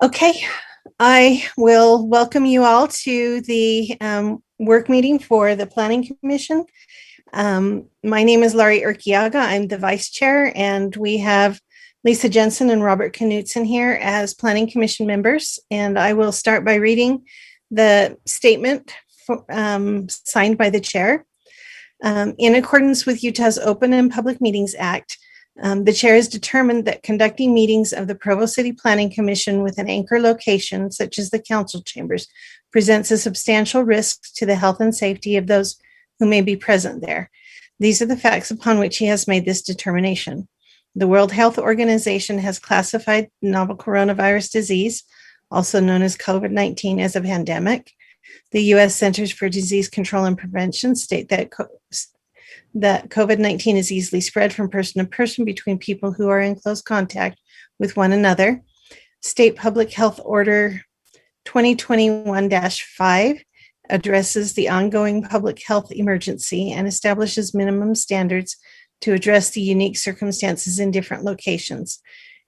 Okay, I will welcome you all to the work meeting for the Planning Commission. My name is Laurie Urquiaga. I'm the vice chair, and we have Lisa Jensen and Robert Knutson here as Planning Commission members. And I will start by reading the statement signed by the chair. In accordance with Utah's Open and Public Meetings Act, the chair has determined that conducting meetings of the Provo City Planning Commission with an anchor location, such as the council chambers, presents a substantial risk to the health and safety of those who may be present there. These are the facts upon which he has made this determination. The World Health Organization has classified novel coronavirus disease, also known as COVID-19, as a pandemic. The U.S. Centers for Disease Control and Prevention state that COVID-19 is easily spread from person to person between people who are in close contact with one another. State Public Health Order 2021-5 addresses the ongoing public health emergency and establishes minimum standards to address the unique circumstances in different locations.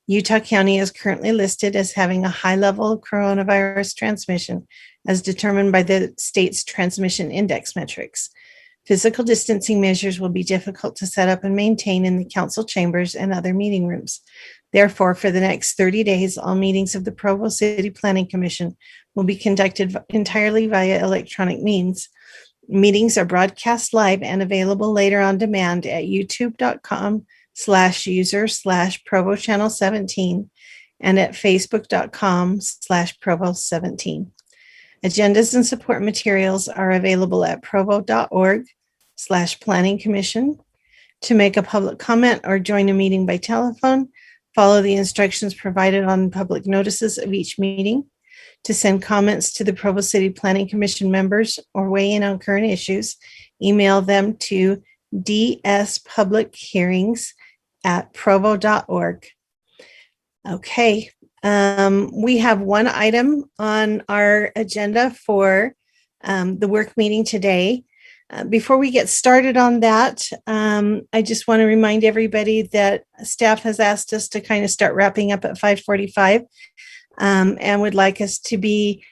Utah County is currently listed as having a high level of coronavirus transmission, as determined by the state's transmission index metrics. Physical distancing measures will be difficult to set up and maintain in the council chambers and other meeting rooms. Therefore, for the next 30 days, all meetings of the Provo City Planning Commission will be conducted entirely via electronic means. Meetings are broadcast live and available later on demand at youtube.com/user/Provo Channel 17 and at facebook.com/Provo17. Agendas and support materials are available at provo.org/planning commission. To make a public comment or join a meeting by telephone, follow the instructions provided on public notices of each meeting. To send comments to the Provo City Planning Commission members or weigh in on current issues, email them to dspublichearings@provo.org. Okay. We have one item on our agenda for the work meeting today. Before we get started on that, I just want to remind everybody that staff has asked us to kind of start wrapping up at 5:45 and would like us to be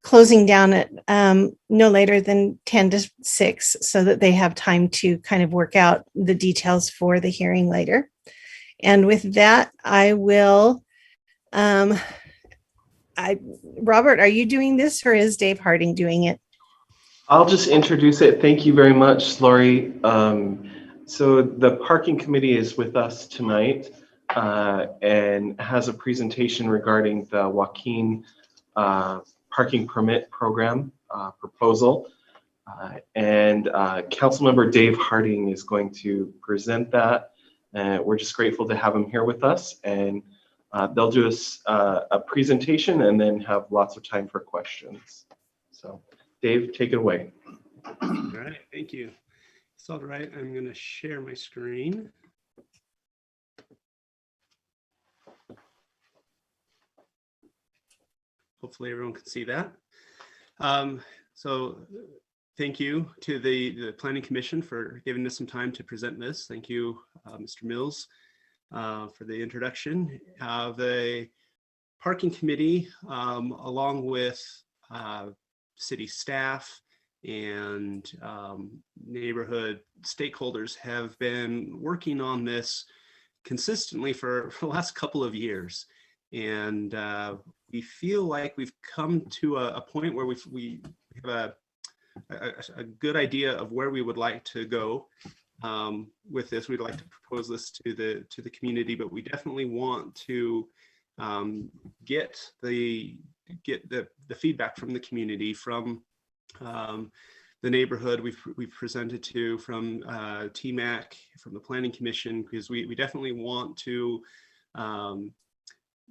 closing down at no later than 10 to 6 so that they have time to kind of work out the details for the hearing later. And with that, I will... Robert, are you doing this or is Dave Harding doing it? I'll just introduce it. Thank you very much, Laurie. So the parking committee is with us tonight and has a presentation regarding the Joaquin parking permit program proposal. And Councilmember Dave Harding is going to present that. We're just grateful to have him here with us, and they'll do a presentation and then have lots of time for questions. So Dave, take it away. All right, thank you. It's all right, I'm going to share my screen. Hopefully everyone can see that. So thank you to the Planning Commission for giving us some time to present this. Thank you, Mr. Mills, for the introduction. The Parking Committee, along with city staff and neighborhood stakeholders, have been working on this consistently for the last couple of years. And we feel like we've come to a point where we have a good idea of where we would like to go with this. We'd like to propose this to the community, but we definitely want to get the feedback from the community, from the neighborhood we've presented to, from TMAC, from the Planning Commission, because we definitely want to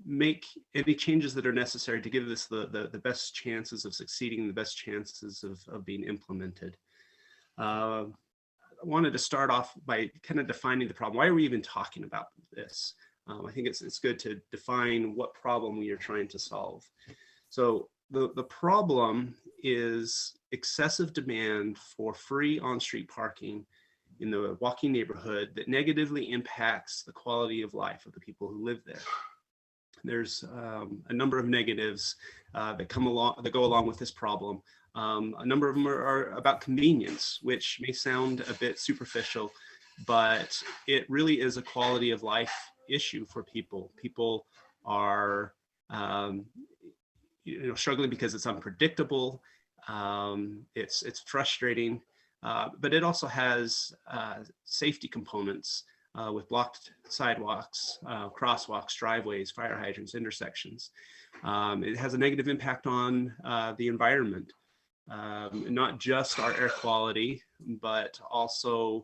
make any changes that are necessary to give this the best chances of succeeding, the best chances of being implemented. I wanted to start off by kind of defining the problem. Why are we even talking about this? I think it's good to define what problem we are trying to solve. So the problem is excessive demand for free on-street parking in the Joaquin neighborhood that negatively impacts the quality of life of the people who live there. there's a number of negatives that go along with this problem. A number of them are about convenience, which may sound a bit superficial, but it really is a quality of life issue for people. People are struggling because it's unpredictable. It's frustrating, but it also has safety components with blocked sidewalks, crosswalks, driveways, fire hydrants, intersections. It has a negative impact on the environment, not just our air quality, but also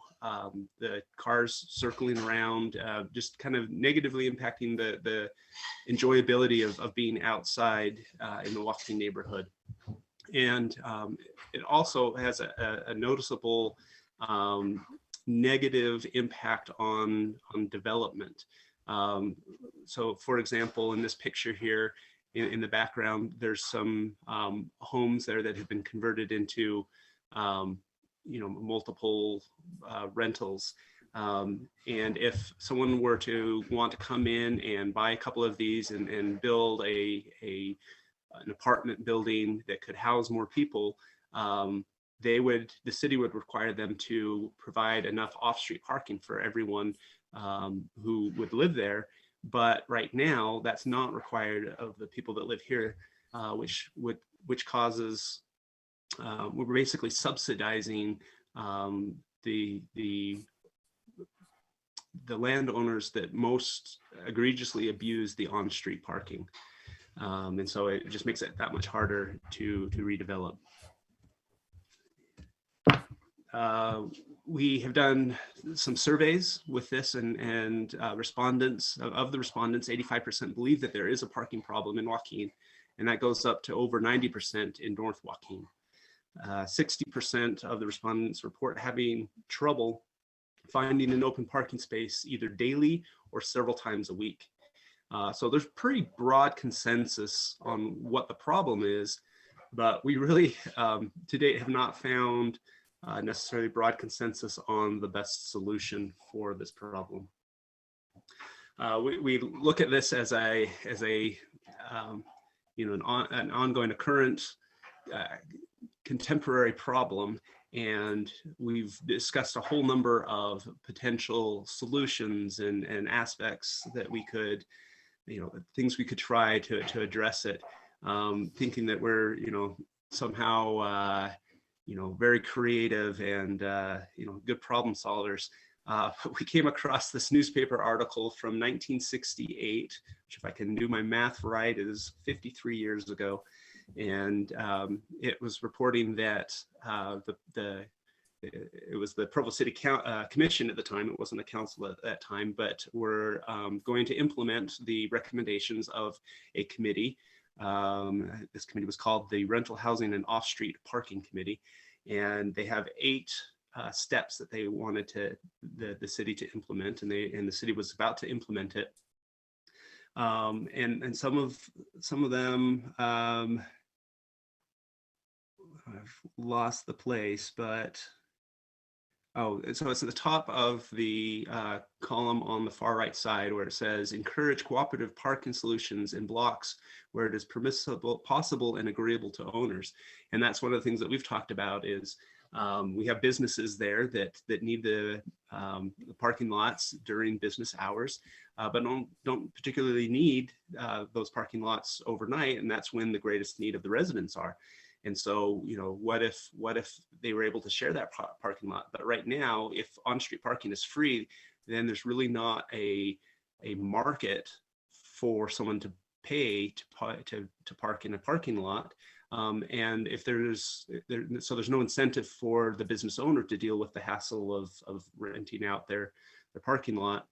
the cars circling around, just kind of negatively impacting the enjoyability of being outside in the Joaquin neighborhood. And it also has a noticeable negative impact on development. So for example, in this picture here, in the background, there's some homes there that have been converted into multiple rentals. And if someone were to want to come in and buy a couple of these and build an apartment building that could house more people, the city would require them to provide enough off-street parking for everyone who would live there. But right now, that's not required of the people that live here, which causes we're basically subsidizing the landowners that most egregiously abuse the on-street parking, and so it just makes it that much harder to redevelop. We have done some surveys with this, and respondents, of the respondents, 85% believe that there is a parking problem in Joaquin, and that goes up to over 90% in North Joaquin. 60% of the respondents report having trouble finding an open parking space either daily or several times a week. So there's pretty broad consensus on what the problem is, but we really, to date, have not found necessarily broad consensus on the best solution for this problem. We look at this as an ongoing, a current, contemporary problem, and we've discussed a whole number of potential solutions and aspects that we could, things we could try to address it, thinking that we're, somehow very creative and good problem solvers. We came across this newspaper article from 1968, which, if I can do my math right, is 53 years ago, and it was reporting that it was the Provo City Commission at the time. It wasn't a council at that time, but we're going to implement the recommendations of a committee. This committee was called the Rental Housing and Off-Street Parking Committee, and they have 8 steps that they wanted the city to implement, and the city was about to implement it. And some of them, I've lost the place, but so it's at the top of the column on the far right side, where it says encourage cooperative parking solutions in blocks where it is permissible, possible, and agreeable to owners. And that's one of the things that we've talked about is we have businesses there that need the parking lots during business hours, but don't particularly need those parking lots overnight, and that's when the greatest need of the residents are. And so, what if they were able to share that parking lot? But right now, if on-street parking is free, then there's really not a market for someone to pay to park in a parking lot. And if there's no incentive for the business owner to deal with the hassle of renting out their parking lot.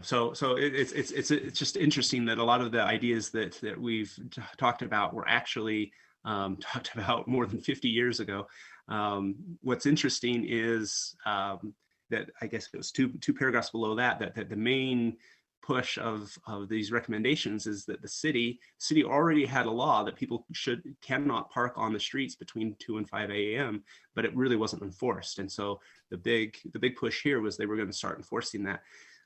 So it's just interesting that a lot of the ideas that we've talked about were actually talked about more than 50 years ago. What's interesting is that, I guess it was two paragraphs below that the main push of these recommendations is that the city already had a law that people cannot park on the streets between 2 and 5 a.m., but it really wasn't enforced. And so the big push here was they were going to start enforcing that.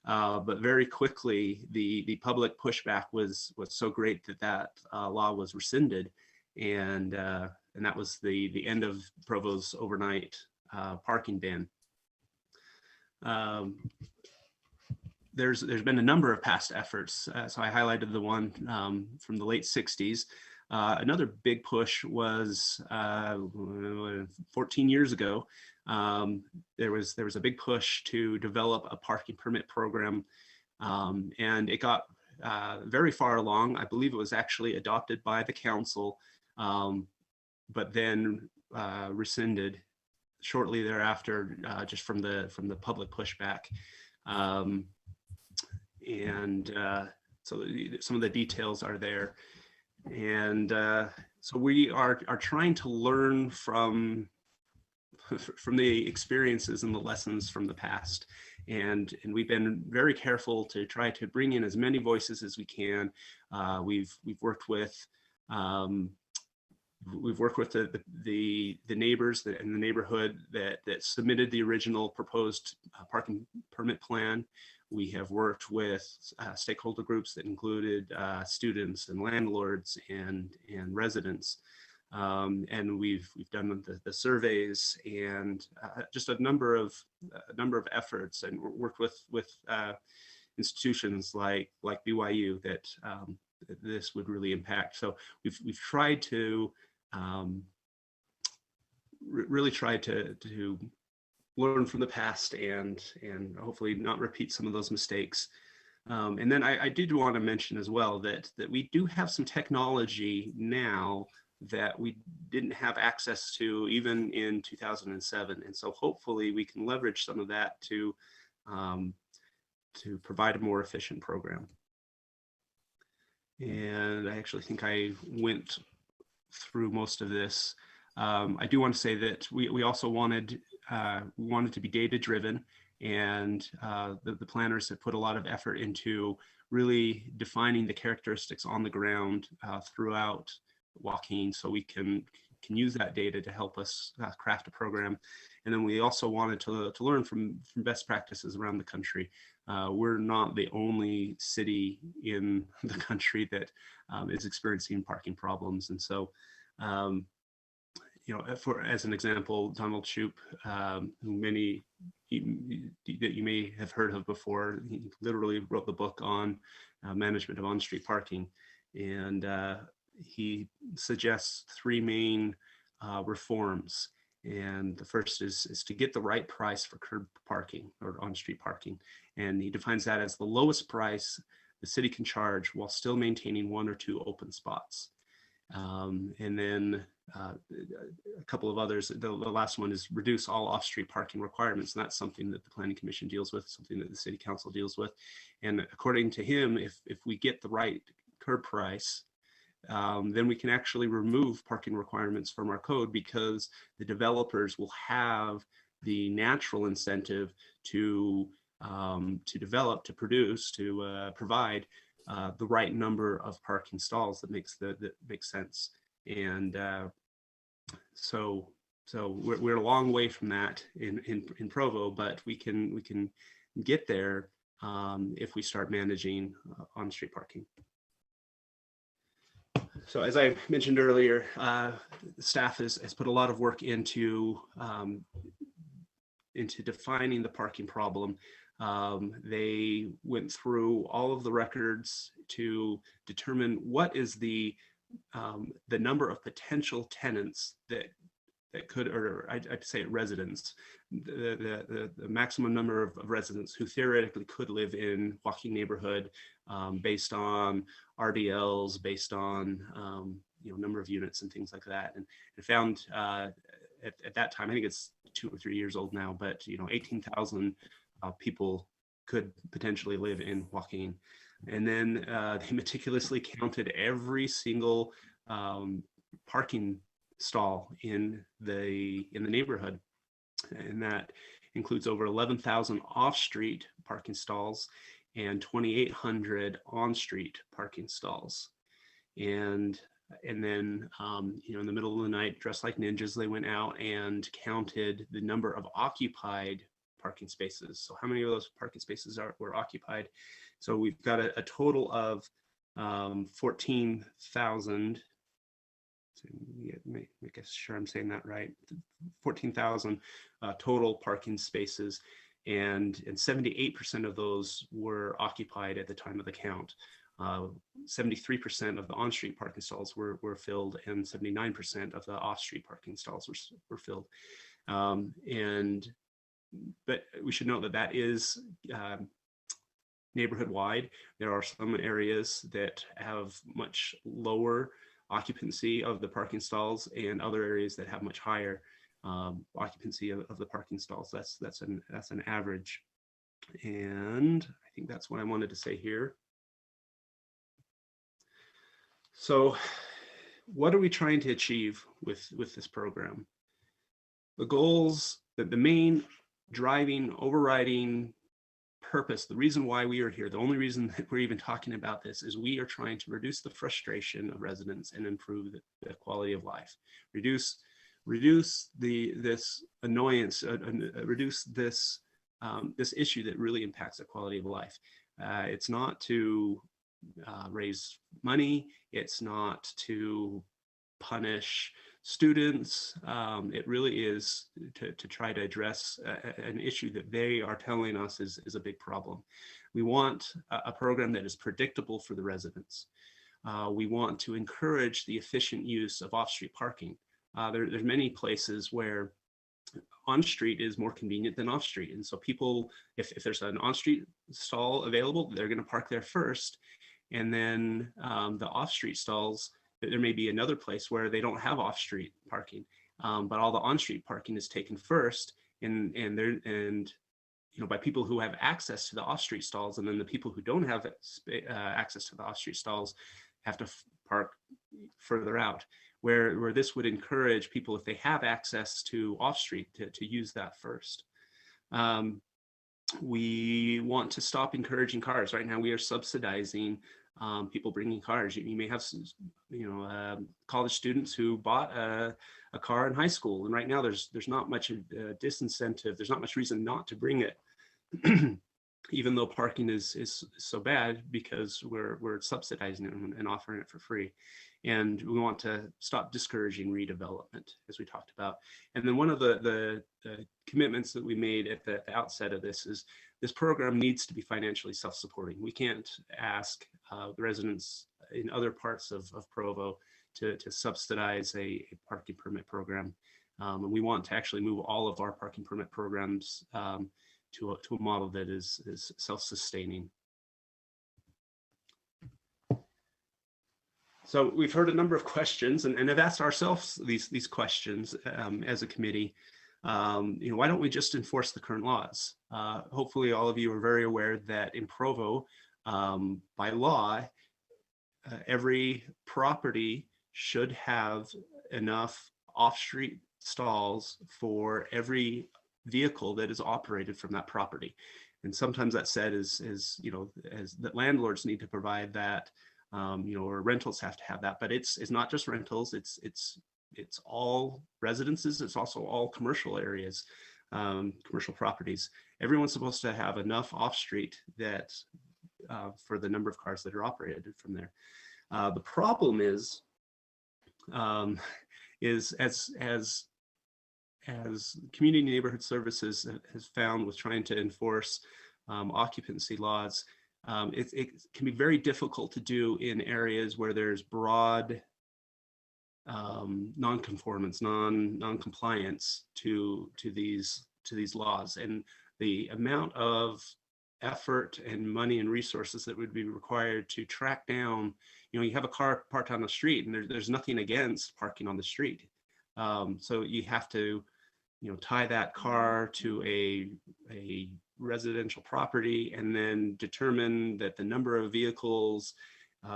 But very quickly, the public pushback was so great that law was rescinded, and that was the end of Provo's overnight parking ban. There's been a number of past efforts. So I highlighted the one from the late 60s. Another big push was 14 years ago. There was a big push to develop a parking permit program, and it got very far along. I believe it was actually adopted by the council, but then rescinded shortly thereafter, just from the public pushback. So some of the details are there, and so we are trying to learn from the experiences and the lessons from the past, and we've been very careful to try to bring in as many voices as we can. We've worked with the neighbors in the neighborhood that submitted the original proposed parking permit plan. We have worked with stakeholder groups that included students and landlords and residents, and we've done the surveys and just a number of efforts, and worked with institutions like BYU that this would really impact. So we've tried to really tried to learn from the past and hopefully not repeat some of those mistakes. And then I did want to mention as well that we do have some technology now that we didn't have access to even in 2007. And so hopefully we can leverage some of that to provide a more efficient program. And I actually think I went through most of this. I do want to say that we also wanted to be data driven, and the planners have put a lot of effort into really defining the characteristics on the ground throughout Joaquin, so we can use that data to help us craft a program. And then we also wanted to learn from best practices around the country. We're not the only city in the country that is experiencing parking problems, and so as an example, Donald Shoup, who many that you may have heard of before, he literally wrote the book on management of on-street parking, and he suggests three main reforms. And the first is to get the right price for curb parking or on-street parking, and he defines that as the lowest price the city can charge while still maintaining one or two open spots. And then a couple of others. The last one is reduce all off-street parking requirements, and that's something that the Planning Commission deals with, something that the City Council deals with. And according to him, if we get the right curb price, then we can actually remove parking requirements from our code, because the developers will have the natural incentive to develop, to produce, to provide the right number of parking stalls that makes sense. And so we're a long way from that in Provo, but we can get there if we start managing on-street parking. So as I mentioned earlier, the staff has put a lot of work into defining the parking problem. They went through all of the records to determine what is the number of potential tenants that could, or I'd say residents, the maximum number of residents who theoretically could live in Joaquin neighborhood, based on RDLs, based on number of units and things like that. And it found at that time, I think it's 2 or 3 years old now, but 18,000 people could potentially live in Joaquin. And then they meticulously counted every single parking stall in the neighborhood, and that includes over 11,000 off-street parking stalls and 2,800 on-street parking stalls. And then in the middle of the night, dressed like ninjas, they went out and counted the number of occupied parking spaces. So how many of those parking spaces were occupied? So we've got a total of 14,000. So make sure I'm saying that right. 14,000 total parking spaces, and 78% of those were occupied at the time of the count. 73% of the on-street parking stalls were filled, and 79% of the off-street parking stalls were filled. But we should note that is neighborhood-wide. There are some areas that have much lower occupancy of the parking stalls, and other areas that have much higher occupancy of the parking stalls. That's an average, and I think that's what I wanted to say here. So, what are we trying to achieve with this program? The goals, the main driving, overriding purpose, the reason why we are here, the only reason that we're even talking about this, is we are trying to reduce the frustration of residents and improve the quality of life. Reduce this annoyance, reduce this issue that really impacts the quality of life. It's not to raise money. It's not to punish students. It really is to try to address an issue that they are telling us is a big problem. We want a program that is predictable for the residents. We want to encourage the efficient use of off-street parking. There's many places where on-street is more convenient than off-street. And so people, if there's an on-street stall available, they're going to park there first. And then the off-street stalls, there may be another place where they don't have off-street parking, but all the on-street parking is taken first, and by people who have access to the off-street stalls, and then the people who don't have access to the off-street stalls have to park further out. Where this would encourage people, if they have access to off-street, to use that first. We want to stop encouraging cars. Right now, we are subsidizing people bringing cars. You may have, college students who bought a car in high school, and right now there's not much disincentive. There's not much reason not to bring it, even though parking is so bad, because we're subsidizing it and offering it for free. And we want to stop discouraging redevelopment, as we talked about. And then one of the commitments that we made at the outset of this is this program needs to be financially self-supporting. We can't ask the residents in other parts of Provo to subsidize a parking permit program. And we want to actually move all of our parking permit programs to a model that is self-sustaining. So we've heard a number of questions, and have asked ourselves these questions as a committee. Why don't we just enforce the current laws? Hopefully all of you are very aware that in Provo, by law, every property should have enough off-street stalls for every vehicle that is operated from that property. And sometimes that said is that landlords need to provide that, or rentals have to have that. But it's not just rentals. It's all residences. It's also all commercial areas, commercial properties. Everyone's supposed to have enough off-street that for the number of cars that are operated from there. The problem is as community neighborhood services has found with trying to enforce occupancy laws, it can be very difficult to do in areas where there's broad non-conformance, non-compliance to these laws, and the amount of effort and money and resources that would be required to track down. You have a car parked on the street, and there's nothing against parking on the street, so you have to tie that car to a residential property, and then determine that the number of vehicles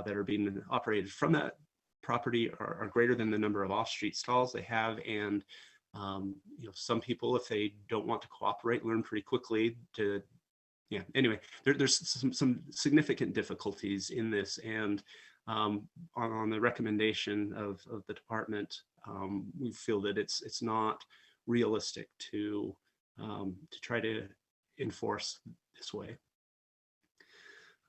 that are being operated from that property are greater than the number of off-street stalls they have. And some people, if they don't want to cooperate, learn pretty quickly to anyway, there's some significant difficulties in this, and on the recommendation of the department, we feel that it's not realistic to to try to enforce this way.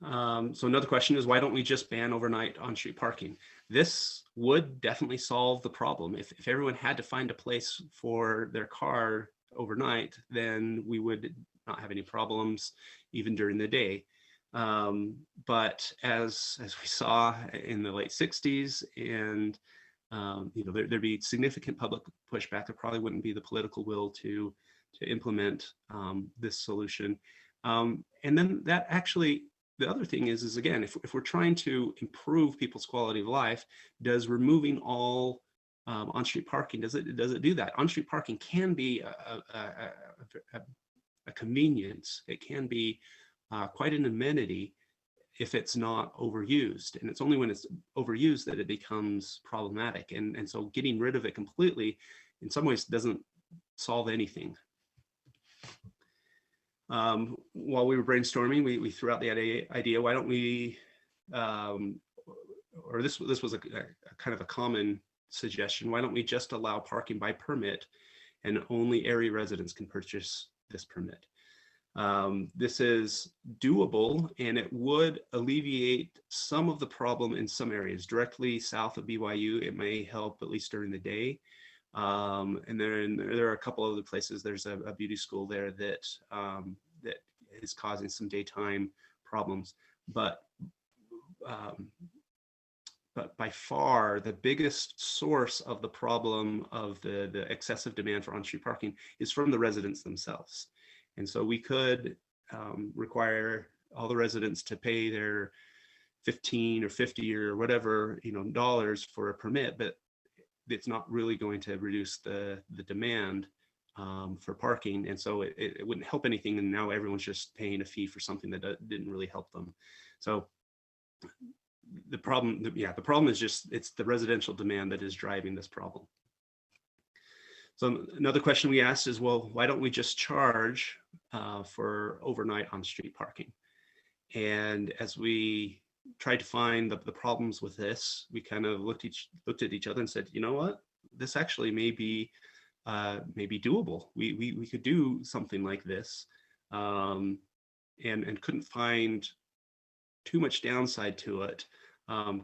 So another question is, why don't we just ban overnight on-street parking? This would definitely solve the problem. If everyone had to find a place for their car overnight, then we would not have any problems even during the day. But as we saw in the late 60s, and there'd be significant public pushback. There probably wouldn't be the political will to implement this solution. And then that actually, the other thing is again, if we're trying to improve people's quality of life, does removing all on-street parking, does it do that? On-street parking can be a convenience. It can be quite an amenity if it's not overused. And it's only when it's overused that it becomes problematic. And so getting rid of it completely, in some ways, doesn't solve anything. While we were brainstorming, we threw out the idea, why don't we, or this was a kind of a common suggestion, why don't we just allow parking by permit and only area residents can purchase this permit? This is doable, and it would alleviate some of the problem in some areas. Directly south of BYU, it may help at least during the day. And then there are a couple other places. There's a beauty school there that that is causing some daytime problems. But by far the biggest source of the problem of the excessive demand for on-street parking is from the residents themselves. And so we could require all the residents to pay their $15 or $50 or whatever dollars for a permit, but it's not really going to reduce the demand for parking. And so it wouldn't help anything. And now everyone's just paying a fee for something that didn't really help them. So the problem is just, it's the residential demand that is driving this problem. So another question we asked is, well, why don't we just charge for overnight on-street parking? And as we tried to find the problems with this, we kind of looked at each other and said, you know what, this actually may be doable. We could do something like this, and couldn't find too much downside to it,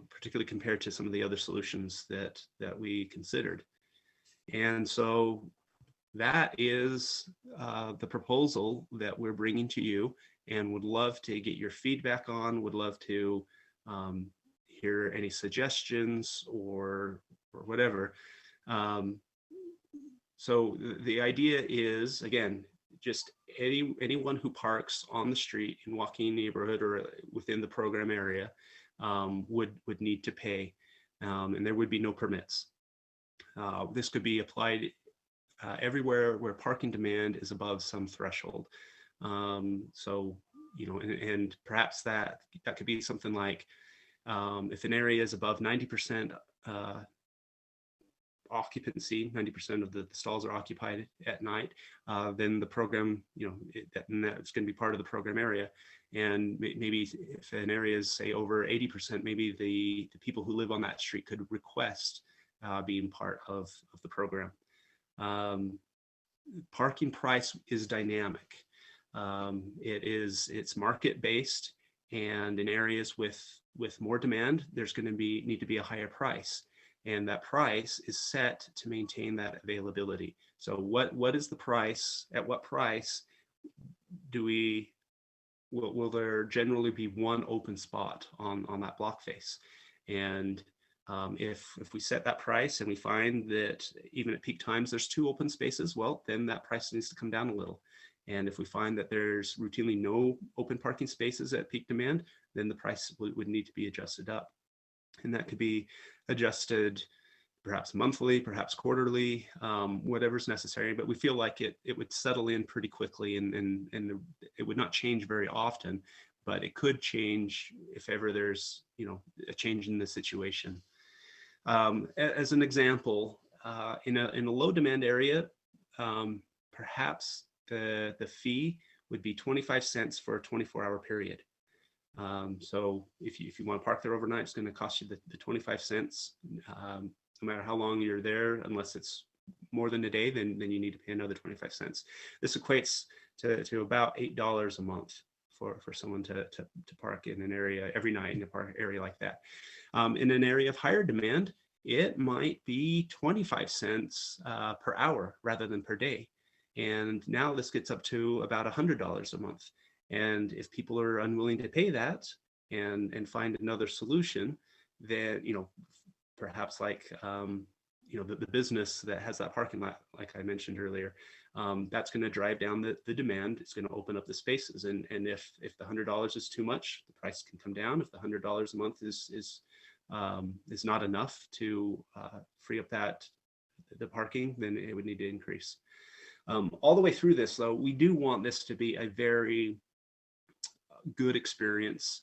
particularly compared to some of the other solutions that we considered. And so that is the proposal that we're bringing to you, and would love to get your feedback on, would love to hear any suggestions or whatever. So the idea is, again, just anyone who parks on the street in Joaquin neighborhood or within the program area would need to pay, and there would be no permits. This could be applied everywhere where parking demand is above some threshold. So, and perhaps that could be something like, if an area is above 90% occupancy, 90% of the stalls are occupied at night, then the program, that's going to be part of the program area. And maybe if an area is, say, over 80%, maybe the people who live on that street could request being part of the program. Parking price is dynamic. It's market based, and in areas with more demand, there's going to need to be a higher price, and that price is set to maintain that availability. So what is the price? At what price will there generally be one open spot on that block face? And if we set that price and we find that even at peak times there's 2 open spaces, well, then that price needs to come down a little. And if we find that there's routinely no open parking spaces at peak demand, then the price would need to be adjusted up. And that could be adjusted perhaps monthly, perhaps quarterly, whatever's necessary. But we feel like it would settle in pretty quickly, and it would not change very often, but it could change if ever there's a change in the situation. As an example, in a low demand area, perhaps the fee would be 25 cents for a 24-hour period. So if you want to park there overnight, it's going to cost you the 25 cents, no matter how long you're there, unless it's more than a day, then you need to pay another 25 cents. This equates to about $8 a month for someone to park in an area every night in a park area like that. In an area of higher demand, it might be 25 cents per hour rather than per day. And now this gets up to about $100 a month. And if people are unwilling to pay that and find another solution, then, perhaps like, the business that has that parking lot, like I mentioned earlier, that's going to drive down the demand. It's going to open up the spaces. And if the $100 is too much, the price can come down. If the $100 a month is not enough to free up the parking, then it would need to increase. All the way through this, though, we do want this to be a very good experience.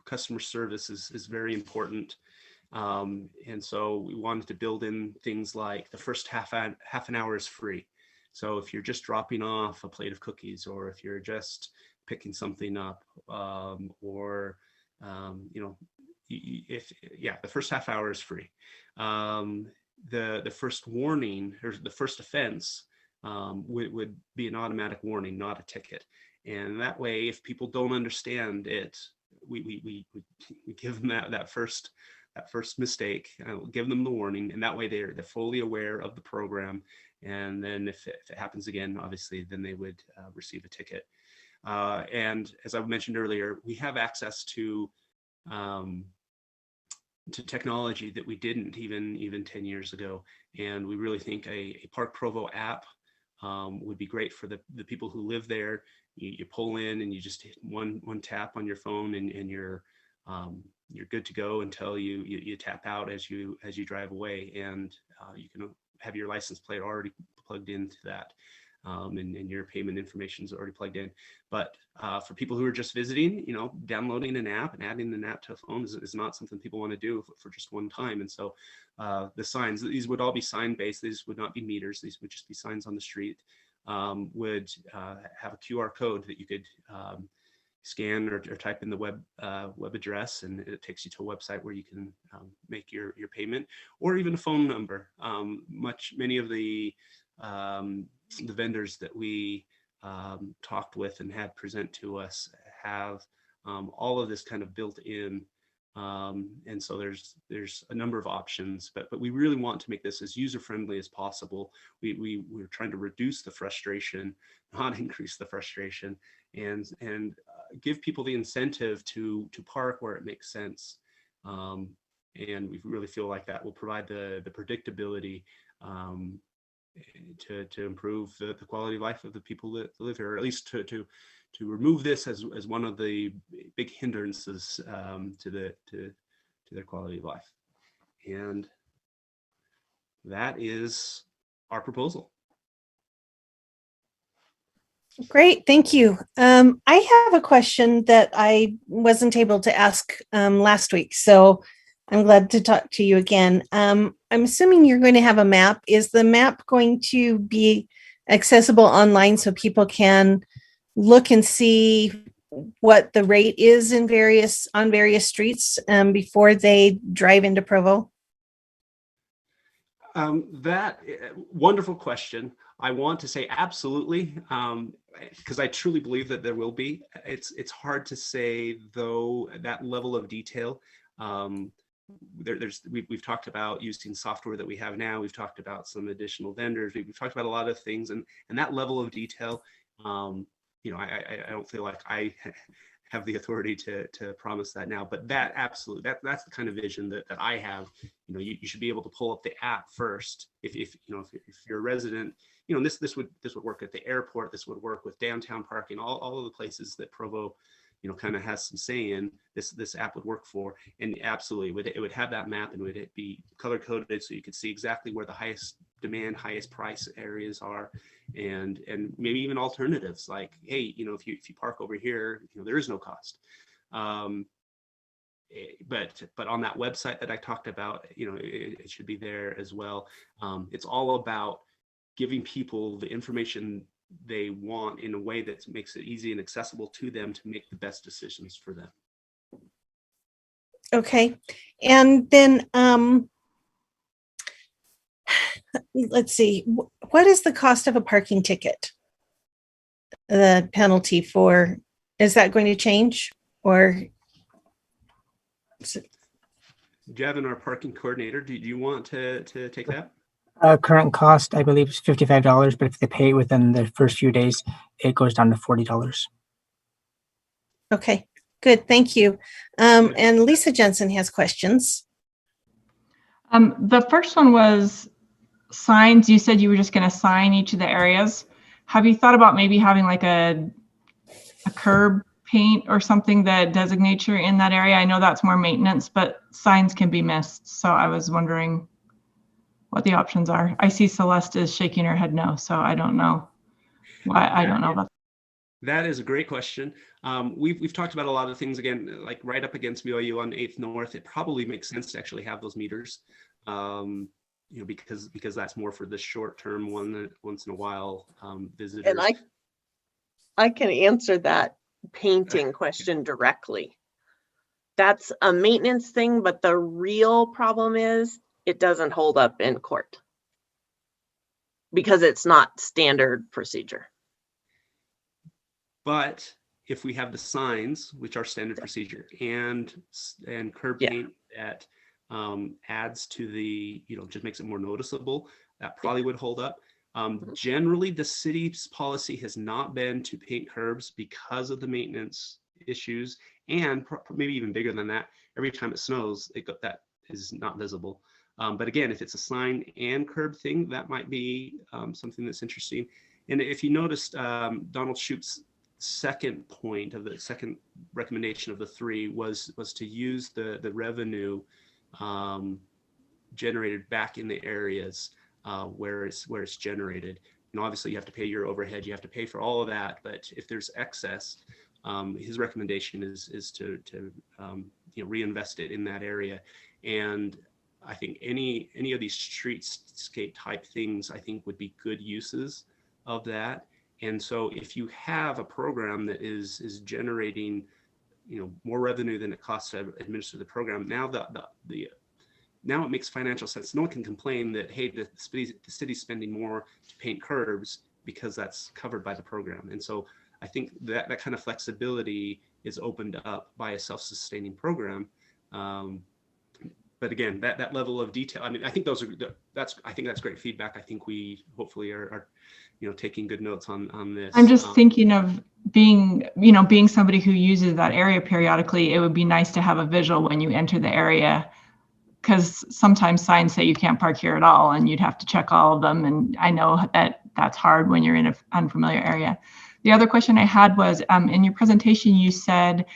Customer service is very important. And so we wanted to build in things like the first half an hour is free. So if you're just dropping off a plate of cookies, or if you're just picking something up, the first half hour is free. The first warning, or the first offense, would be an automatic warning, not a ticket. And that way, if people don't understand it, we give them that first mistake, give them the warning, and that way they're fully aware of the program. And then if it happens again, obviously, then they would receive a ticket. And as I mentioned earlier, we have access to technology that we didn't even 10 years ago. And we really think a Park Provo app would be great for the people who live there. You pull in and you just hit one tap on your phone, and you're good to go until you tap out as you drive away, and you can have your license plate already plugged into that, and your payment information is already plugged in. But for people who are just visiting, downloading an app and adding an app to a phone is not something people want to do for just one time. And so the signs, these would all be sign based. These would not be meters. These would just be signs on the street. Would have a QR code that you could scan or type in the web address, and it takes you to a website where you can make your payment, or even a phone number. Many of the vendors that we talked with and had present to us have all of this kind of built in. And so there's a number of options, but we really want to make this as user-friendly as possible. We're trying to reduce the frustration, not increase the frustration, and give people the incentive to park where it makes sense. And we really feel like that will provide the predictability to improve the quality of life of the people that live here, or at least to remove this as one of the big hindrances to their quality of life. And that is our proposal. Great, thank you. I have a question that I wasn't able to ask last week, so I'm glad to talk to you again. I'm assuming you're going to have a map. Is the map going to be accessible online so people can look and see what the rate is on various streets before they drive into Provo? That wonderful question. I want to say absolutely, because I truly believe that there will be. It's hard to say, though, that level of detail. We've talked about using software that we have now. We've talked about some additional vendors. We've talked about a lot of things, and that level of detail. I don't feel like I have the authority to promise that now, but that absolutely, that's the kind of vision that I have. You should be able to pull up the app first. If you're a resident, this would work at the airport. This would work with downtown parking, all of the places that Provo, kind of has some say in. This app would work for, and absolutely it would have that map, and would it be color coded so you could see exactly where the highest demand, highest price areas are, and maybe even alternatives like, hey, if you park over here, there is no cost. But on that website that I talked about, it should be there as well. It's all about giving people the information they want in a way that makes it easy and accessible to them to make the best decisions for them. Okay. And then let's see, what is the cost of a parking ticket? The penalty for, is that going to change or? Javin, our parking coordinator, do you want to take that? Current cost, I believe, is $55, but if they pay it within the first few days, it goes down to $40. Okay, good, thank you. And Lisa Jensen has questions. The first one was signs. You said you were just going to sign each of the areas. Have you thought about maybe having like a curb paint or something that designates you're in that area? I know that's more maintenance, but signs can be missed. So I was wondering what the options are. I see Celeste is shaking her head no, so I don't know why. I don't know about that. Is a great question. We've talked about a lot of things, again, like right up against BYU on 8th North. It probably makes sense to actually have those meters, because that's more for the short term once in a while visitors. And I can answer that painting question directly. That's a maintenance thing, but the real problem is it doesn't hold up in court because it's not standard procedure. But if we have the signs, which are standard procedure, and curb paint that adds to the, just makes it more noticeable, that probably would hold up. Generally, the city's policy has not been to paint curbs because of the maintenance issues, and maybe even bigger than that, every time it snows, that is not visible. But again, if it's a sign and curb thing, that might be something that's interesting. And if you noticed, Donald Shoup's second point of the second recommendation of the three was to use the revenue generated back in the areas where it's generated. And obviously you have to pay your overhead, you have to pay for all of that. But if there's excess, his recommendation is to reinvest it in that area. And I think any of these streetscape type things, I think, would be good uses of that. And so if you have a program that is generating, more revenue than it costs to administer the program, now now it makes financial sense. No one can complain that, hey, the city's spending more to paint curbs because that's covered by the program. And so I think that kind of flexibility is opened up by a self-sustaining program. But again, that level of detail, I mean, I think I think that's great feedback. I think we hopefully are taking good notes on this. I'm just thinking of being somebody who uses that area periodically. It would be nice to have a visual when you enter the area, because sometimes signs say you can't park here at all, and you'd have to check all of them. And I know that that's hard when you're in an unfamiliar area. The other question I had was, in your presentation, you said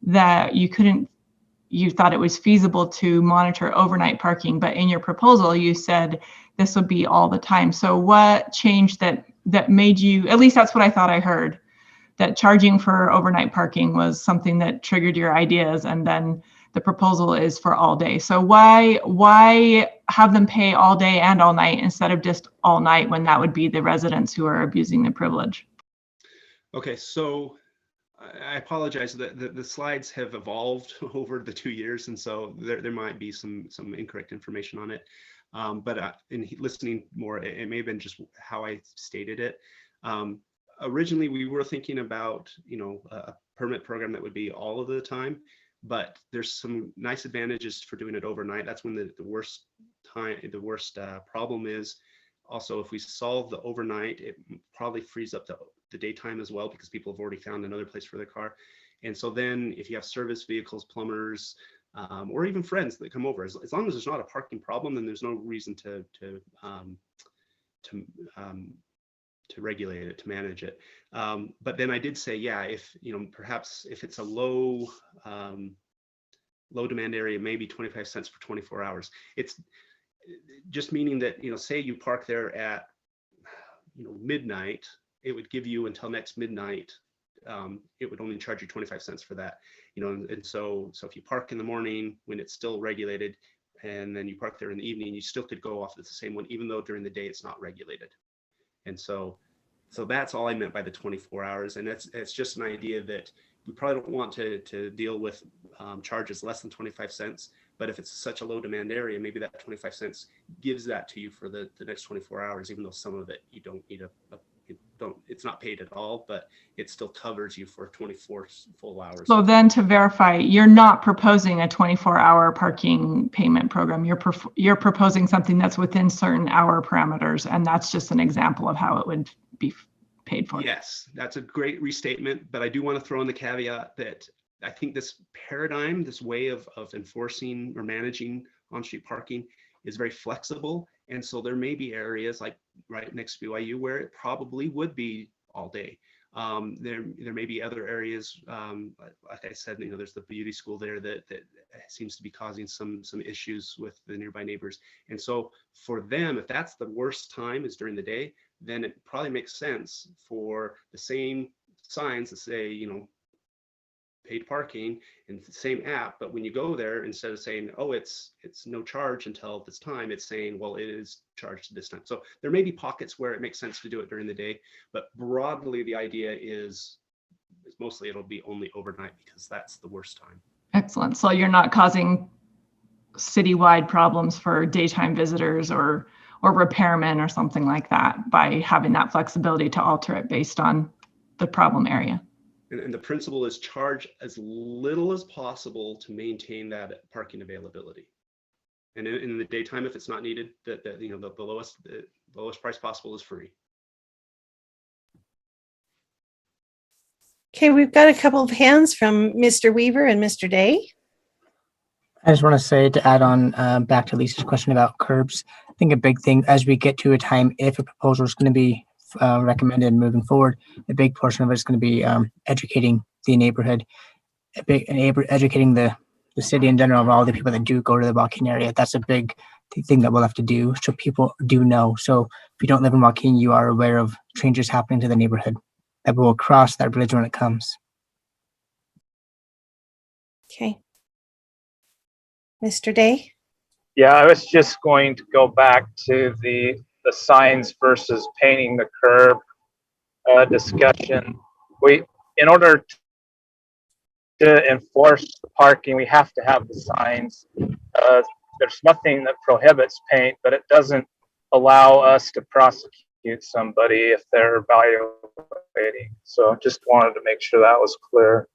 that you thought it was feasible to monitor overnight parking, but in your proposal, you said this would be all the time. So what changed that made you, at least that's what I thought I heard, that charging for overnight parking was something that triggered your ideas, and then the proposal is for all day. So why have them pay all day and all night instead of just all night, when that would be the residents who are abusing the privilege? Okay, so I apologize that the slides have evolved over the 2 years, and so there might be some incorrect information on it. But in listening more, it may have been just how I stated it. Originally, we were thinking about a permit program that would be all of the time, but there's some nice advantages for doing it overnight. That's when the worst problem is. Also, if we solve the overnight, it probably frees up the daytime as well, because people have already found another place for their car. And so then if you have service vehicles, plumbers, or even friends that come over, as long as there's not a parking problem, then there's no reason to regulate it, to manage it. But then I did say, if perhaps if it's a low demand area, maybe 25 cents for 24 hours. It's just meaning that, say you park there at midnight, it would give you until next midnight. It would only charge you 25 cents for that, and so if you park in the morning when it's still regulated, and then you park there in the evening, you still could go off the same one, even though during the day it's not regulated. And so that's all I meant by the 24 hours. And it's just an idea that we probably don't want to deal with charges less than 25 cents. But if it's such a low demand area, maybe that 25 cents gives that to you for the next 24 hours, even though some of it you don't need it's not paid at all, but it still covers you for 24 full hours. So then to verify, you're not proposing a 24-hour parking payment program. You're proposing something that's within certain hour parameters, and that's just an example of how it would be paid for. Yes, that's a great restatement, but I do want to throw in the caveat that I think this paradigm, this way of enforcing or managing on-street parking is very flexible. And so there may be areas like right next to BYU where it probably would be all day. There may be other areas, like I said, there's the beauty school there that seems to be causing some issues with the nearby neighbors. And so for them, if that's the worst time is during the day, then it probably makes sense for the same signs to say, paid parking in the same app, but when you go there, instead of saying, oh, it's no charge until this time, it's saying, well, it is charged this time. So there may be pockets where it makes sense to do it during the day, but broadly the idea is mostly it'll be only overnight because that's the worst time. Excellent. So you're not causing citywide problems for daytime visitors or repairmen or something like that by having that flexibility to alter it based on the problem area. And the principle is charge as little as possible to maintain that parking availability. And in the daytime, if it's not needed, the lowest price possible is free. Okay, we've got a couple of hands from Mr. Weaver and Mr. Day. I just want to say, to add on back to Lisa's question about curbs, I think a big thing as we get to a time, if a proposal is going to be recommended moving forward, a big portion of it is going to be educating the neighborhood, educating the city in general of all the people that do go to the Joaquin area. That's a big thing that we'll have to do, so people do know. So if you don't live in Joaquin, you are aware of changes happening to the neighborhood, that we will cross that bridge when it comes. Okay. Mr. Day? Yeah, I was just going to go back to the signs versus painting the curb discussion. In order to enforce the parking, we have to have the signs. There's nothing that prohibits paint, but it doesn't allow us to prosecute somebody if they're violating. So just wanted to make sure that was clear.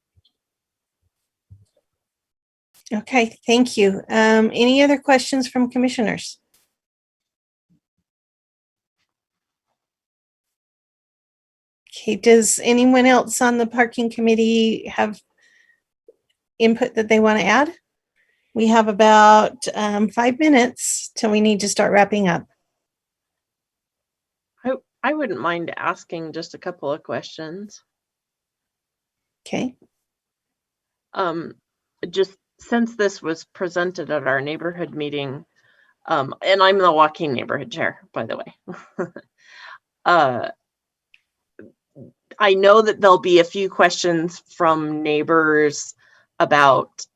Okay, thank you. Any other questions from commissioners? Okay, does anyone else on the parking committee have input that they want to add? We have about 5 minutes till we need to start wrapping up. I wouldn't mind asking just a couple of questions. Okay. Just since this was presented at our neighborhood meeting, and I'm the Joaquin neighborhood chair, by the way. I know that there'll be a few questions from neighbors about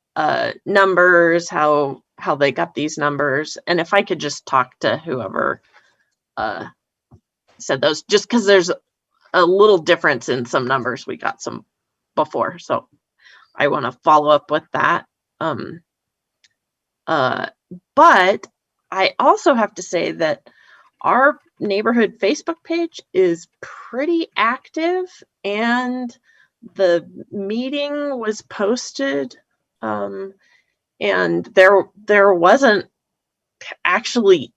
numbers, how they got these numbers, and if I could just talk to whoever said those, just because there's a little difference in some numbers we got some before, so I want to follow up with that. But I also have to say that our neighborhood Facebook page is pretty active, and the meeting was posted, and there wasn't actually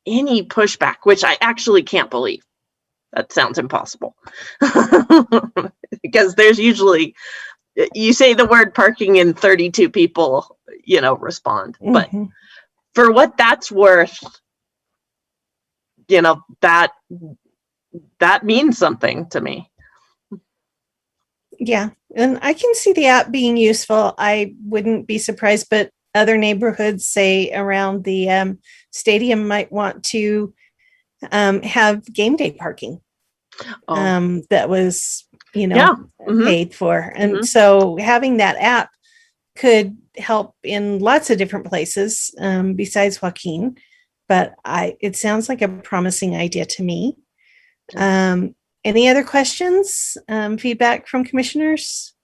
any pushback, which I actually can't believe. That sounds impossible. Because there's usually, you say the word parking and 32 people, respond. Mm-hmm. But for what that's worth, that means something to me. Yeah, and I can see the app being useful. I wouldn't be surprised, but other neighborhoods, say around the stadium, might want to have game day parking that was, paid for. And so having that app could help in lots of different places besides Joaquin. But it sounds like a promising idea to me. Any other questions, feedback from commissioners?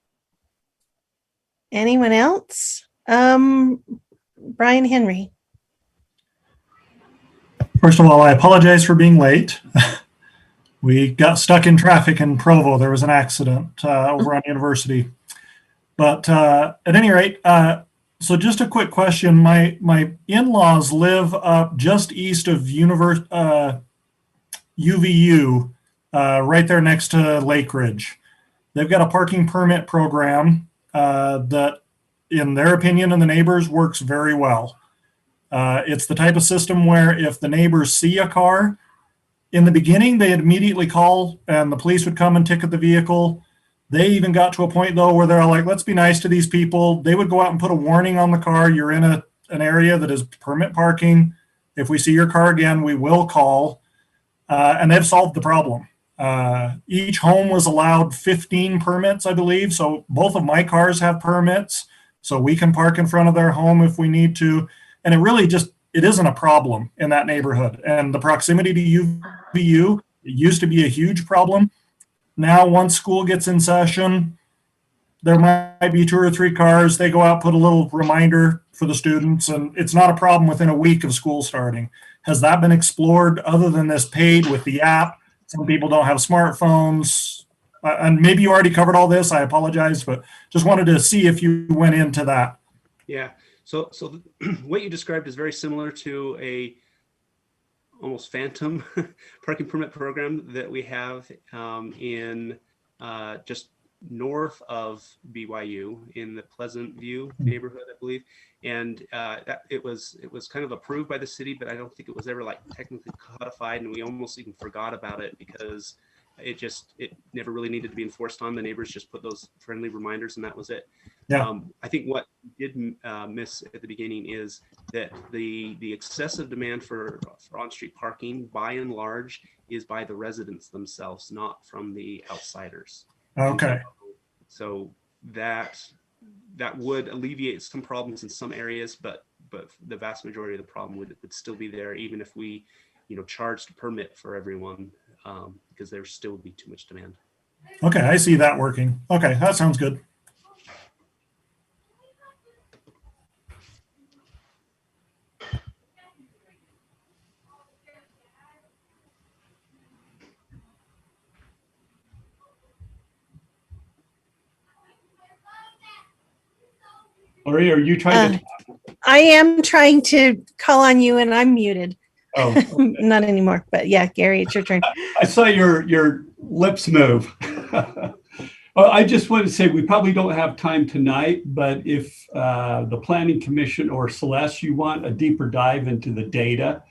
Anyone else? Brian Henry. First of all, I apologize for being late. We got stuck in traffic in Provo. There was an accident over on University. But at any rate, so just a quick question. My in-laws live up just east of UVU, right there next to Lake Ridge. They've got a parking permit program that, in their opinion and the neighbors, works very well. It's the type of system where if the neighbors see a car, in the beginning, they'd immediately call and the police would come and ticket the vehicle. They even got to a point, though, where they're like, let's be nice to these people. They would go out and put a warning on the car. You're in an area that is permit parking. If we see your car again, we will call. And they've solved the problem. Each home was allowed 15 permits, I believe. So both of my cars have permits. So we can park in front of their home if we need to. And it really just, it isn't a problem in that neighborhood. And the proximity to UVU, it used to be a huge problem. Now, once school gets in session, there might be 2 or 3 cars. They go out, put a little reminder for the students, and it's not a problem within a week of school starting. Has that been explored other than this paid with the app? Some people don't have smartphones. And maybe you already covered all this. I apologize, but just wanted to see if you went into that. Yeah. So what you described is very similar to a almost phantom parking permit program that we have in just north of BYU in the Pleasant View neighborhood, I believe. And it was kind of approved by the city, but I don't think it was ever like technically codified, and we almost even forgot about it because it never really needed to be enforced on. The neighbors just put those friendly reminders and that was it. Yeah. I think what we did miss at the beginning is that the excessive demand for on-street parking by and large is by the residents themselves, not from the outsiders. Okay. So that would alleviate some problems in some areas, but the vast majority of the problem would still be there, even if we, charged a permit for everyone, because there still would be too much demand. Okay, I see that working. Okay, that sounds good. Lori, are you trying to? I am trying to call on you and I'm muted. Oh, okay. Not anymore, but yeah, Gary, it's your turn. I saw your lips move. Well, I just want to say we probably don't have time tonight, but if the Planning Commission or Celeste, you want a deeper dive into the data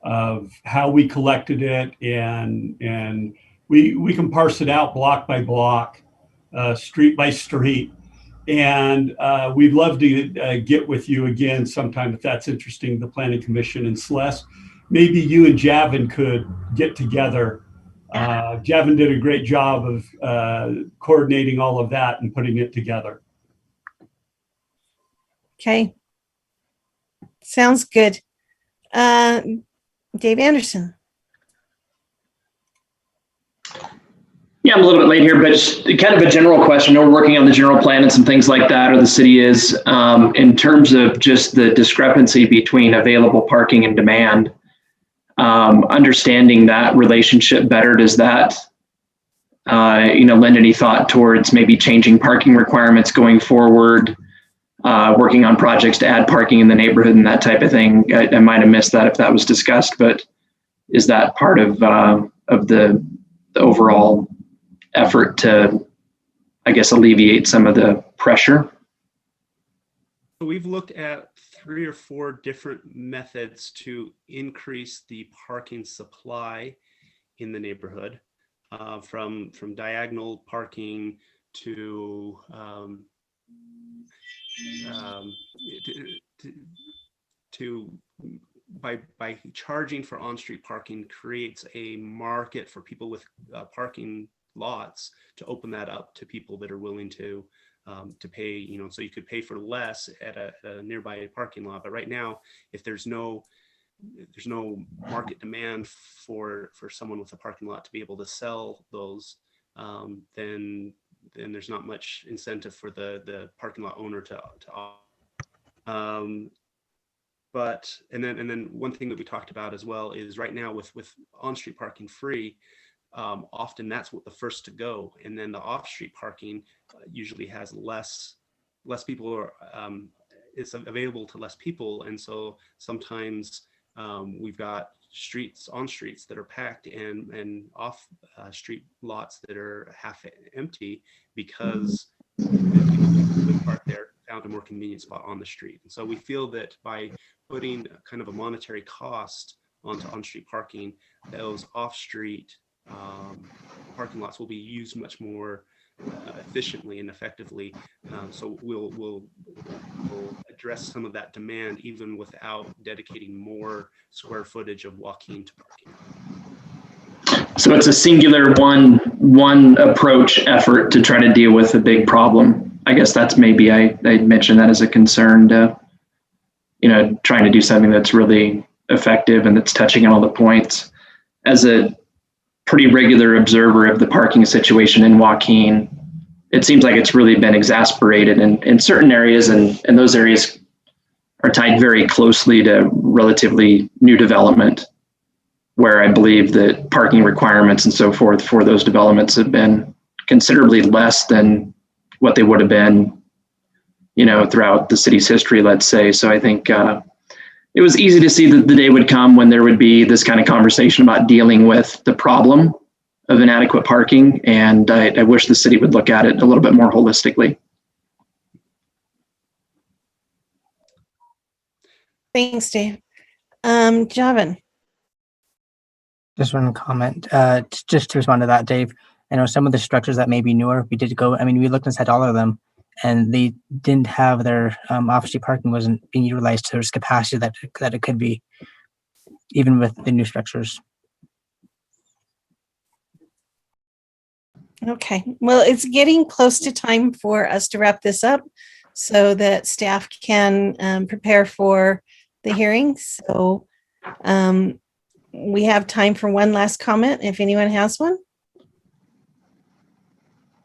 of how we collected it, and we can parse it out block by block, street by street. And we'd love to get with you again sometime if that's interesting, the Planning Commission and Celeste. Maybe you and Javin could get together. Javin did a great job of coordinating all of that and putting it together. Okay. Sounds good. Dave Anderson. Yeah, I'm a little bit late here, but just kind of a general question. We're working on the general plan and some things like that, or the city is, in terms of just the discrepancy between available parking and demand. Understanding that relationship better, does that, lend any thought towards maybe changing parking requirements going forward, working on projects to add parking in the neighborhood and that type of thing? I might have missed that if that was discussed, but is that part of the overall effort to, I guess, alleviate some of the pressure? We've looked at 3 or 4 different methods to increase the parking supply in the neighborhood, from diagonal parking to by charging for on-street parking creates a market for people with parking lots to open that up to people that are willing to pay, so you could pay for less at a nearby parking lot. But right now, if there's no market demand for someone with a parking lot to be able to sell those, then then there's not much incentive for the parking lot owner to and then one thing that we talked about as well is right now with on-street parking free, often that's what the first to go, and then the off-street parking usually has less people, or it's available to less people, and so sometimes we've got on streets that are packed and off street lots that are half empty because the people who could park there found a more convenient spot on the street. And so we feel that by putting kind of a monetary cost onto on-street parking, those off-street parking lots will be used much more efficiently and effectively. So we'll address some of that demand even without dedicating more square footage of Joaquin to parking. So it's a singular one approach effort to try to deal with a big problem. I guess that's maybe I mentioned that as a concern to, trying to do something that's really effective and that's touching on all the points. As a pretty regular observer of the parking situation in Joaquin, it seems like it's really been exacerbated in certain areas, and those areas are tied very closely to relatively new development, where I believe that parking requirements and so forth for those developments have been considerably less than what they would have been, throughout the city's history, let's say. So I think it was easy to see that the day would come when there would be this kind of conversation about dealing with the problem of inadequate parking. And I wish the city would look at it a little bit more holistically. Thanks, Dave. Javin. Just one comment, just to respond to that, Dave. I know some of the structures that may be newer, we looked inside all of them, and they didn't have their off-street parking wasn't being utilized to its capacity that it could be, even with the new structures. Okay, well, it's getting close to time for us to wrap this up so that staff can prepare for the hearing. So we have time for one last comment if anyone has one.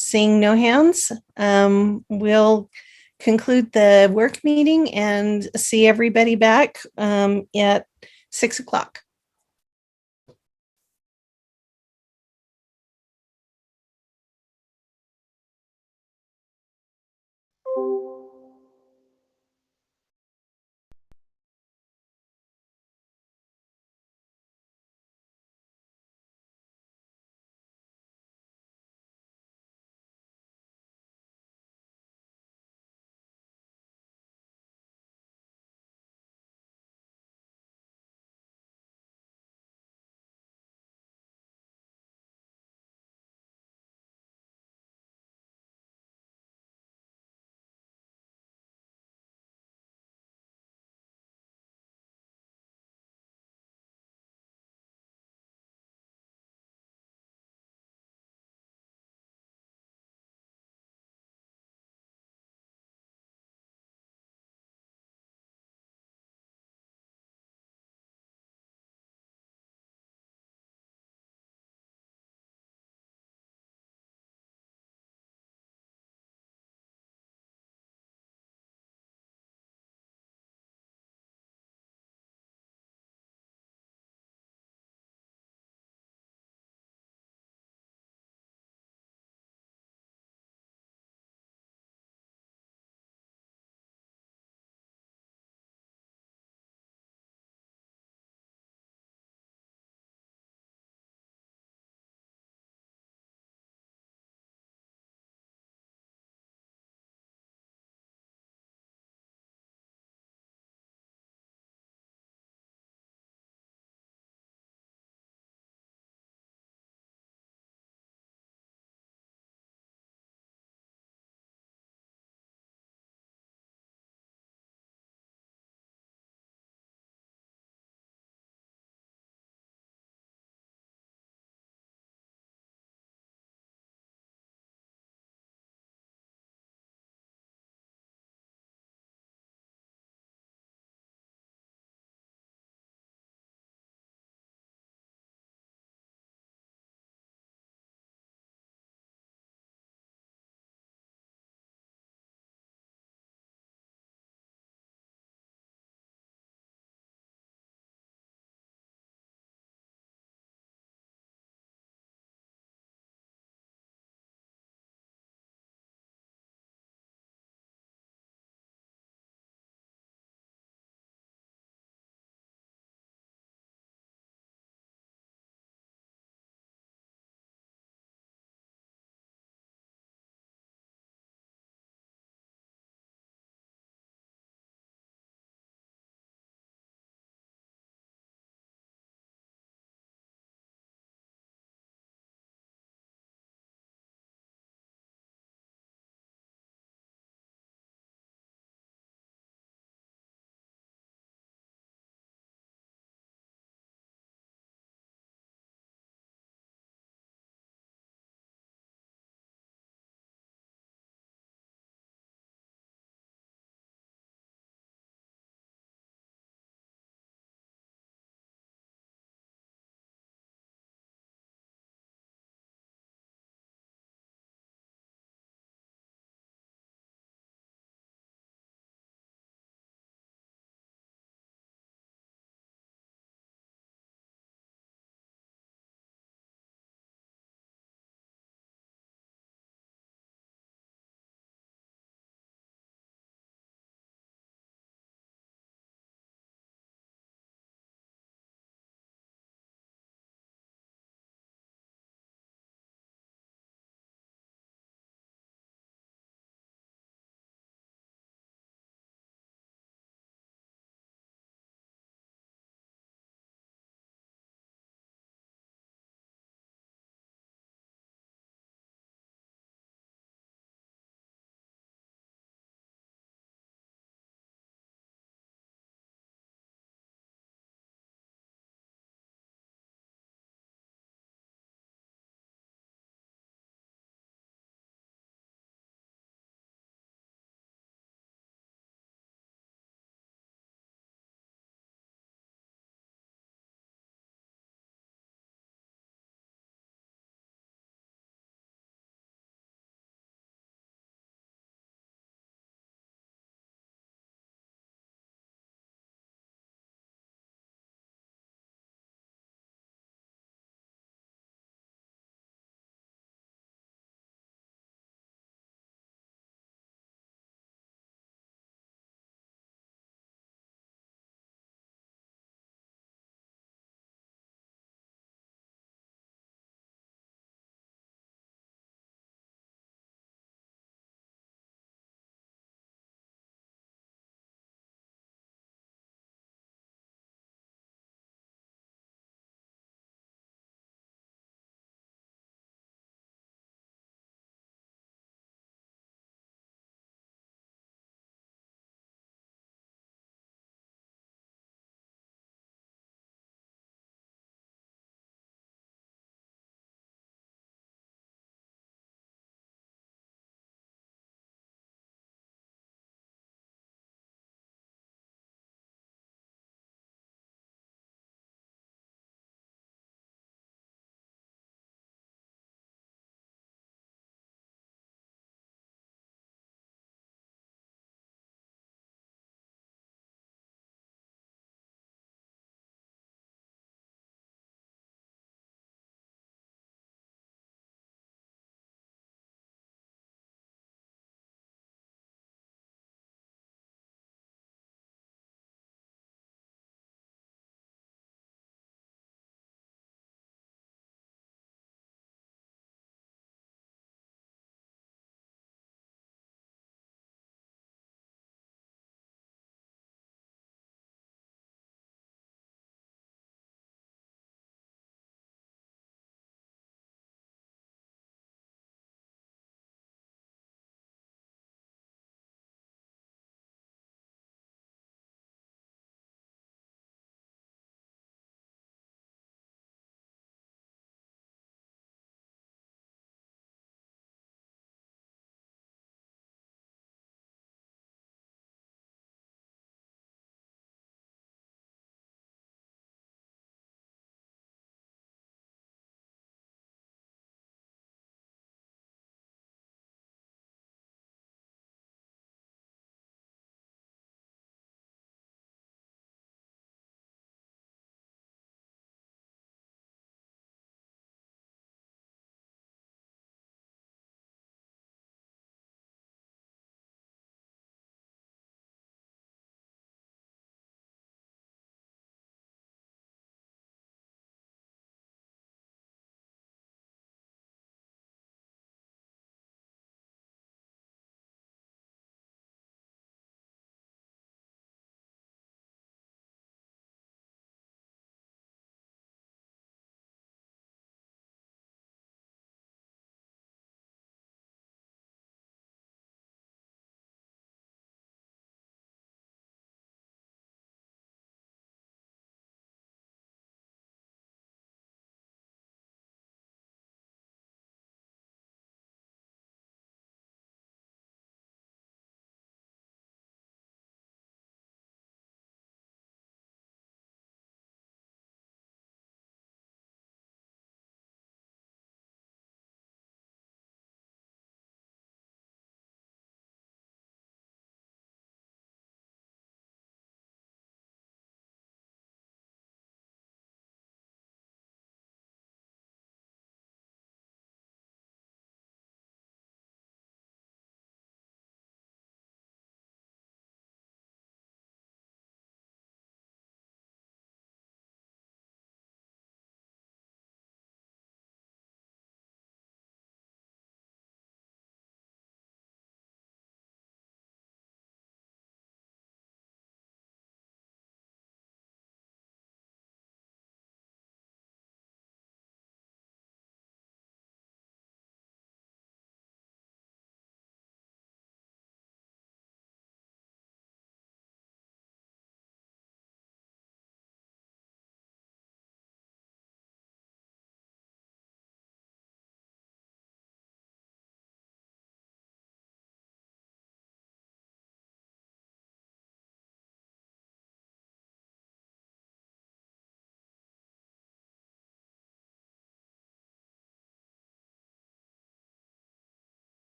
Seeing no hands, we'll conclude the work meeting and see everybody back at 6 o'clock.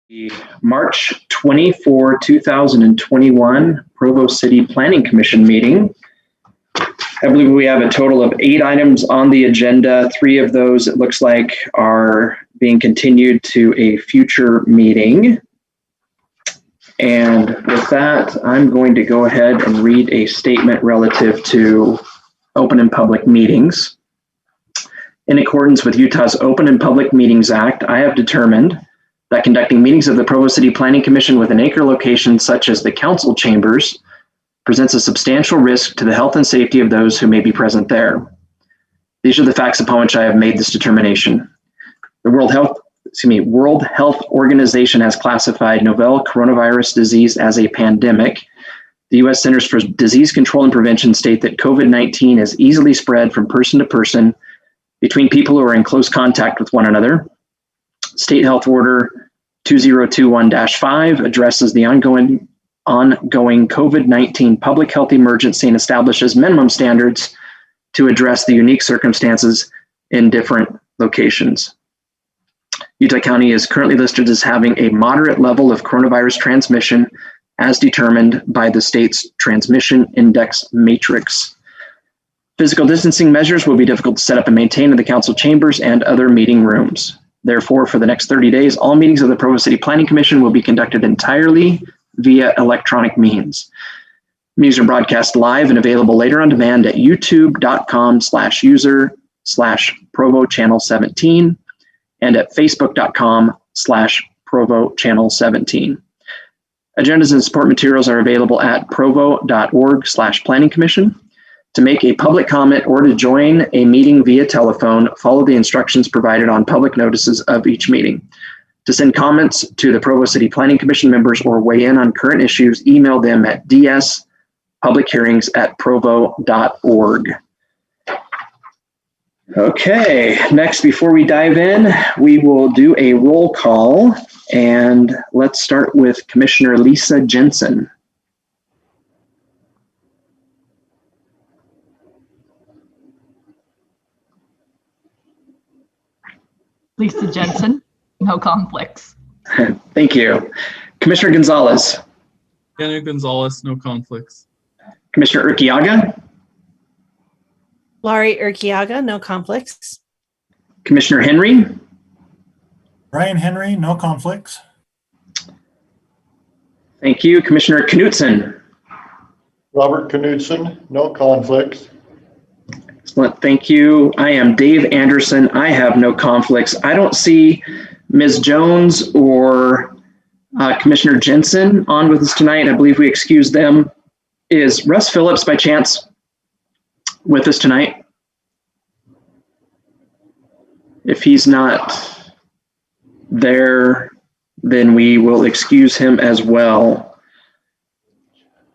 The March 24, 2021 Provo City Planning Commission meeting. I believe we have a total of 8 items on the agenda. 3 of those, it looks like, are being continued to a future meeting. And with that, I'm going to go ahead and read a statement relative to open and public meetings. In accordance with Utah's Open and Public Meetings Act, I have determined that conducting meetings of the Provo City Planning Commission with an acre location such as the council chambers presents a substantial risk to the health and safety of those who may be present there. These are the facts upon which I have made this determination. The World Health Organization has classified novel coronavirus disease as a pandemic. The U.S. Centers for Disease Control and Prevention state that COVID-19 is easily spread from person to person between people who are in close contact with one another. State Health Order 2021-5 addresses the ongoing COVID-19 public health emergency and establishes minimum standards to address the unique circumstances in different locations. Utah County is currently listed as having a moderate level of coronavirus transmission as determined by the state's transmission index matrix. Physical distancing measures will be difficult to set up and maintain in the council chambers and other meeting rooms. Therefore, for the next 30 days, all meetings of the Provo City Planning Commission will be conducted entirely via electronic means. Meetings are broadcast live and available later on demand at youtube.com/user/Provo Channel 17 and at facebook.com/Provo Channel 17. Agendas and support materials are available at provo.org/planning commission. To make a public comment or to join a meeting via telephone, follow the instructions provided on public notices of each meeting. To send comments to the Provo City Planning Commission members or weigh in on current issues, email them at dspublichearings@provo.org. Okay, next, before we dive in, we will do a roll call, and let's start with Commissioner Lisa Jensen. Lisa Jensen, no conflicts. Thank you. Commissioner Gonzalez. Daniel Gonzalez, no conflicts. Commissioner Urquiaga. Laurie Urquiaga, no conflicts. Commissioner Henry. Brian Henry, no conflicts. Thank you. Commissioner Knutson. Robert Knutson, no conflicts. Excellent. Thank you. I am Dave Anderson. I have no conflicts. I don't see Ms. Jones or Commissioner Jensen on with us tonight. I believe we excused them. Is Russ Phillips by chance with us tonight? If he's not there, then we will excuse him as well.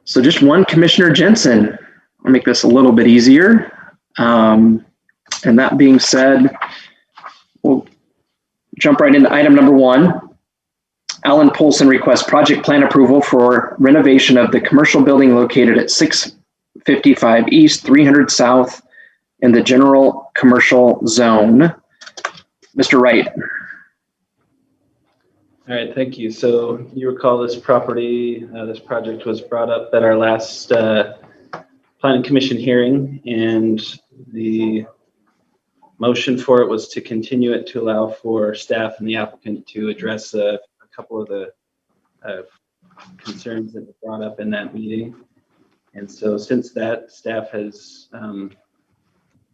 So just one Commissioner Jensen. I'll make this a little bit easier. And that being said, we'll jump right into item number 1. Alan Poulson requests project plan approval for renovation of the commercial building located at 655 East, 300 South in the general commercial zone. Mr. Wright. All right, thank you. So you recall this property, this project was brought up at our last Planning Commission hearing, and the motion for it was to continue it to allow for staff and the applicant to address a couple of the concerns that were brought up in that meeting. And so since that, staff has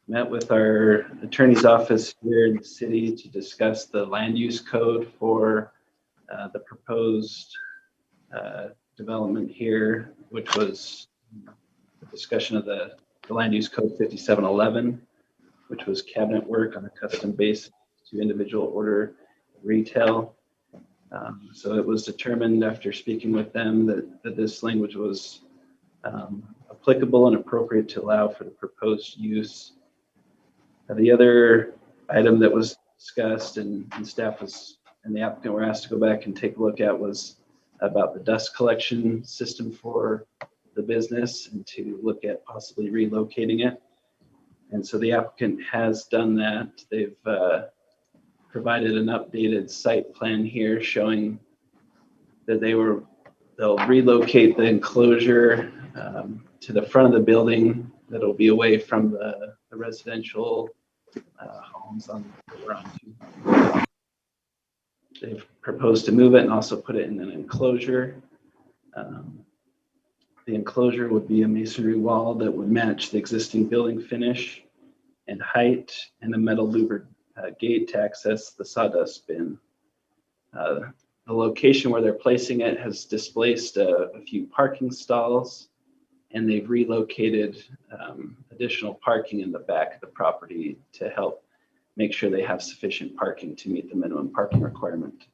met with our attorney's office here in the city to discuss the land use code for the proposed development here, which was the discussion of the land use code 5711, which was cabinet work on a custom basis to individual order retail. So it was determined after speaking with them that this language was applicable and appropriate to allow for the proposed use. The other item that was discussed and staff was and the applicant were asked to go back and take a look at was about the dust collection system for the business and to look at possibly relocating it. And so the applicant has done that. They've provided an updated site plan here showing that they'll relocate the enclosure to the front of the building that'll be away from the residential homes on that we're on. They've proposed to move it and also put it in an enclosure. The enclosure would be a masonry wall that would match the existing building finish and height, and a metal louvered gate to access the sawdust bin. The location where they're placing it has displaced a few parking stalls, and they've relocated additional parking in the back of the property to help make sure they have sufficient parking to meet the minimum parking requirement,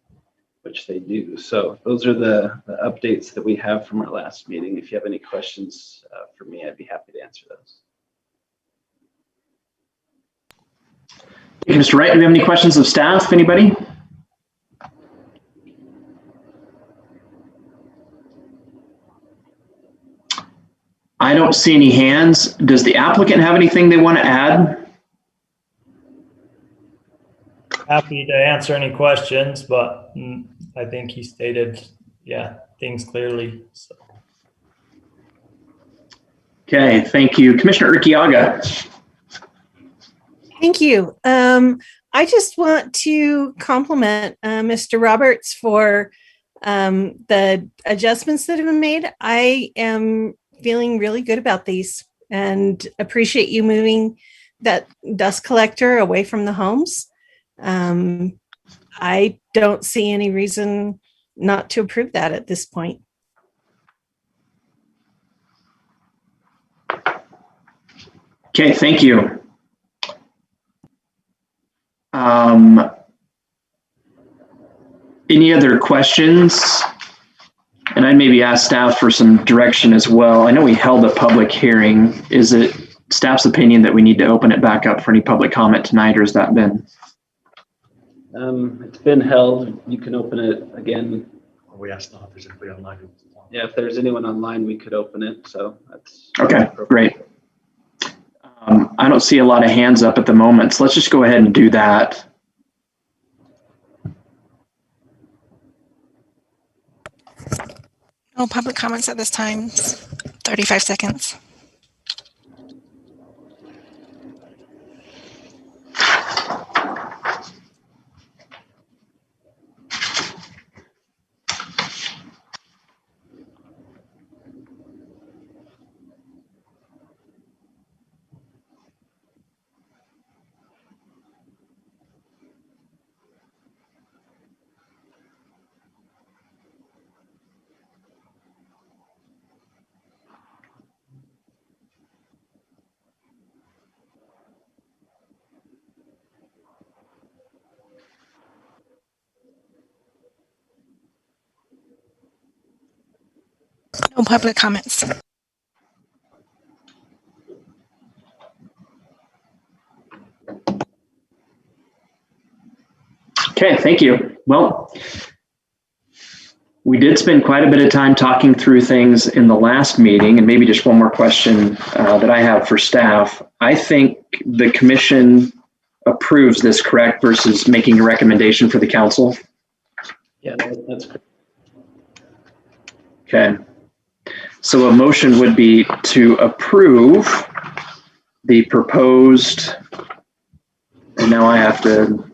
which they do. So those are the updates that we have from our last meeting. If you have any questions for me, I'd be happy to answer those. Thank you, Mr. Wright. Do we have any questions of staff? Anybody? I don't see any hands. Does the applicant have anything they want to add? Happy to answer any questions, but I think he stated, things clearly. So. Okay, thank you. Commissioner Urquiaga. Thank you. I just want to compliment Mr. Roberts for the adjustments that have been made. I am feeling really good about these and appreciate you moving that dust collector away from the homes. I don't see any reason not to approve that at this point. Okay, thank you. Any other questions? And I'd maybe ask staff for some direction as well. I know we held a public hearing. Is it staff's opinion that we need to open it back up for any public comment tonight, or has that been? It's been held. You can open it again. We asked if there's anybody online. Yeah, if there's anyone online, we could open it. So that's okay. Great. I don't see a lot of hands up at the moment, so let's just go ahead and do that. No public comments at this time. 35 seconds. No public comments. Okay, thank you. Well, we did spend quite a bit of time talking through things in the last meeting, and maybe just one more question that I have for staff. I think the commission approves this, correct, versus making a recommendation for the council? Yeah, that's correct. Okay. So a motion would be to approve the proposed, and now I have to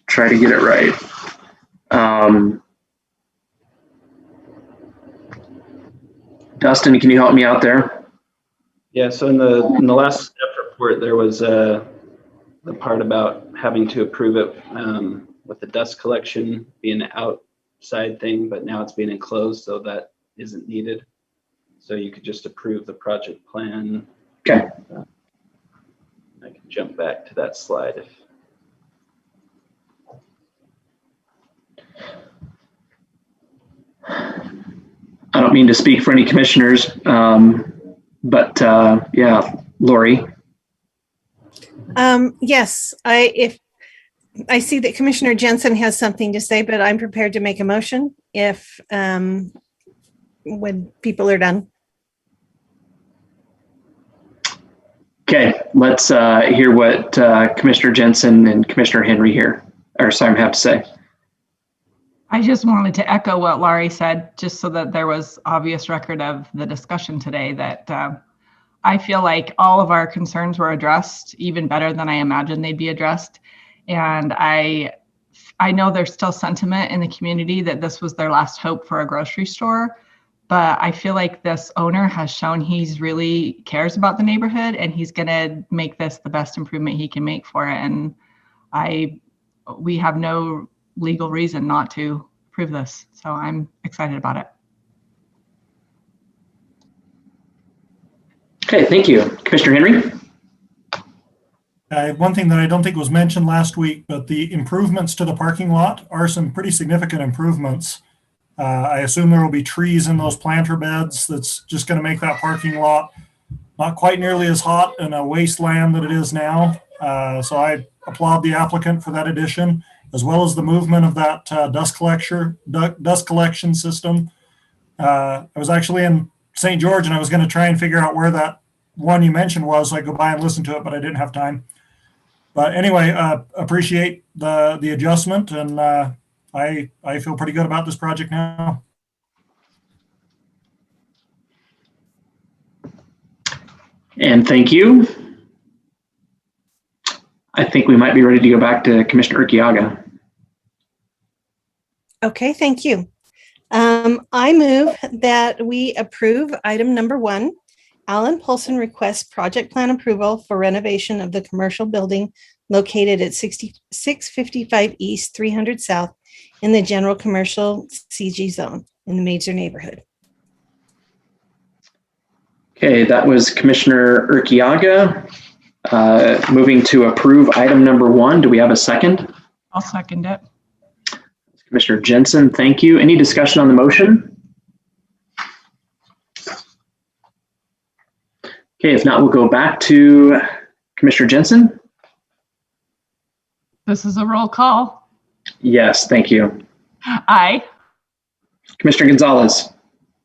try to get it right. Dustin, can you help me out there? Yeah, so in the last staff report, there was the part about having to approve it with the dust collection being an outside thing, but now it's being enclosed, so that isn't needed. So you could just approve the project plan. Okay. I can jump back to that slide if. I don't mean to speak for any commissioners, but yeah, Lori. Yes, if I see that Commissioner Jensen has something to say, but I'm prepared to make a motion if when people are done. Okay, let's hear what Commissioner Jensen and Commissioner Henry here, or sorry, have to say. I just wanted to echo what Laurie said, just so that there was obvious record of the discussion today, that I feel like all of our concerns were addressed even better than I imagined they'd be addressed. And I know there's still sentiment in the community that this was their last hope for a grocery store, but I feel like this owner has shown he's really cares about the neighborhood, and he's going to make this the best improvement he can make for it. And we have no legal reason not to approve this. So I'm excited about it. Okay, thank you. Commissioner Henry? One thing that I don't think was mentioned last week, but the improvements to the parking lot are some pretty significant improvements. I assume there will be trees in those planter beds. That's just going to make that parking lot not quite nearly as hot and a wasteland that it is now. So I applaud the applicant for that addition, as well as the movement of that dust collection system. I was actually in St. George, and I was going to try and figure out where that one you mentioned was, so I go by and listen to it, but I didn't have time. But anyway, appreciate the adjustment, and I feel pretty good about this project now. And thank you. I think we might be ready to go back to Commissioner Urquiaga. Okay, thank you. I move that we approve item number 1. Alan Poulson requests project plan approval for renovation of the commercial building located at 655 East, 300 South in the general commercial CG zone in the Mazer neighborhood. Okay, that was Commissioner Urquiaga. Moving to approve item number 1. Do we have a second? I'll second it. Commissioner Jensen, thank you. Any discussion on the motion? Okay, if not, we'll go back to Commissioner Jensen. This is a roll call. Yes, thank you. Aye. Commissioner Gonzalez.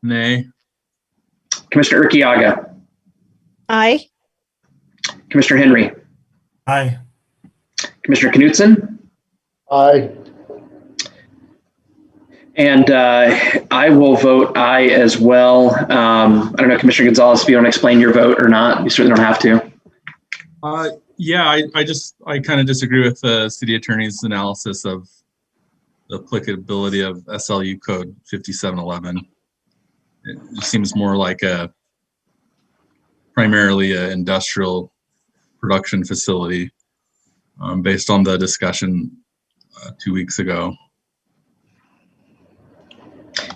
Nay. Commissioner Urquiaga. Aye. Commissioner Henry. Aye. Commissioner Knutson. Aye. And I will vote aye as well. I don't know, Commissioner Gonzalez, if you want to explain your vote or not, you certainly don't have to. Yeah, I kind of disagree with the city attorney's analysis of the applicability of SLU code 5711. It just seems more like primarily an industrial production facility based on the discussion 2 weeks ago.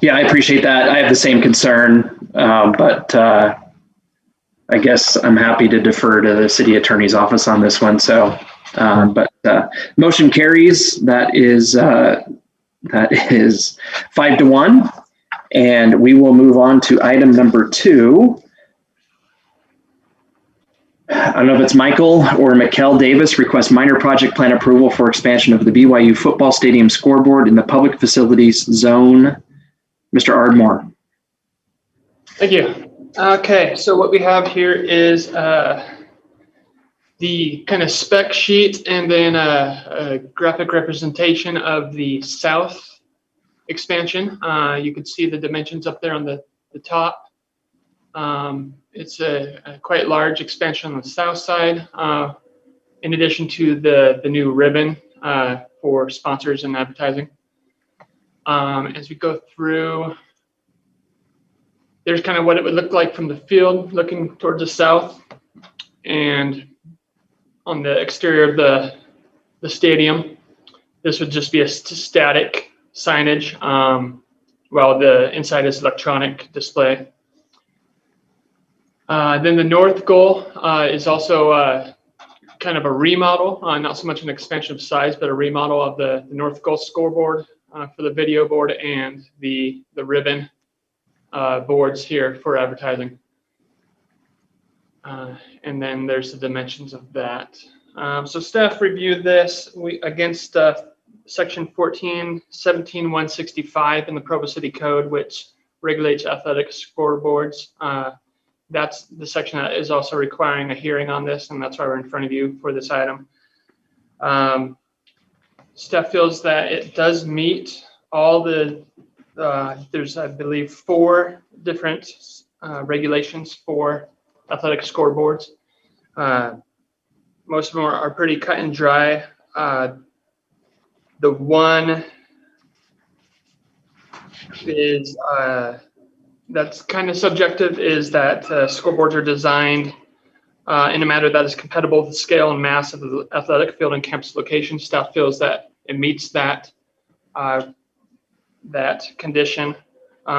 Yeah, I appreciate that. I have the same concern, but I guess I'm happy to defer to the city attorney's office on this one. So, but motion carries. That is 5-1, and we will move on to item number 2. I don't know if it's Mykel or Mykel Davis requests minor project plan approval for expansion of the BYU Football Stadium scoreboard in the public facilities zone. Mr. Ardmore. Thank you. Okay, so what we have here is the kind of spec sheet and then a graphic representation of the south expansion. You can see the dimensions up there on the top. It's a quite large expansion on the south side, in addition to the new ribbon for sponsors and advertising. As we go through, there's kind of what it would look like from the field looking towards the south, and on the exterior of the stadium, this would just be a static signage, while the inside is electronic display. Then the north goal is also kind of a remodel, not so much an expansion of size, but a remodel of the north goal scoreboard for the video board and the ribbon boards here for advertising. And then there's the dimensions of that. So staff reviewed this against section 14-17-165 in the Provo City Code, which regulates athletic scoreboards. That's the section that is also requiring a hearing on this, and that's why we're in front of you for this item. Staff feels that it does meet all the, there's, I believe, 4 different regulations for athletic scoreboards. Most of them are pretty cut and dry. The one is that's kind of subjective is that scoreboards are designed in a manner that is compatible with the scale and mass of the athletic field and campus location. Staff feels that it meets that that condition.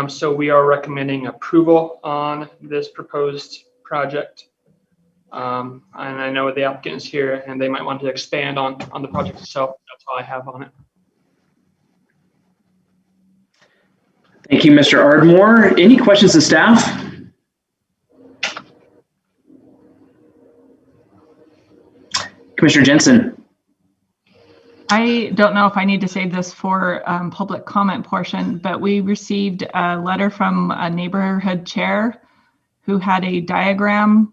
So we are recommending approval on this proposed project. And I know the applicant is here and they might want to expand on the project itself. That's all I have on it. Thank you, Mr. Ardmore. Any questions to staff? Commissioner Jensen. I don't know if I need to save this for public comment portion, but we received a letter from a neighborhood chair who had a diagram,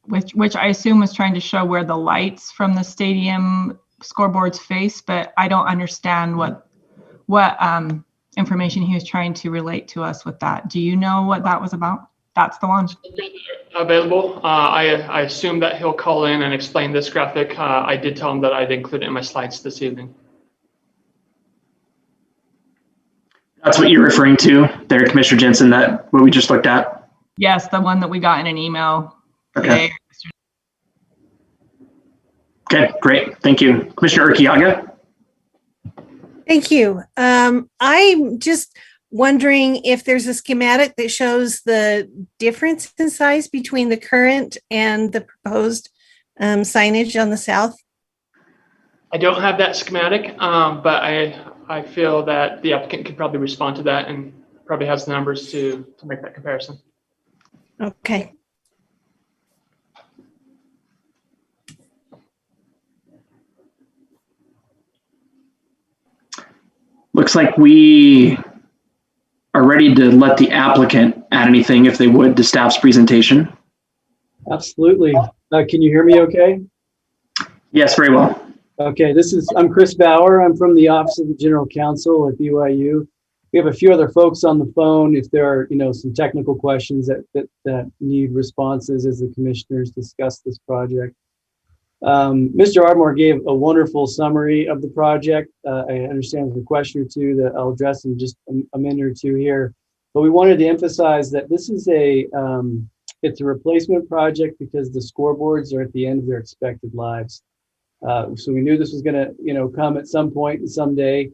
which I assume was trying to show where the lights from the stadium scoreboards face, but I don't understand what information he was trying to relate to us with that. Do you know what that was about? That's the one. Available. I assume that he'll call in and explain this graphic. I did tell him that I'd include it in my slides this evening. That's what you're referring to there, Commissioner Jensen, that what we just looked at? Yes, the one that we got in an email. Okay. Okay, great. Thank you. Commissioner Urquiaga. Thank you. I'm just wondering if there's a schematic that shows the difference in size between the current and the proposed signage on the south. I don't have that schematic, but I feel that the applicant could probably respond to that and probably has the numbers to make that comparison. Okay. Looks like we are ready to let the applicant add anything, if they would, to staff's presentation. Absolutely. Can you hear me okay? Yes, very well. Okay, I'm Chris Bauer. I'm from the Office of the General Counsel at BYU. We have a few other folks on the phone if there are, some technical questions that need responses as the commissioners discuss this project. Mr. Ardmore gave a wonderful summary of the project. I understand there's a question or two that I'll address in just a minute or two here. But we wanted to emphasize that this is it's a replacement project because the scoreboards are at the end of their expected lives. So we knew this was going to, come at some point and someday.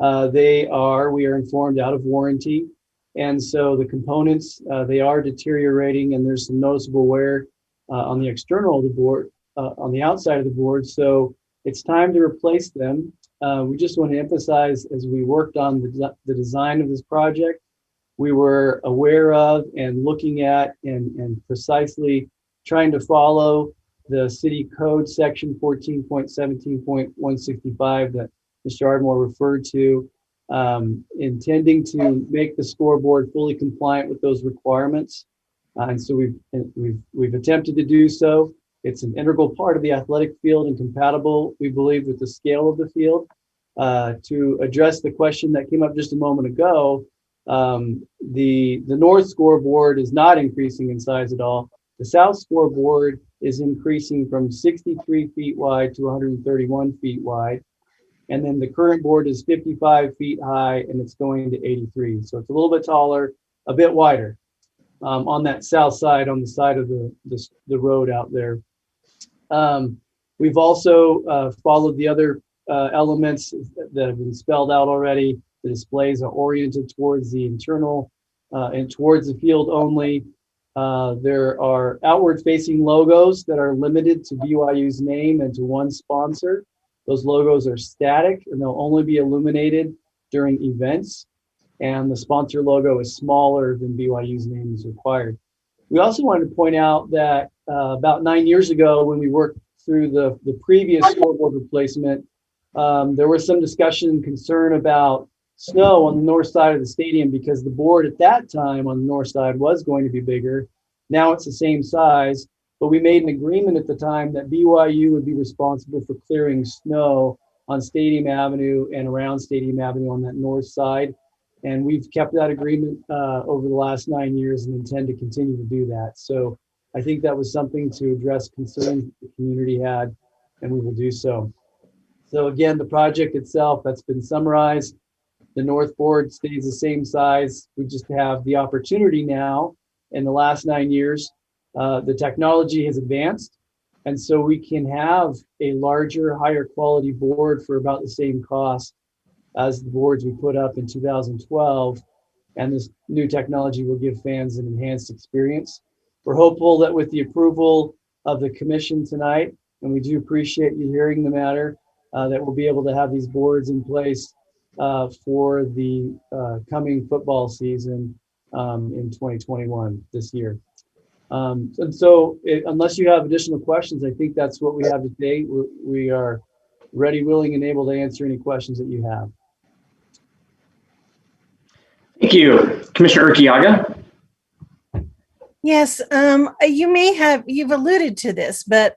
We are informed, out of warranty. And so the components, they are deteriorating and there's some noticeable wear on the external of the board. On the outside of the board, so it's time to replace them. We just want to emphasize, as we worked on the design of this project, we were aware of and looking at and precisely trying to follow the city code section 14.17.165 that Mr. Ardmore referred to, intending to make the scoreboard fully compliant with those requirements. And so we've attempted to do so. It's an integral part of the athletic field and compatible, we believe, with the scale of the field. To address the question that came up just a moment ago, the north scoreboard is not increasing in size at all. The south scoreboard is increasing from 63 feet wide to 131 feet wide. And then the current board is 55 feet high and it's going to 83. So it's a little bit taller, a bit wider on that south side, on the side of the road out there. We've also followed the other elements that have been spelled out already. The displays are oriented towards the internal and towards the field only. There are outward facing logos that are limited to BYU's name and to one sponsor. Those logos are static and they'll only be illuminated during events. And the sponsor logo is smaller than BYU's name is required. We also wanted to point out that about 9 years ago, when we worked through the previous scoreboard replacement, there was some discussion and concern about snow on the north side of the stadium because the board at that time on the north side was going to be bigger. Now it's the same size, but we made an agreement at the time that BYU would be responsible for clearing snow on Stadium Avenue and around Stadium Avenue on that north side. And we've kept that agreement over the last 9 years and intend to continue to do that. So I think that was something to address concerns the community had, and we will do so. So again, the project itself, that's been summarized. The north board stays the same size. We just have the opportunity now in the last 9 years. The technology has advanced, and so we can have a larger, higher quality board for about the same cost as the boards we put up in 2012. And this new technology will give fans an enhanced experience. We're hopeful that with the approval of the commission tonight, and we do appreciate you hearing the matter, that we'll be able to have these boards in place for the coming football season in 2021 this year. And so unless you have additional questions, I think that's what we have today. We are ready, willing, and able to answer any questions that you have. Thank you. Commissioner Urquiaga. Yes, you've alluded to this, but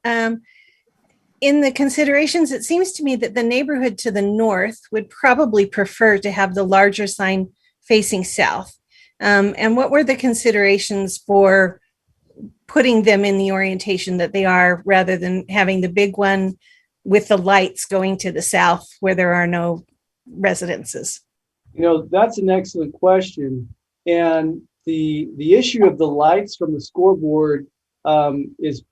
in the considerations, it seems to me that the neighborhood to the north would probably prefer to have the larger sign facing south. And what were the considerations for putting them in the orientation that they are, rather than having the big one with the lights going to the south where there are no residences? You know, that's an excellent question. And the issue of the lights from the scoreboard is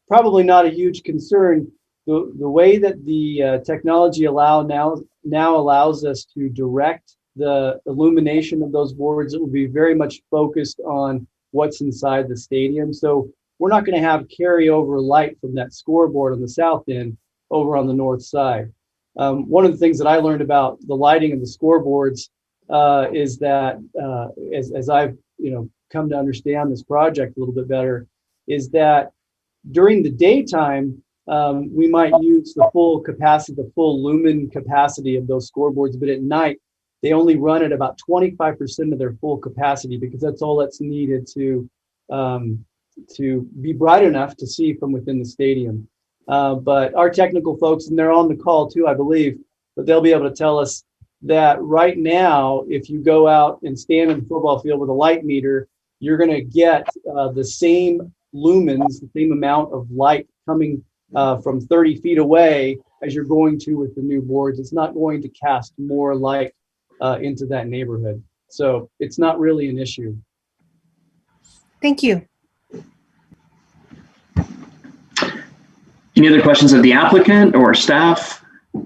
probably not a huge concern. The way that the technology now allows us to direct the illumination of those boards, it will be very much focused on what's inside the stadium. So we're not going to have carryover light from that scoreboard on the south end over on the north side. One of the things that I learned about the lighting of the scoreboards is that as I've come to understand this project a little bit better, is that during the daytime we might use the full capacity, the full lumen capacity of those scoreboards, but at night they only run at about 25% of their full capacity, because that's all that's needed to be bright enough to see from within the stadium. But our technical folks, and they're on the call too, I believe, but they'll be able to tell us that right now, if you go out and stand in the football field with a light meter, you're going to get the same lumens, the same amount of light coming from 30 feet away as you're going to with the new boards. It's not going to cast more light into that neighborhood. So it's not really an issue. Thank you. Any other questions of the applicant or staff? I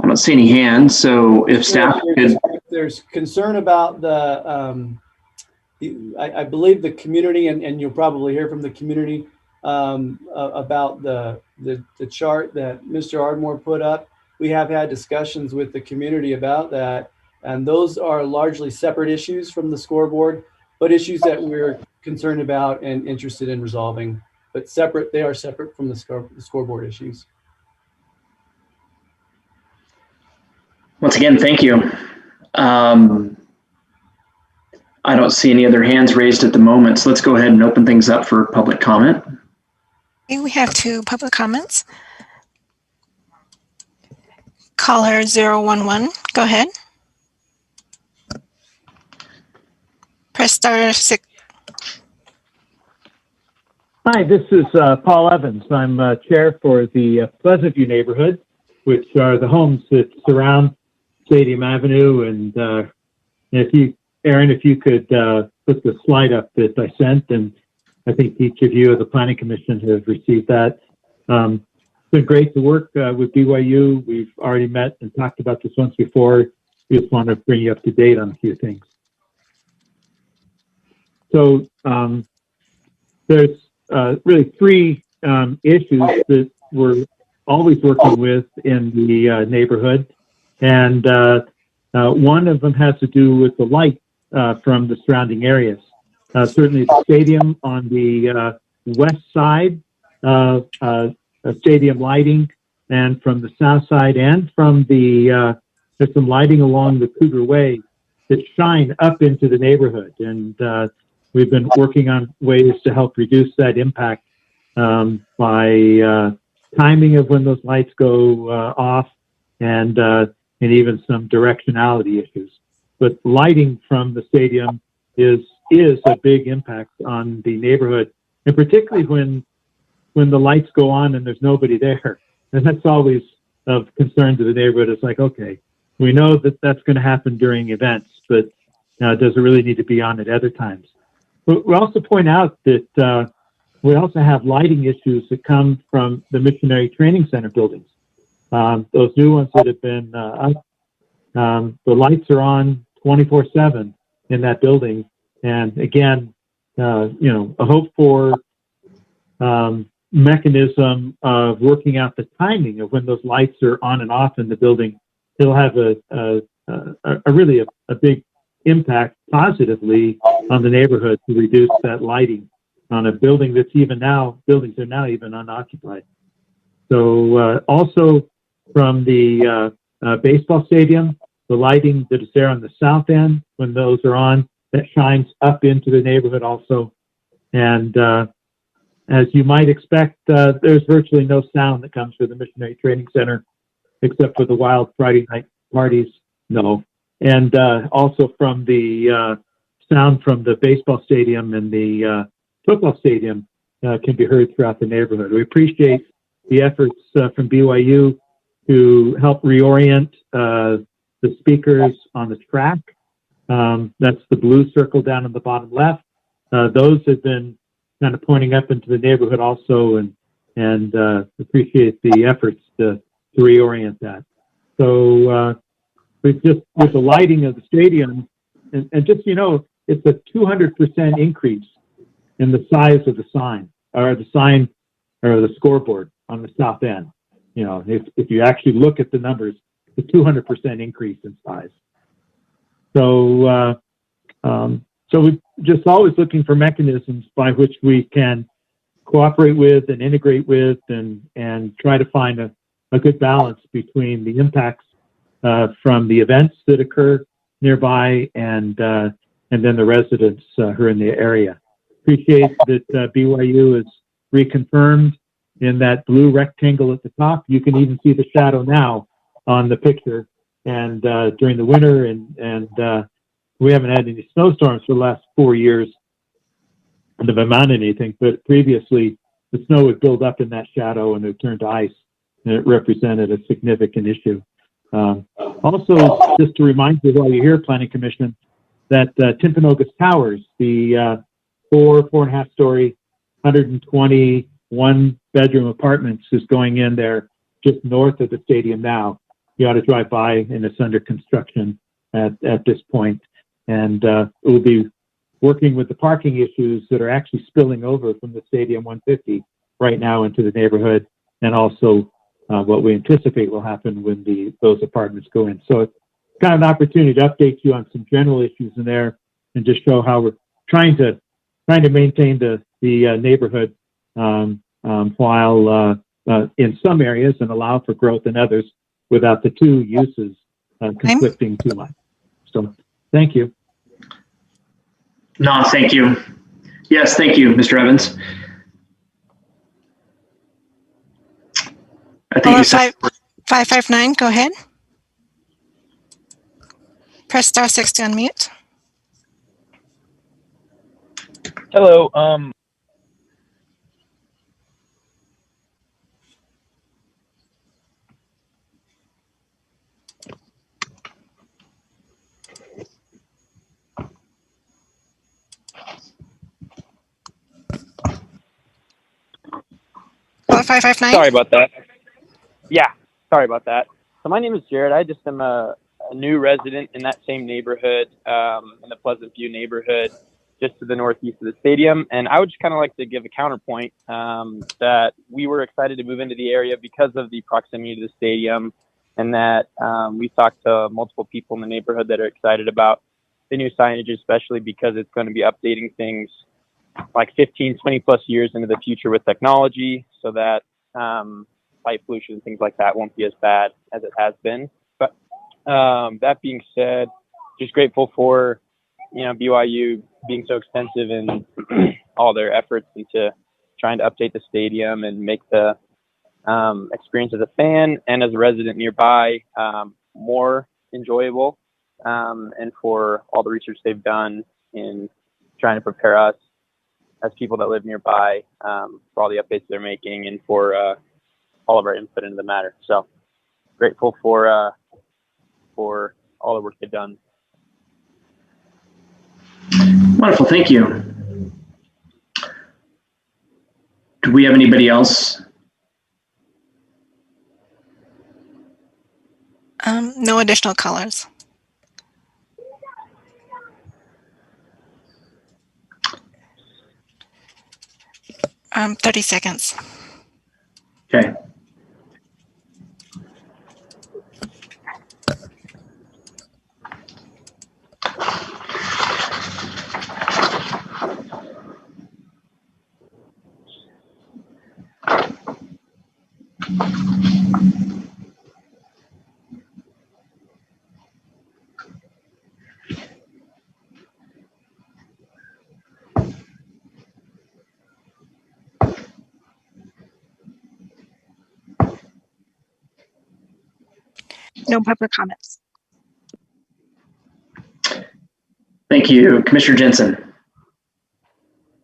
don't see any hands, so if staff could. There's concern about the, I believe the community, and you'll probably hear from the community about the chart that Mr. Ardmore put up. We have had discussions with the community about that, and those are largely separate issues from the scoreboard, but issues that we're concerned about and interested in resolving. But separate, they are separate from the scoreboard issues. Once again, thank you. I don't see any other hands raised at the moment, so let's go ahead and open things up for public comment. Okay, we have 2 public comments. Caller 011, go ahead. Press *6. Hi, this is Paul Evans. I'm chair for the Pleasant View neighborhood, which are the homes that surround Stadium Avenue. And if you, Aaron, if you could put the slide up that I sent, and I think each of you of the Planning Commission have received that. It's been great to work with BYU. We've already met and talked about this once before. We just want to bring you up to date on a few things. So there's really 3 issues that we're always working with in the neighborhood. And one of them has to do with the light from the surrounding areas. Certainly the stadium on the west side, stadium lighting, and from the south side, and from the, there's some lighting along the Cougar Way that shine up into the neighborhood. And we've been working on ways to help reduce that impact by timing of when those lights go off, and even some directionality issues. But lighting from the stadium is a big impact on the neighborhood, and particularly when the lights go on and there's nobody there. And that's always of concern to the neighborhood. It's like, okay, we know that that's going to happen during events, but does it really need to be on at other times? But we also point out that we also have lighting issues that come from the Missionary Training Center buildings. Those new ones that have been up, the lights are on 24/7 in that building. And again, a hope for mechanism of working out the timing of when those lights are on and off in the building. It'll have a really big impact positively on the neighborhood to reduce that lighting on a building that's buildings are now even unoccupied. So also from the baseball stadium, the lighting that is there on the south end, when those are on, that shines up into the neighborhood also. And as you might expect, there's virtually no sound that comes from the Missionary Training Center, except for the wild Friday night parties. No. And also from the sound from the baseball stadium and the football stadium can be heard throughout the neighborhood. We appreciate the efforts from BYU to help reorient the speakers on the track. That's the blue circle down in the bottom left. Those have been kind of pointing up into the neighborhood also, and appreciate the efforts to reorient that. So with the lighting of the stadium, and just, it's a 200% increase in the size of the sign or the scoreboard on the south end. If you actually look at the numbers, it's a 200% increase in size. So we're just always looking for mechanisms by which we can cooperate with and integrate with and try to find a good balance between the impacts from the events that occur nearby and then the residents who are in the area. Appreciate that BYU is reconfirmed in that blue rectangle at the top. You can even see the shadow now on the picture. And during the winter and we haven't had any snowstorms for the last 4 years that have amounted to anything, but previously the snow would build up in that shadow and it would turn to ice, and it represented a significant issue. Also, just to remind you while you're here, Planning Commission, that Timpanogos Towers, the 4.5 story, 121 bedroom apartments is going in there just north of the stadium now. You ought to drive by, and it's under construction at this point. And we'll be working with the parking issues that are actually spilling over from the Stadium 150 right now into the neighborhood, and also what we anticipate will happen when those apartments go in. So it's kind of an opportunity to update you on some general issues in there and just show how we're trying to maintain the neighborhood while in some areas and allow for growth in others without the two uses conflicting too much. So thank you. No, thank you. Yes, thank you, Mr. Evans. I think you said 559, go ahead. Press *6 to unmute. Hello. Hello, 559. Sorry about that. Yeah, sorry about that. So my name is Jared. I just am a new resident in that same neighborhood, in the Pleasant View neighborhood, just to the northeast of the stadium. And I would just kind of like to give a counterpoint that we were excited to move into the area because of the proximity to the stadium, and that we've talked to multiple people in the neighborhood that are excited about the new signage, especially because it's going to be updating things like 15, 20 plus years into the future with technology, so that light pollution and things like that won't be as bad as it has been. But that being said, just grateful for BYU being so extensive in all their efforts into trying to update the stadium and make the experience as a fan and as a resident nearby more enjoyable, and for all the research they've done in trying to prepare us as people that live nearby for all the updates they're making and for all of our input into the matter. So grateful for all the work they've done. Wonderful, thank you. Do we have anybody else? No additional colors. 30 seconds. Okay. No public comments. Thank you. Commissioner Jensen.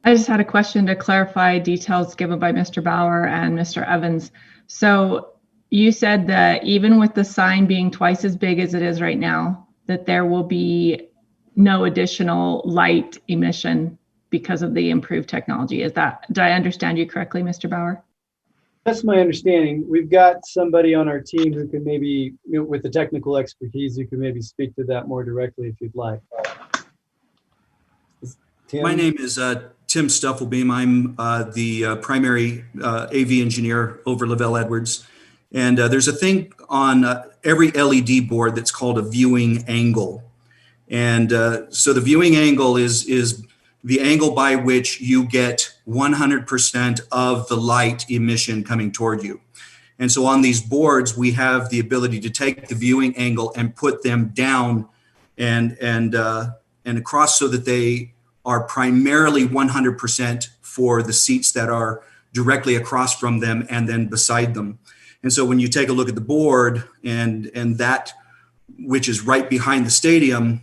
I just had a question to clarify details given by Mr. Bauer and Mr. Evans. So you said that even with the sign being twice as big as it is right now, that there will be no additional light emission because of the improved technology. Did I understand you correctly, Mr. Bauer? That's my understanding. We've got somebody on our team who can maybe, with the technical expertise, who can maybe speak to that more directly if you'd like. Tim? My name is Tim Stuffelbeam. I'm the primary AV engineer over Lavelle Edwards. And there's a thing on every LED board that's called a viewing angle. And so the viewing angle is the angle by which you get 100% of the light emission coming toward you. And so on these boards, we have the ability to take the viewing angle and put them down and across so that they are primarily 100% for the seats that are directly across from them and then beside them. And so when you take a look at the board and that which is right behind the stadium,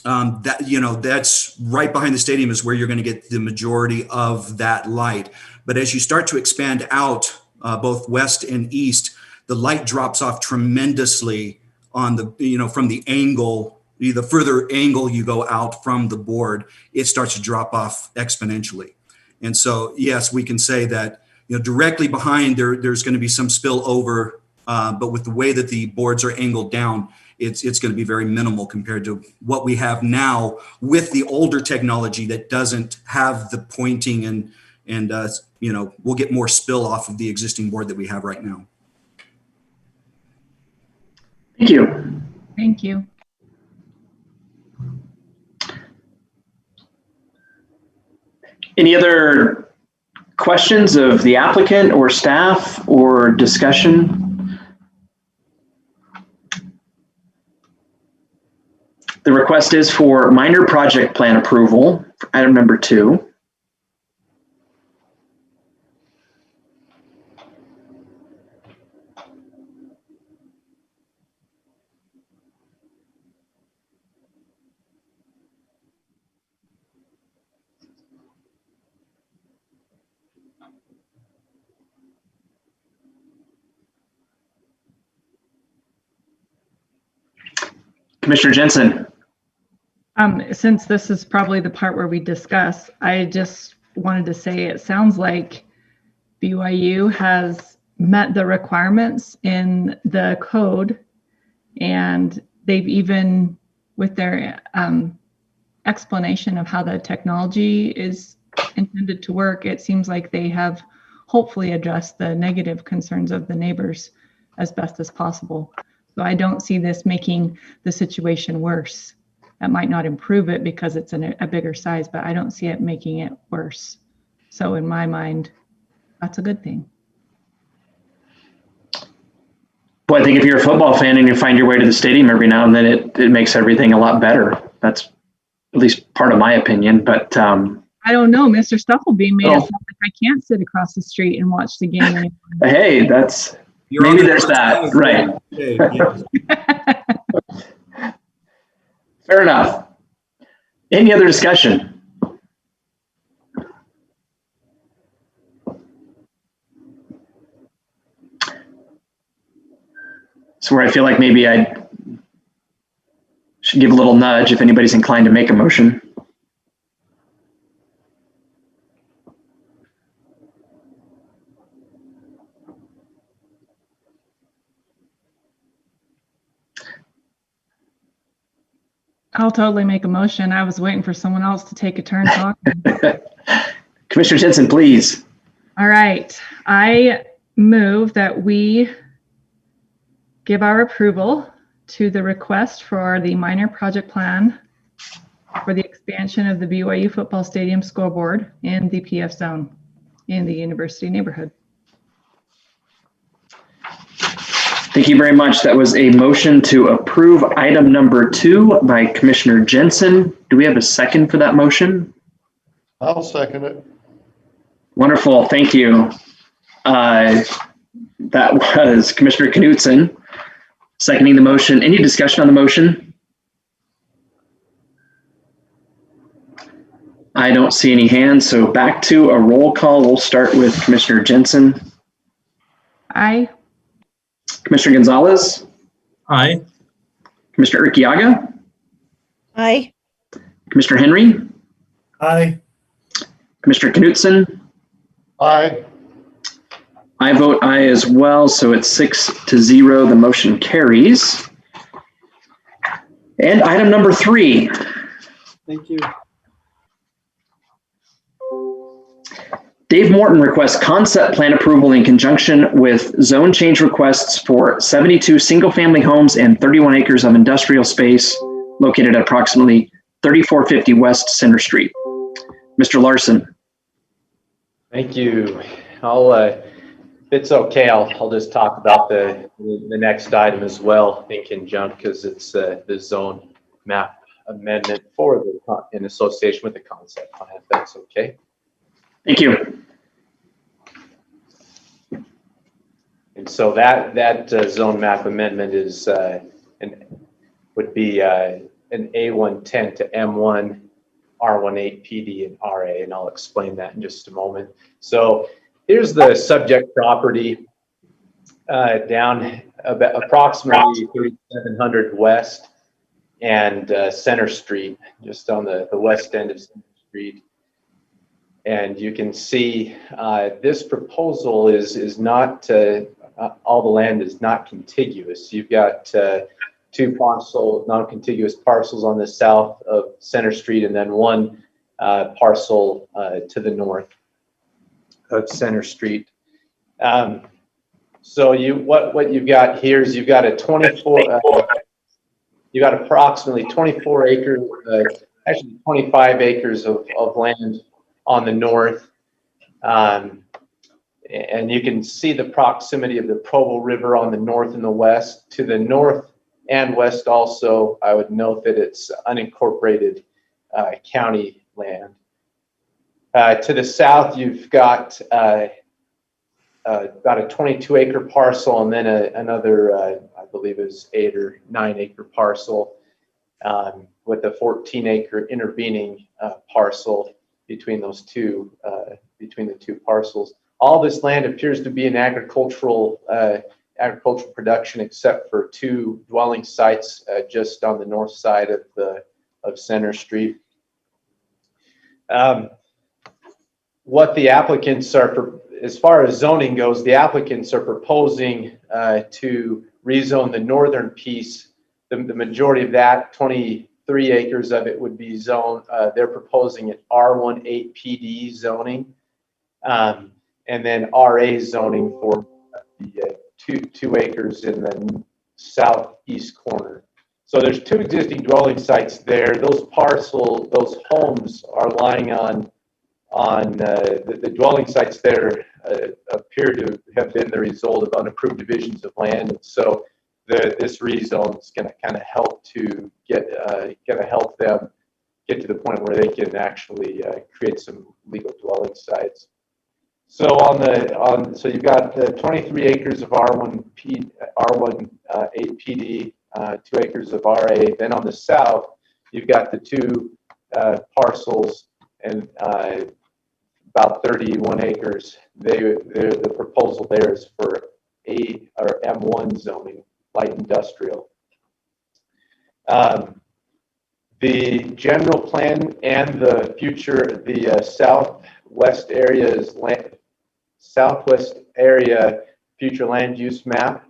that's right behind the stadium is where you're going to get the majority of that light. But as you start to expand out both west and east, the light drops off tremendously on the, from the angle. The further angle you go out from the board, it starts to drop off exponentially. And so, yes, we can say that, directly behind there's going to be some spill over, but with the way that the boards are angled down, it's going to be very minimal compared to what we have now with the older technology that doesn't have the pointing and we'll get more spill off of the existing board that we have right now. Thank you. Thank you. Any other questions of the applicant or staff or discussion? The request is for minor project plan approval for item number 2. Commissioner Jensen. Since this is probably the part where we discuss, I just wanted to say it sounds like BYU has met the requirements in the code, and they've even, with their explanation of how the technology is intended to work, it seems like they have hopefully addressed the negative concerns of the neighbors as best as possible. So I don't see this making the situation worse. That might not improve it because it's a bigger size, but I don't see it making it worse. So in my mind, that's a good thing. Well, I think if you're a football fan and you find your way to the stadium every now and then, it makes everything a lot better. That's at least part of my opinion. But I don't know. Mr. Stufflebeam made Oh. it sound like I can't sit across the street and watch the game anymore. Hey, that's, maybe there's that, right. Fair enough. Any other discussion? So where I feel like maybe I should give a little nudge if anybody's inclined to make a motion. I'll totally make a motion. I was waiting for someone else to take a turn talking. Commissioner Jensen, please. All right. I move that we give our approval to the request for the minor project plan for the expansion of the BYU Football Stadium scoreboard in the PF zone in the university neighborhood. Thank you very much. That was a motion to approve item number 2 by Commissioner Jensen. Do we have a second for that motion? I'll second it. Wonderful. Thank you. That was Commissioner Knudsen seconding the motion. Any discussion on the motion? I don't see any hands, so back to a roll call. We'll start with Commissioner Jensen. Aye. Commissioner Gonzalez? Aye. Commissioner Urquiaga? Aye. Commissioner Henry? Aye. Commissioner Knudsen? Aye. I vote aye as well, so it's 6-0. The motion carries. And item number 3. Thank you. Dave Morton requests concept plan approval in conjunction with zone change requests for 72 single-family homes and 31 acres of industrial space located at approximately 3450 West Center Street. Mr. Larson. Thank you. If it's okay, I'll just talk about the next item as well in conjunction, because it's the zone map amendment for in association with the concept plan, if that's okay. Thank you. And so that zone map amendment is would be an A110 to M1, R18 PD and RA, and I'll explain that in just a moment. So here's the subject property down about approximately 3700 West and Center Street, just on the west end of Center Street. And you can see this proposal is not, all the land is not contiguous. You've got 2 non-contiguous parcels on the south of Center Street, and then 1 parcel to the north of Center Street. So what you've got here is you've got a 24, you got approximately 24 acres, actually 25 acres of land on the north, and you can see the proximity of the Provo River on the north and the west. To the north and west also, I would note that it's unincorporated county land. To the south, you've got about a 22-acre parcel, and then another, I believe it was 8 or 9 acre parcel with a 14-acre intervening parcel between those two, between the 2 parcels. All this land appears to be in agricultural production, except for 2 dwelling sites just on the north side of Center Street. What the applicants are, as far as zoning goes, the applicants are proposing to rezone the northern piece. The majority of that, 23 acres of it, would be zoned. They're proposing an R18 PD zoning, and then RA zoning for the 2 acres in the southeast corner. So there's 2 existing dwelling sites there. Those homes are lying on the dwelling sites there appear to have been the result of unapproved divisions of land. And so this rezone is going to kind of help to help them get to the point where they can actually create some legal dwelling sites. So so you've got the 23 acres of R1 8 PD, 2 acres of RA. Then on the south, you've got the two parcels and about 31 acres. The proposal there is for A or M1 zoning, light industrial. The general plan and the future, the southwest area future land use map.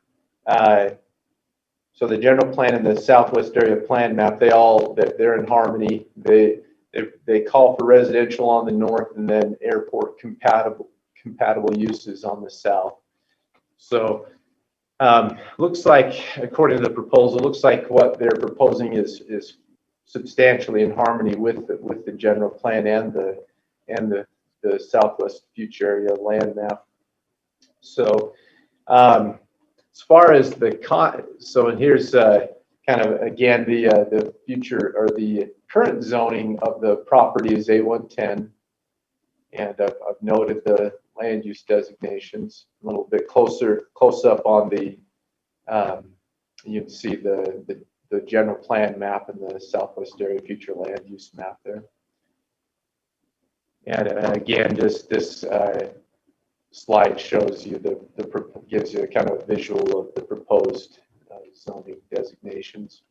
So the general plan and the southwest area plan map, they're in harmony. They call for residential on the north and then airport compatible uses on the south. So looks like, according to the proposal, looks like what they're proposing is substantially in harmony with the general plan and the southwest future area land map. So as far as so here's kind of again the future or the current zoning of the property is A110, and I've noted the land use designations a little bit close up on the you can see the general plan map and the southwest area future land use map there. And again, just this slide shows you gives you a kind of visual of the proposed zoning designations.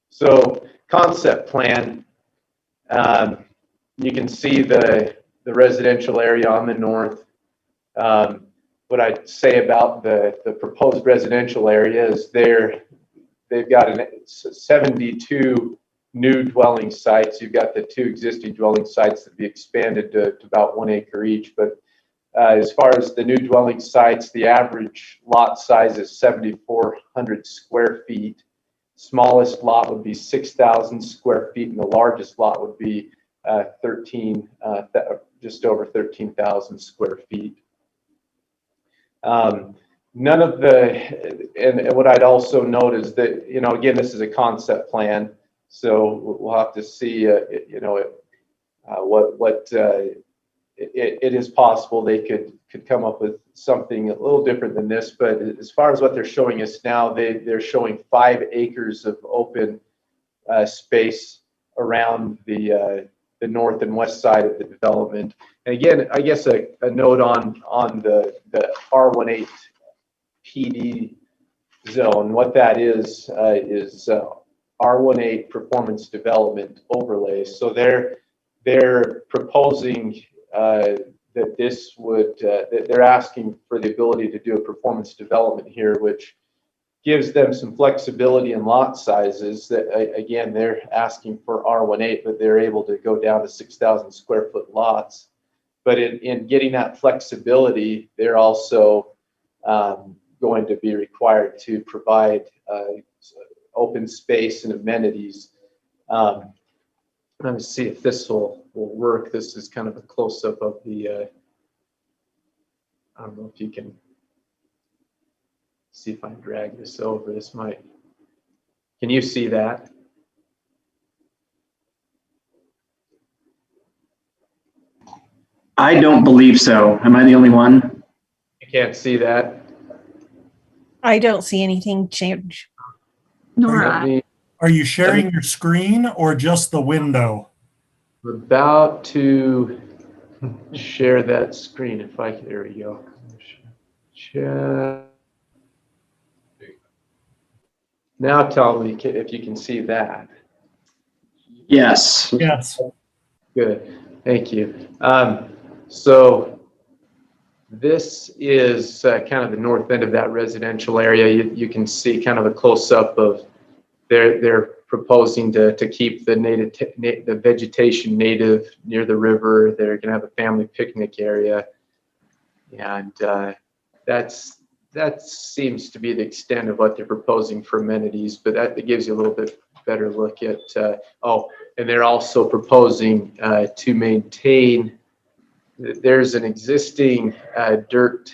So concept plan, you can see the residential area on the north. What I'd say about the proposed residential area is they've got 72 new dwelling sites. You've got the 2 existing dwelling sites that be expanded to about 1 acre each. But as far as the new dwelling sites, the average lot size is 7,400 square feet. Smallest lot would be 6,000 square feet, and the largest lot would be just over 13,000 square feet. None of and what I'd also note is that, again, this is a concept plan, so we'll have to see, it is possible they could come up with something a little different than this. But as far as what they're showing us now, they're showing 5 acres of open space around the north and west side of the development. And again, I guess a note on the R18 PD zone. What that is R18 performance development overlay. So they're proposing that this would that they're asking for the ability to do a performance development here, which gives them some flexibility in lot sizes. That again, they're asking for R18, but they're able to go down to 6,000 square foot lots. But in getting that flexibility, they're also going to be required to provide open space and amenities. Let me see if this will work. This is kind of a close-up of the, I don't know if you can see if I can drag this over. This might, can you see that? I don't believe so. Am I the only one? You can't see that? I don't see anything change. Are you sharing your screen or just the window? We're about to share that screen. If I can, there we go. Share. Now tell me if you can see that. Yes. Yes. Good. Thank you. So this is kind of the north end of that residential area. You can see kind of a close-up of they're proposing to keep the vegetation native near the river. They're going to have a family picnic area, and that seems to be the extent of what they're proposing for amenities. But that gives you a little bit better look at. And they're also proposing to maintain. There's an existing dirt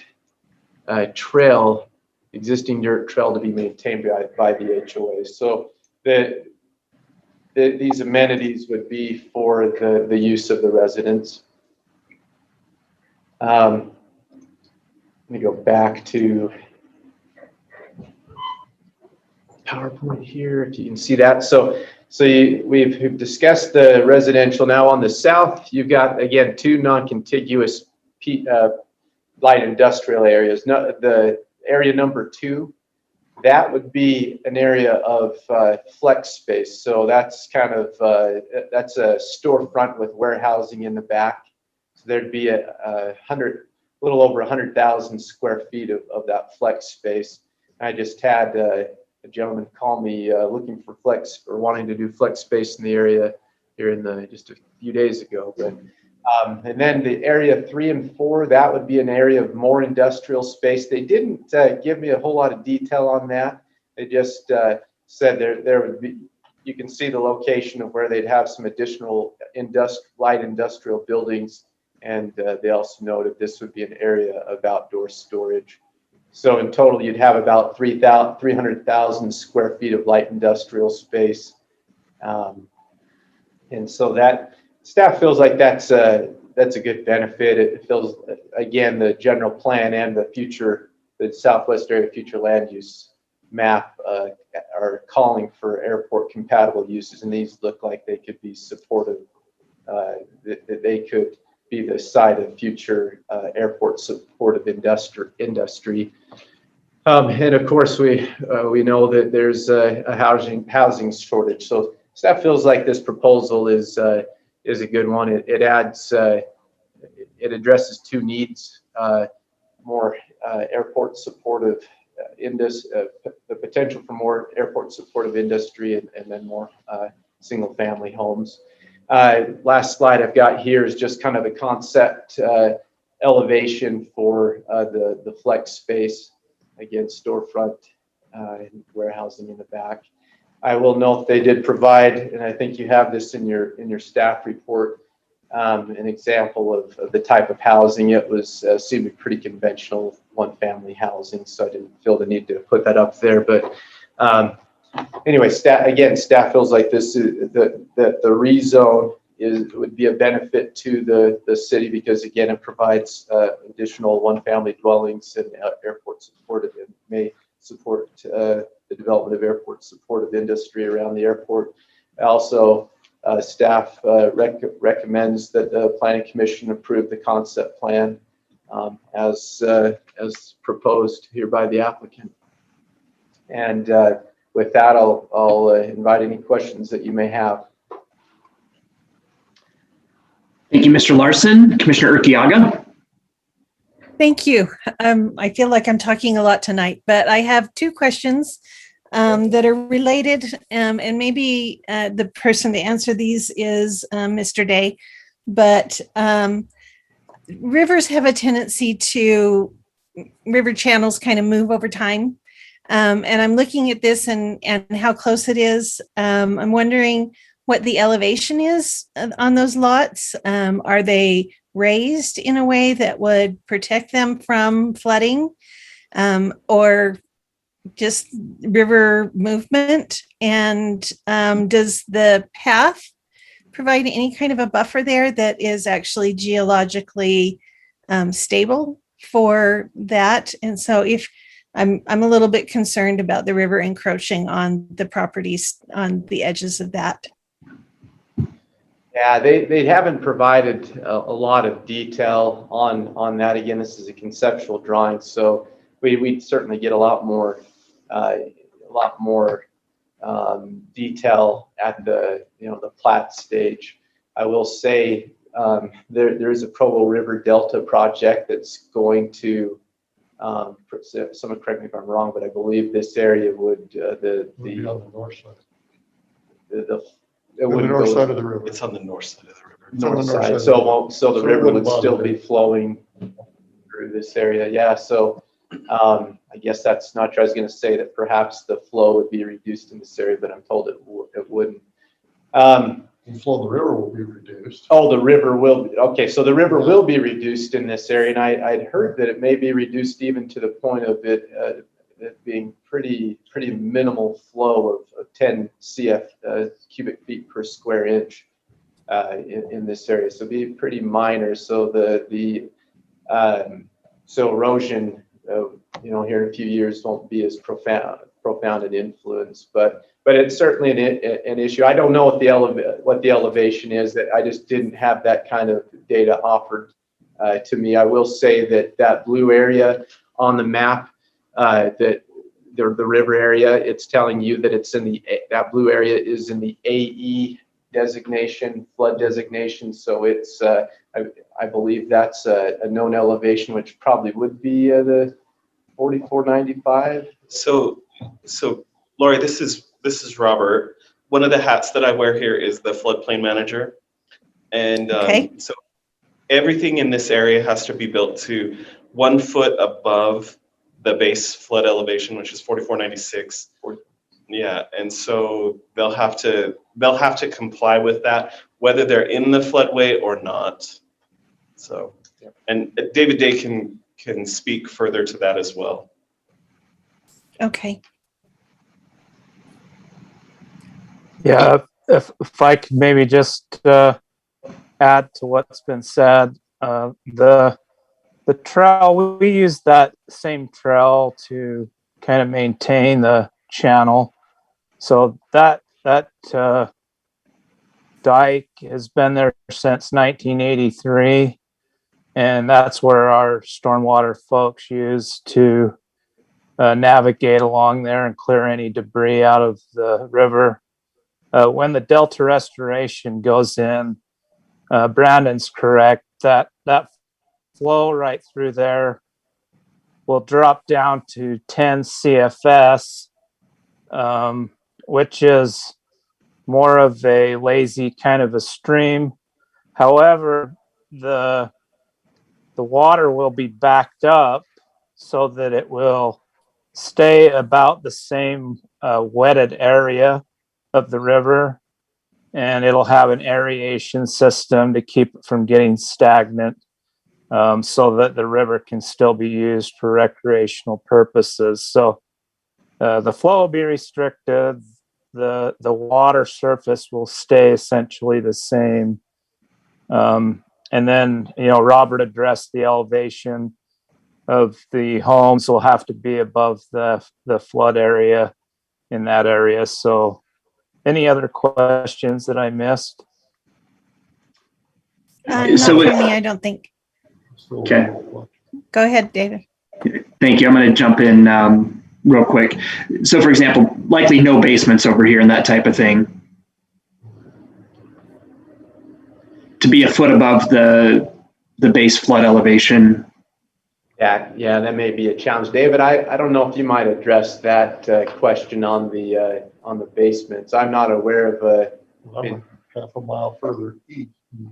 trail to be maintained by the HOA. So these amenities would be for the use of the residents. Let me go back to PowerPoint here, if you can see that. So we've discussed the residential. Now on the south, you've got, again, two non-contiguous light industrial areas. The area number 2, that would be an area of flex space. So that's kind of, that's a storefront with warehousing in the back. So there'd be a little over 100,000 square feet of that flex space. I just had a gentleman call me looking for flex or wanting to do flex space in the area here in just a few days ago. But and then the area 3 and 4, that would be an area of more industrial space. They didn't give me a whole lot of detail on that. They just said there would be, you can see the location of where they'd have some additional light industrial buildings. And they also noted this would be an area of outdoor storage. So in total, you'd have about 300,000 square feet of light industrial space. And so that staff feels like that's a good benefit. It feels, again, the general plan and the Southwest area future land use map are calling for airport compatible uses, and these look like they could be supportive, that they could be the site of future airport supportive industry. And of course, we know that there's a housing shortage. So staff feels like this proposal is a good one. It addresses two needs: more airport supportive the potential for more airport supportive industry, and then more single family homes. Last slide I've got here is just kind of the concept elevation for the flex space. Again, storefront and warehousing in the back. I will note they did provide, and I think you have this in your staff report, an example of the type of housing. It was seemed to be pretty conventional one-family housing, so I didn't feel the need to put that up there. But anyway, staff feels like this is the rezone would be a benefit to the city, because again, it provides additional one-family dwellings and airport supportive, and may support the development of airport supportive industry around the airport. Also, staff recommends that the Planning Commission approve the concept plan as proposed here by the applicant. And with that, I'll invite any questions that you may have. Thank you, Mr. Larson. Commissioner Urquiaga. Thank you. I feel like I'm talking a lot tonight, but I have two questions that are related, and maybe the person to answer these is Mr. Day. But rivers have a tendency to, river channels kind of move over time. And I'm looking at this and how close it is. I'm wondering what the elevation is on those lots. Are they raised in a way that would protect them from flooding, or just river movement? And does the path provide any kind of a buffer there that is actually geologically stable for that? And so if I'm a little bit concerned about the river encroaching on the properties on the edges of that. Yeah, they haven't provided a lot of detail on that. Again, this is a conceptual drawing, so we'd certainly get a lot more detail at the plat stage. I will say there is a Provo River Delta project that's going to. Someone correct me if I'm wrong, but I believe this area would be on the north side. It would north side of the river. It's on the north side of the river. North side. So the river would still be flowing through this area. Yeah. So I guess that's not true. I was going to say that perhaps the flow would be reduced in this area, but I'm told it wouldn't. The flow of the river will be reduced. Oh, the river will be. Okay, so the river will be reduced in this area, and I'd heard that it may be reduced even to the point of it it being pretty minimal flow of 10 cubic feet per square inch in this area. So be pretty minor. So so erosion, here in a few years won't be as profound an influence, but it's certainly an issue. I don't know what the elevation is. That I just didn't have that kind of data offered to me. I will say that blue area on the map, that the river area, it's telling you that it's in that blue area is in the AE designation, flood designation. So it's I believe that's a known elevation, which probably would be the 4495. So Lori, this is Robert. One of the hats that I wear here is the floodplain manager, and so everything in this area has to be built to 1 foot above the base flood elevation, which is 4496. Yeah, and so they'll have to comply with that, whether they're in the floodway or not. So, and David Day can speak further to that as well. Okay. Yeah, if I could maybe just add to what's been said, the trail, we use that same trail to kind of maintain the channel. So that dike has been there since 1983, and that's where our stormwater folks use to navigate along there and clear any debris out of the river. When the Delta restoration goes in, Brandon's correct, that flow right through there will drop down to 10 CFS, which is more of a lazy kind of a stream. However, the water will be backed up so that it will stay about the same wetted area of the river, and it'll have an aeration system to keep it from getting stagnant, so that the river can still be used for recreational purposes. So the flow will be restricted. The water surface will stay essentially the same. And then, Robert addressed the elevation of the homes will have to be above the flood area in that area. So any other questions that I missed? Not for me, I don't think. Okay. Go ahead, David. Thank you. I'm going to jump in real quick. So for example, likely no basements over here and that type of thing. To be a foot above the base flood elevation. Yeah, that may be a challenge. David, I don't know if you might address that question on the basements. I'm not aware of half a mile further east.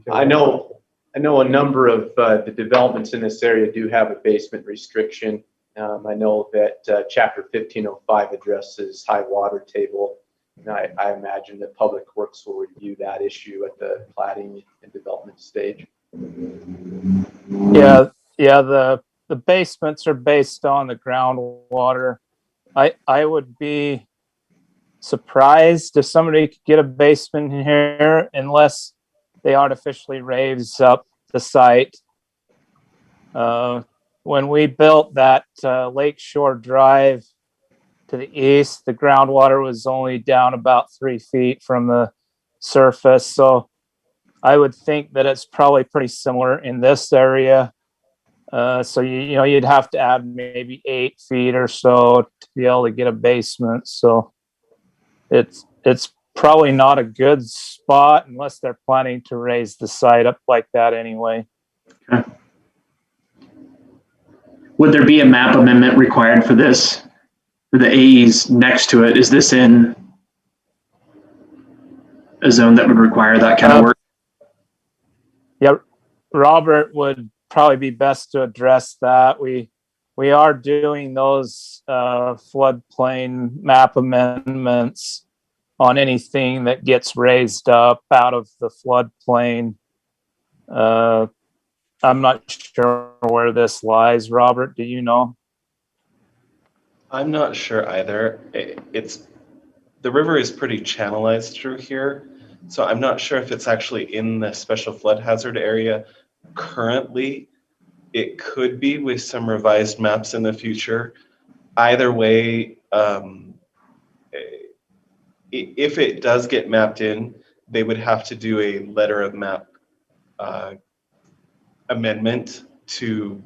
I know a number of the developments in this area do have a basement restriction. I know that Chapter 1505 addresses high water table. And I imagine that Public Works will review that issue at the plating and development stage. Yeah, the basements are based on the groundwater. I would be surprised if somebody could get a basement here unless they artificially raise up the site. When we built that Lakeshore Drive to the east, the groundwater was only down about 3 feet from the surface. So I would think that it's probably pretty similar in this area. So you'd have to add maybe 8 feet or so to be able to get a basement. So it's probably not a good spot unless they're planning to raise the site up like that anyway. Okay. Would there be a map amendment required for this? For the AEs next to it, is this in a zone that would require that kind of work? Yeah, Robert would probably be best to address that. We are doing those floodplain map amendments on anything that gets raised up out of the floodplain. I'm not sure where this lies. Robert, do you know? I'm not sure either. The river is pretty channelized through here, so I'm not sure if it's actually in the special flood hazard area currently. It could be with some revised maps in the future. Either way, if it does get mapped in, they would have to do a letter of map amendment to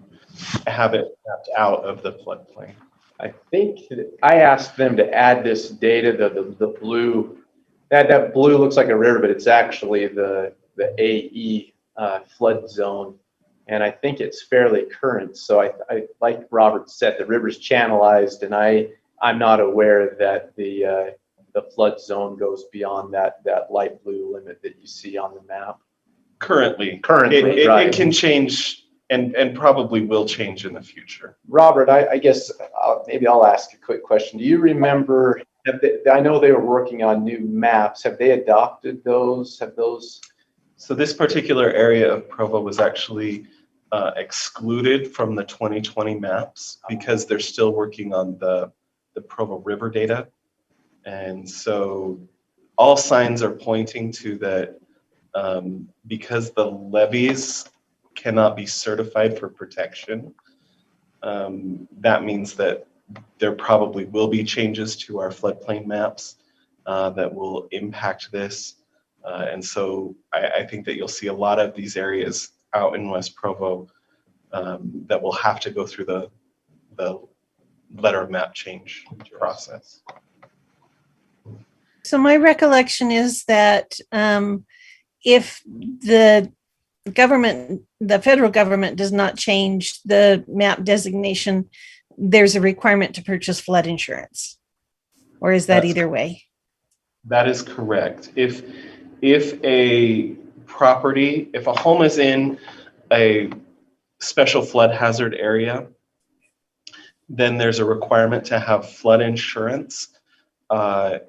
have it mapped out of the floodplain. I think I asked them to add this data, the blue, that blue looks like a river, but it's actually the AE flood zone. And I think it's fairly current. So I like Robert said, the river's channelized, and I'm not aware that the flood zone goes beyond that light blue limit that you see on the map. Currently, right. It can change and probably will change in the future. Robert, I guess maybe I'll ask a quick question. Do you remember, I know they were working on new maps. Have they adopted those? So this particular area of Provo was actually excluded from the 2020 maps because they're still working on the Provo River data. And so all signs are pointing to that because the levees cannot be certified for protection, that means that there probably will be changes to our floodplain maps that will impact this. And so I think that you'll see a lot of these areas out in West Provo that will have to go through the letter of map change process. So my recollection is that if the federal government does not change the map designation, there's a requirement to purchase flood insurance. Or is that either way? That is correct. If a home is in a special flood hazard area, then there's a requirement to have flood insurance. That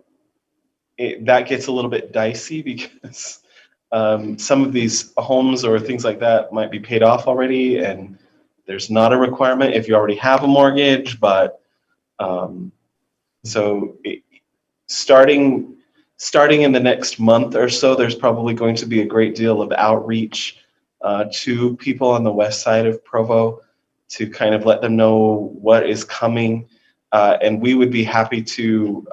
gets a little bit dicey because some of these homes or things like that might be paid off already, and there's not a requirement if you already have a mortgage. But starting in the next month or so, there's probably going to be a great deal of outreach to people on the west side of Provo to kind of let them know what is coming. And we would be happy to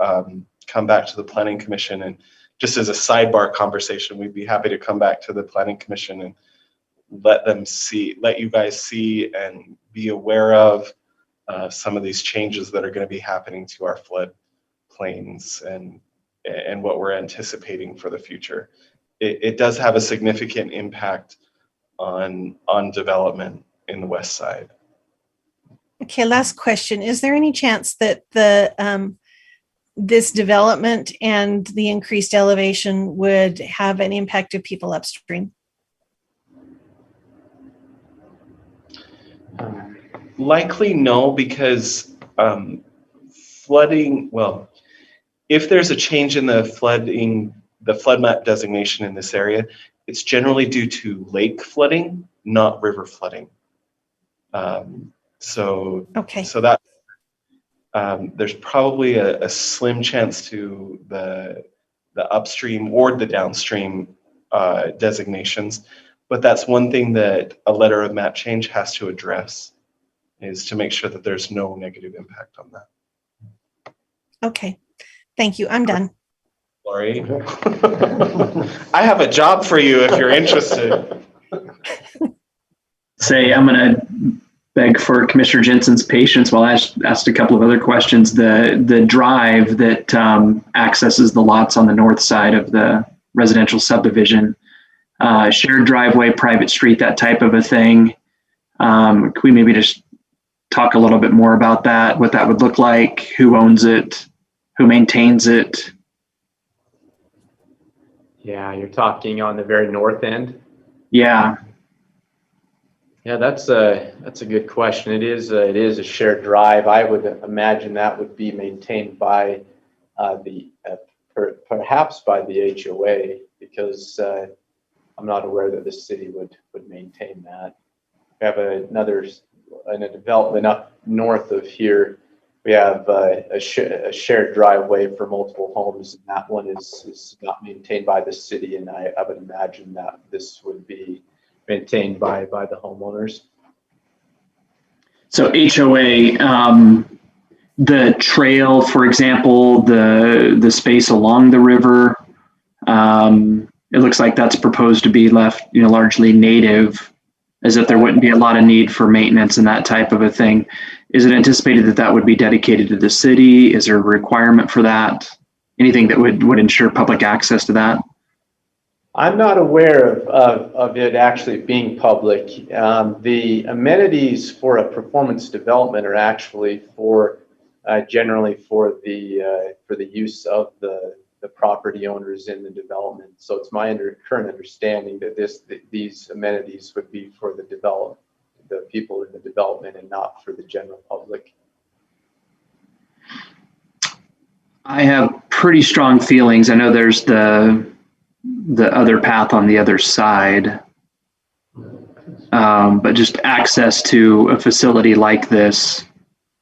come back to the Planning Commission, and just as a sidebar conversation, we'd be happy to come back to the Planning Commission and let you guys see and be aware of some of these changes that are going to be happening to our flood plains and what we're anticipating for the future. It does have a significant impact on development in the west side. Okay, last question. Is there any chance that this development and the increased elevation would have an impact of people upstream? Likely no, because flooding, well, if there's a change in the flood map designation in this area, it's generally due to lake flooding, not river flooding. So that there's probably a slim chance to the upstream or the downstream designations, but that's one thing that a letter of map change has to address, is to make sure that there's no negative impact on that. Okay, thank you. I'm done. Laurie, I have a job for you if you're interested. I'm going to beg for Commissioner Jensen's patience while I asked a couple of other questions. The drive that accesses the lots on the north side of the residential subdivision, shared driveway, private street, that type of a thing. Can we maybe just talk a little bit more about that, what that would look like, who owns it, who maintains it? Yeah, you're talking on the very north end? Yeah. Yeah, that's a good question. It is a shared drive. I would imagine that would be maintained by perhaps by the HOA, because I'm not aware that the city would maintain that. We have a development up north of here we have a shared driveway for multiple homes, and that one is not maintained by the city, and I would imagine that this would be maintained by the homeowners. So HOA, the trail, for example, the space along the river, it looks like that's proposed to be left, largely native, as if there wouldn't be a lot of need for maintenance and that type of a thing. Is it anticipated that that would be dedicated to the city? Is there a requirement for that? Anything that would ensure public access to that? I'm not aware of it actually being public. The amenities for a performance development are actually for generally for the use of the property owners in the development. So it's my current understanding that these amenities would be for the people in the development and not for the general public. I have pretty strong feelings. I know there's the other path on the other side, but just access to a facility like this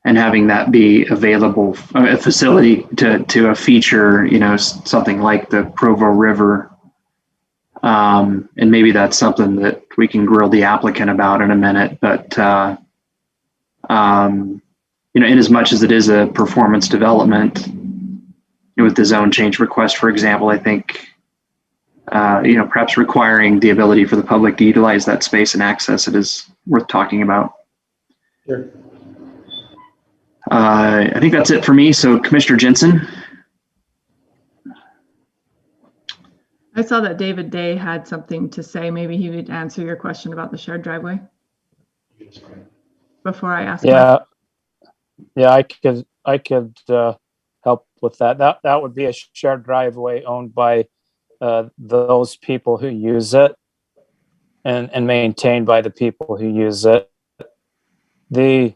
and having that be available, a facility to a feature, something like the Provo River. And maybe that's something that we can grill the applicant about in a minute, but in as much as it is a performance development, with the zone change request, for example, I think, perhaps requiring the ability for the public to utilize that space and access it is worth talking about. Sure. I think that's it for me. So Commissioner Jensen. I saw that David Day had something to say. Maybe he would answer your question about the shared driveway before I ask. Yeah, I could help with that. That would be a shared driveway owned by those people who use it and maintained by the people who use it. The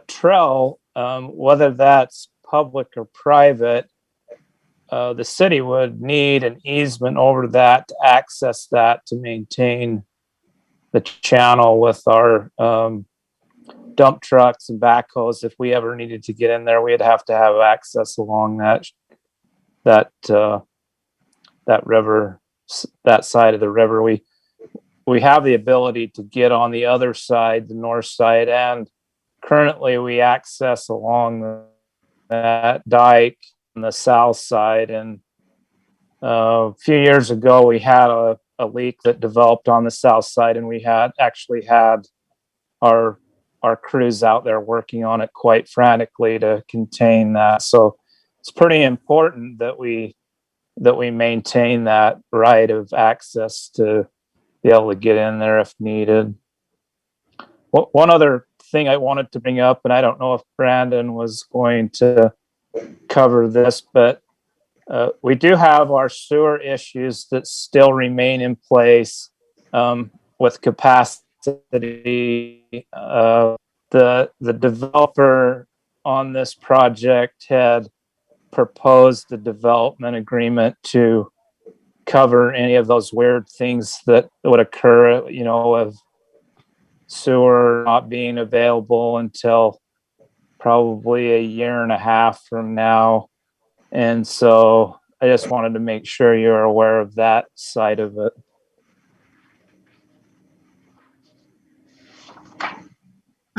trail, whether that's public or private, the city would need an easement over that to access that, to maintain the channel with our dump trucks and backhoes. If we ever needed to get in there, we'd have to have access along that river, that side of the river. We have the ability to get on the other side, the north side, and currently we access along that dike on the south side. And a few years ago, we had a leak that developed on the south side, and we actually had our crews out there working on it quite frantically to contain that. So it's pretty important that we maintain that right of access to be able to get in there if needed. One other thing I wanted to bring up, and I don't know if Brandon was going to cover this, but we do have our sewer issues that still remain in place with capacity. The developer on this project had proposed the development agreement to cover any of those weird things that would occur, of sewer not being available until probably a year and a half from now. And so I just wanted to make sure you're aware of that side of it.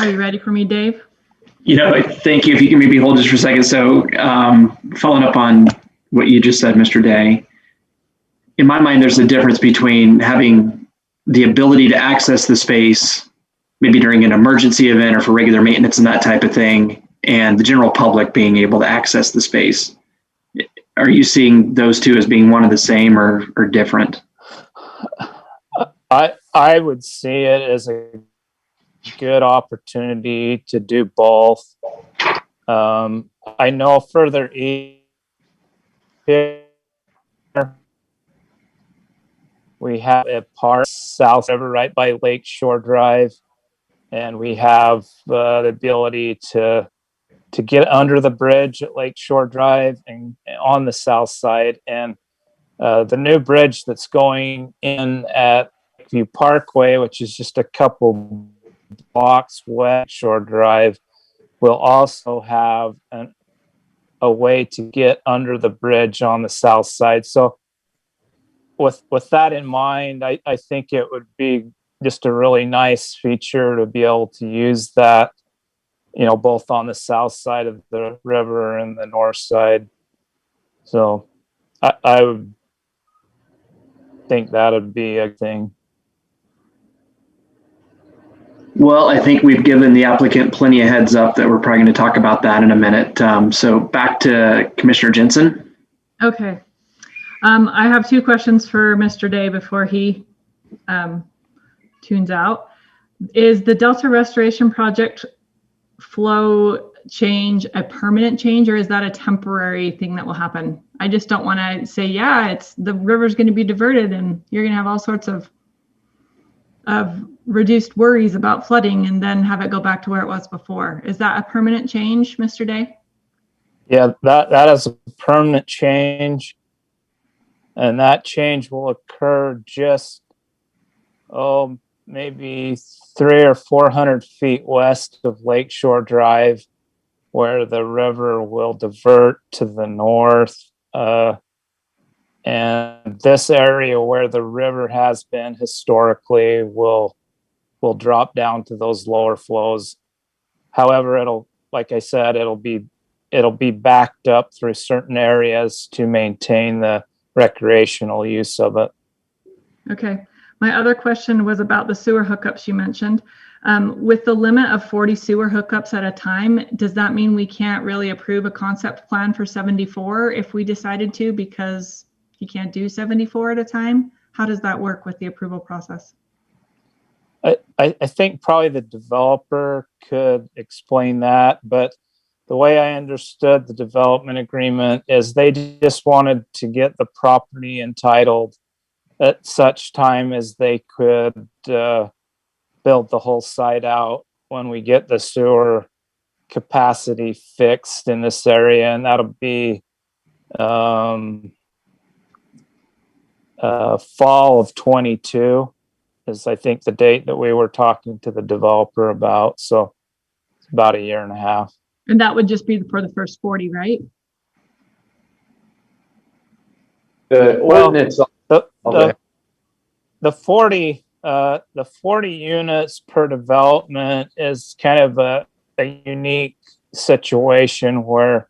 Are you ready for me, Dave? Thank you. If you can maybe hold just for a second. So following up on what you just said, Mr. Day, in my mind, there's a difference between having the ability to access the space, maybe during an emergency event or for regular maintenance and that type of thing, and the general public being able to access the space. Are you seeing those two as being one of the same or different? I would see it as a good opportunity to do both. I know further east we have a park south river right by Lake Shore Drive, and we have the ability to get under the bridge at Lake Shore Drive and on the south side. And the new bridge that's going in at View Parkway, which is just a couple blocks west Shore Drive, we'll also have a way to get under the bridge on the south side. So with that in mind, I think it would be just a really nice feature to be able to use that, both on the south side of the river and the north side. So I would think that would be a thing. Well, I think we've given the applicant plenty of heads up that we're probably going to talk about that in a minute. So back to Commissioner Jensen. Okay. I have two questions for Mr. Day before he tunes out. Is the Delta Restoration Project flow change a permanent change, or is that a temporary thing that will happen? I just don't want to say, yeah, it's the river's going to be diverted and you're going to have all sorts of reduced worries about flooding and then have it go back to where it was before. Is that a permanent change, Mr. Day? Yeah, that is a permanent change. And that change will occur just, maybe 300 or 400 feet west of Lakeshore Drive, where the river will divert to the north. And this area where the river has been historically will drop down to those lower flows. However, like I said, it'll be backed up through certain areas to maintain the recreational use of it. Okay. My other question was about the sewer hookups you mentioned. With the limit of 40 sewer hookups at a time, does that mean we can't really approve a concept plan for 74 if we decided to, because you can't do 74 at a time? How does that work with the approval process? I think probably the developer could explain that, but the way I understood the development agreement is they just wanted to get the property entitled at such time as they could build the whole site out when we get the sewer capacity fixed in this area. And that'll be fall of 22 is, I think, the date that we were talking to the developer about. So it's about a year and a half. And that would just be for the first 40, right? The ordinance. The 40 units per development is kind of a unique situation where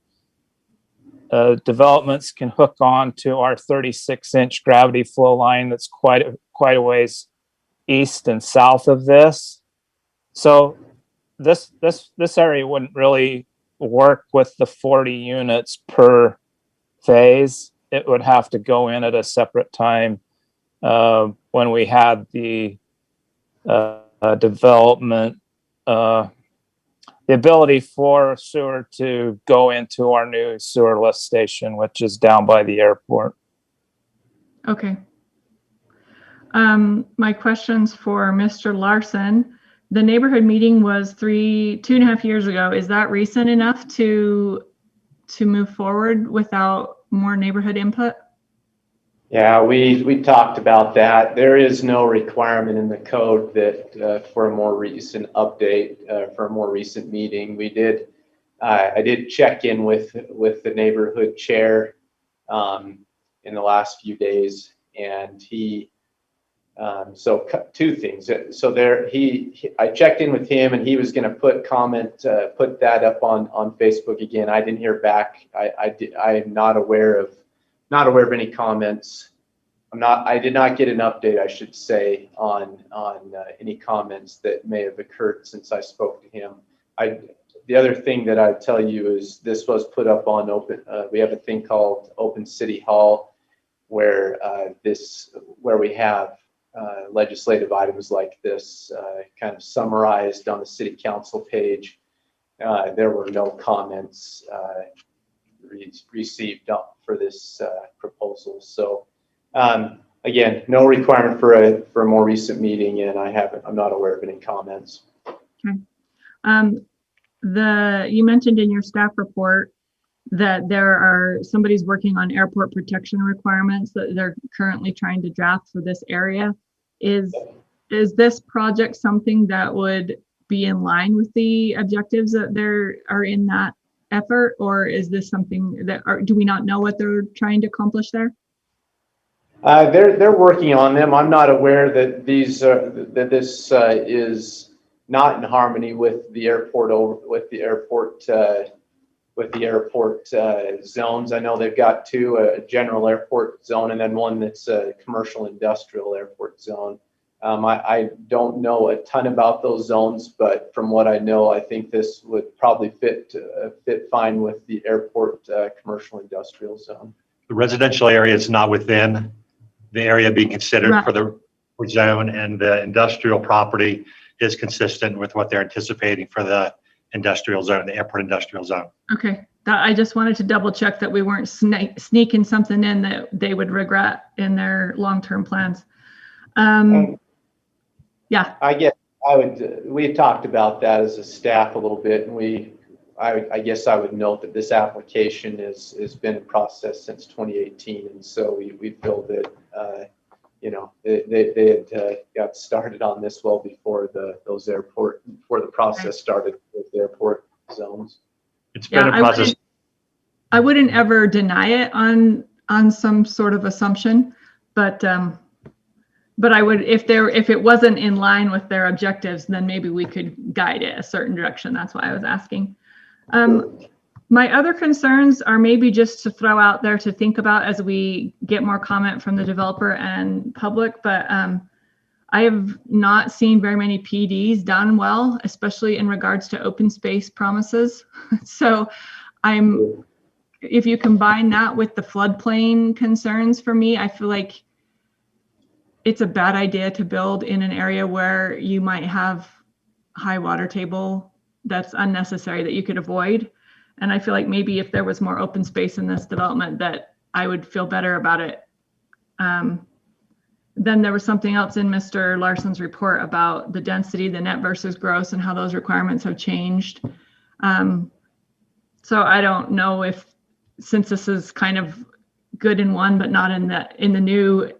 developments can hook on to our 36-inch gravity flow line that's quite a ways east and south of this. So this area wouldn't really work with the 40 units per phase. It would have to go in at a separate time when we had the development, the ability for sewer to go into our new sewer lift station, which is down by the airport. Okay. My questions for Mr. Larson. The neighborhood meeting was 2.5 years ago. Is that recent enough to move forward without more neighborhood input? Yeah, we talked about that. There is no requirement in the code that for a more recent update, for a more recent meeting. I did check in with the neighborhood chair in the last few days, and he so two things. So I checked in with him, and he was going to put that up on Facebook again. I didn't hear back. I am not aware of any comments. I did not get an update, I should say, on any comments that may have occurred since I spoke to him. The other thing that I'd tell you is this was put up on we have a thing called Open City Hall, where we have legislative items like this kind of summarized on the city council page. There were no comments received for this proposal. So again, no requirement for a more recent meeting, and I'm not aware of any comments. Okay. You mentioned in your staff report that somebody's working on airport protection requirements that they're currently trying to draft for this area. Is this project something that would be in line with the objectives that are in that effort, or is this something that do we not know what they're trying to accomplish there? They're working on them. I'm not aware that this is not in harmony with the airport zones. I know they've got two: a general airport zone and then one that's a commercial industrial airport zone. I don't know a ton about those zones, but from what I know, I think this would probably fit fine with the airport commercial industrial zone. The residential area is not within the area being considered Right. for the zone, and the industrial property is consistent with what they're anticipating for the industrial zone, the airport industrial zone. Okay, I just wanted to double check that we weren't sneaking something in that they would regret in their long-term plans. Yeah. I guess we talked about that as a staff a little bit, and I guess I would note that this application has been in process since 2018, and so we feel that they had got started on this well before the process started with the airport zones. It's been a process. I wouldn't ever deny it on some sort of assumption, but I would, if it wasn't in line with their objectives, then maybe we could guide it a certain direction. That's why I was asking. My other concerns are maybe just to throw out there to think about as we get more comment from the developer and public, but I have not seen very many PDs done well, especially in regards to open space promises. So if you combine that with the floodplain concerns for me, I feel like it's a bad idea to build in an area where you might have high water table that's unnecessary that you could avoid. And I feel like maybe if there was more open space in this development that I would feel better about it. Then there was something else in Mr. Larson's report about the density, the net versus gross, and how those requirements have changed. So I don't know if, since this is kind of good in one, but not in the new,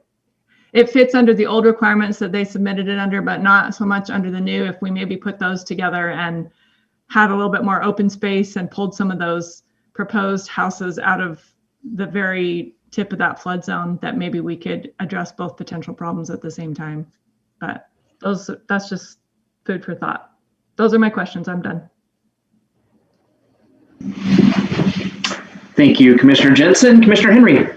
it fits under the old requirements that they submitted it under, but not so much under the new. If we maybe put those together and had a little bit more open space and pulled some of those proposed houses out of the very tip of that flood zone, that maybe we could address both potential problems at the same time. But that's just food for thought. Those are my questions. I'm done. Thank you, Commissioner Jensen. Commissioner Henry.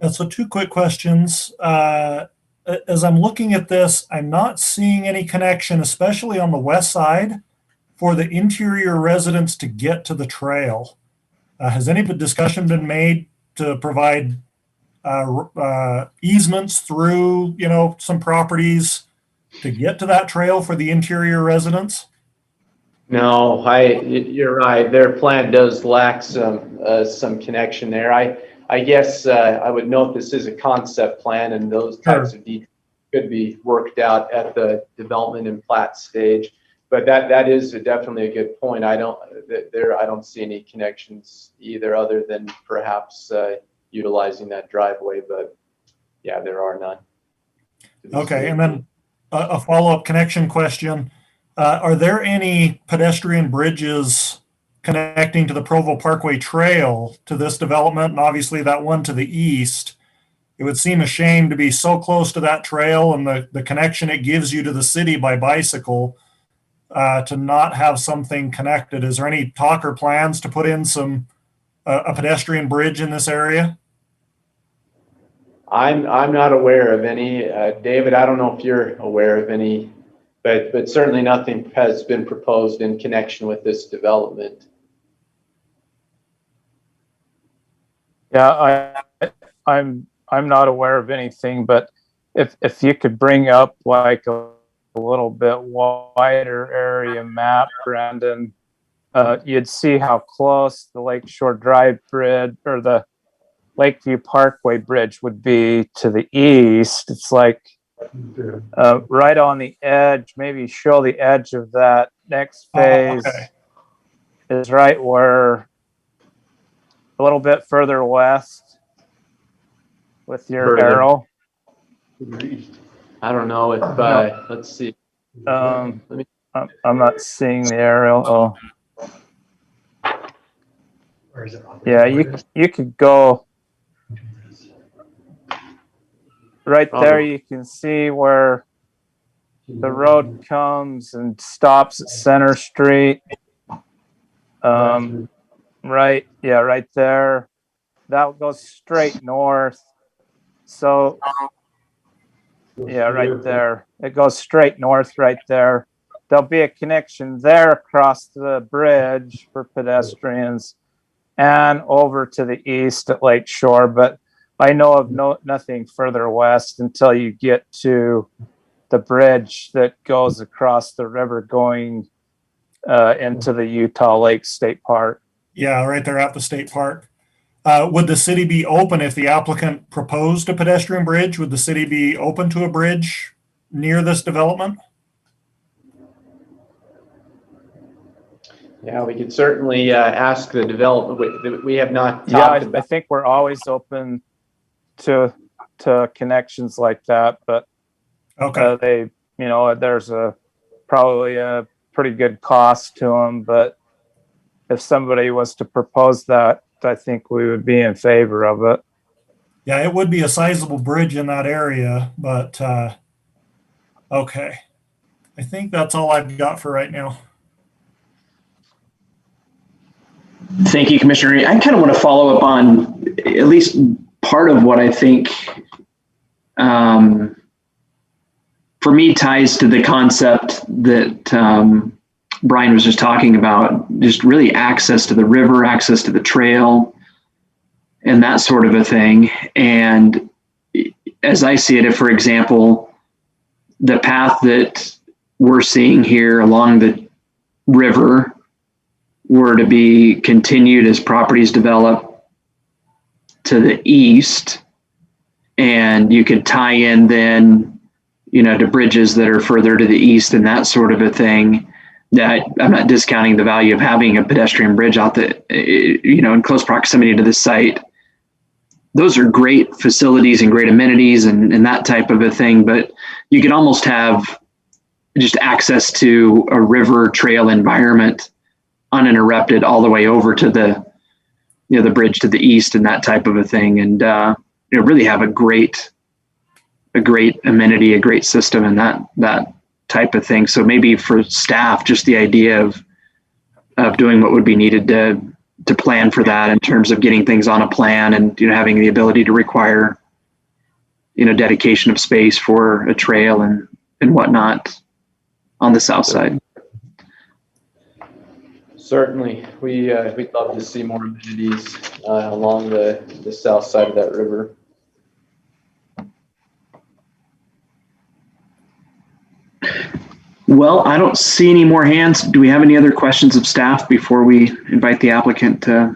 So two quick questions. As I'm looking at this, I'm not seeing any connection, especially on the west side, for the interior residents to get to the trail. Has any discussion been made to provide easements through, some properties to get to that trail for the interior residents? No, you're right. Their plan does lack some connection there. I guess I would note this is a concept plan, and those types of details could be worked out at the development and plat stage. But that is definitely a good point. I don't see any connections either, other than perhaps utilizing that driveway. But yeah, there are none. Okay, and then a follow-up connection question: are there any pedestrian bridges connecting to the Provo Parkway Trail to this development, and obviously that one to the east? It would seem a shame to be so close to that trail and the connection it gives you to the city by bicycle to not have something connected. Is there any talk or plans to put in a pedestrian bridge in this area? I'm not aware of any. David, I don't know if you're aware of any, but certainly nothing has been proposed in connection with this development. Yeah, I'm not aware of anything, but if you could bring up like a little bit wider area map, Brandon, you'd see how close the Lakeshore Drive Bridge or the Lakeview Parkway Bridge would be to the east. It's like right on the edge, maybe show the edge of that next phase is right where, a little bit further west with your arrow. I don't know if, let's see. I'm not seeing the aerial. Oh. Where is it? Yeah, you could go right there. You can see where the road comes and stops at Center Street. Right there. That goes straight north. So yeah, right there. It goes straight north right there. There'll be a connection there across the bridge for pedestrians and over to the east at Lake Shore, but I know of nothing further west until you get to the bridge that goes across the river going into the Utah Lake State Park. Yeah, right there at the state park. Would the city be open if the applicant proposed a pedestrian bridge? Would the city be open to a bridge near this development? Yeah, we could certainly ask the developer. We have not talked about. I think we're always open to connections like that, but okay, there's probably a pretty good cost to them. But if somebody was to propose that, I think we would be in favor of it. Yeah, it would be a sizable bridge in that area, but okay. I think that's all I've got for right now. Thank you, Commissioner. I kind of want to follow up on at least part of what I think for me ties to the concept that Brian was just talking about, just really access to the river, access to the trail, and that sort of a thing. And as I see it, if, for example, the path that we're seeing here along the river were to be continued as properties develop to the east, and you could tie in then, to bridges that are further to the east and that sort of a thing, that I'm not discounting the value of having a pedestrian bridge out in close proximity to the site. Those are great facilities and great amenities and that type of a thing, but you could almost have just access to a river trail environment uninterrupted all the way over to the bridge to the east and that type of a thing, and really have a great amenity, a great system, and that type of thing. So maybe for staff, just the idea of doing what would be needed to plan for that in terms of getting things on a plan and having the ability to require dedication of space for a trail and whatnot on the south side. Certainly, we'd love to see more amenities along the south side of that river. Well, I don't see any more hands. Do we have any other questions of staff before we invite the applicant to?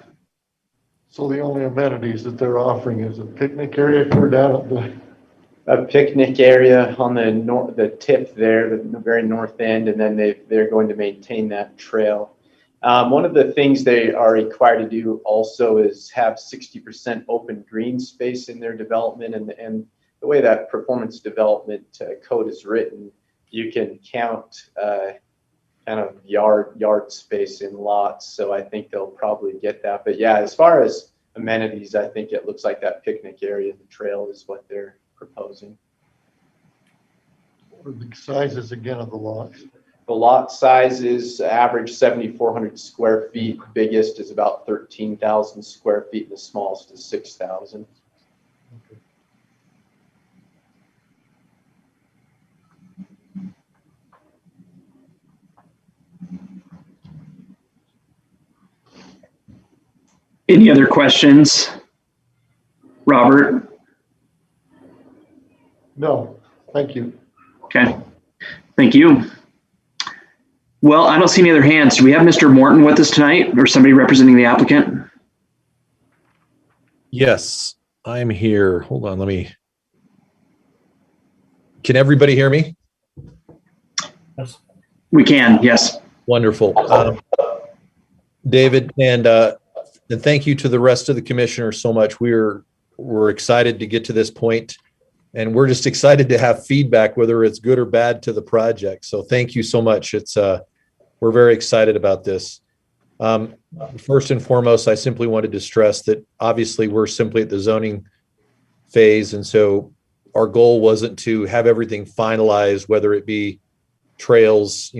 So the only amenities that they're offering is a picnic area for down at a picnic area on the tip there, the very north end, and then they're going to maintain that trail. One of the things they are required to do also is have 60% open green space in their development, and the way that performance development code is written, you can count kind of yard space in lots. So I think they'll probably get that. But yeah, as far as amenities, I think it looks like that picnic area and the trail is what they're proposing. What are the sizes again of the lots? The lot size is average 7,400 square feet. Biggest is about 13,000 square feet, and the smallest is 6,000. Okay. Any other questions? Robert? No, thank you. Okay, thank you. Well, I don't see any other hands. Do we have Mr. Morton with us tonight, or somebody representing the applicant? Yes, I'm here. Hold on, can everybody hear me? Yes. We can, yes. Wonderful. David, and thank you to the rest of the commissioners so much. We're excited to get to this point. and we're just excited to have feedback, whether it's good or bad, to the project. So thank you so much. We're very excited about this. First and foremost, I simply wanted to stress that obviously we're simply at the zoning phase, and so our goal wasn't to have everything finalized, whether it be trails,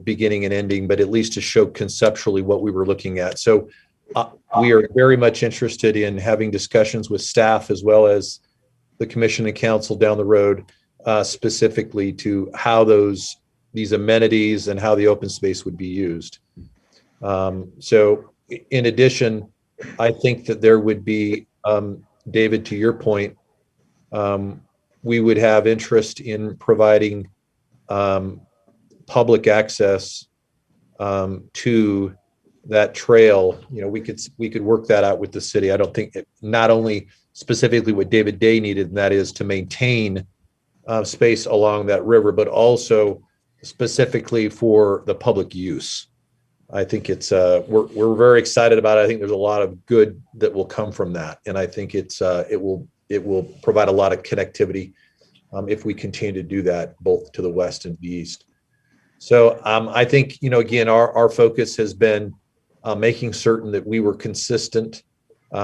beginning and ending, but at least to show conceptually what we were looking at. So we are very much interested in having discussions with staff as well as the commission and council down the road, specifically to how these amenities and how the open space would be used. So in addition, I think that there would be, David, to your point, we would have interest in providing public access to that trail. We could work that out with the city. I don't think not only specifically what David Day needed, and that is to maintain space along that river, but also specifically for the public use. I think we're very excited about it. I think there's a lot of good that will come from that, and I think it will provide a lot of connectivity if we continue to do that both to the west and the east. So I think again our focus has been making certain that we were consistent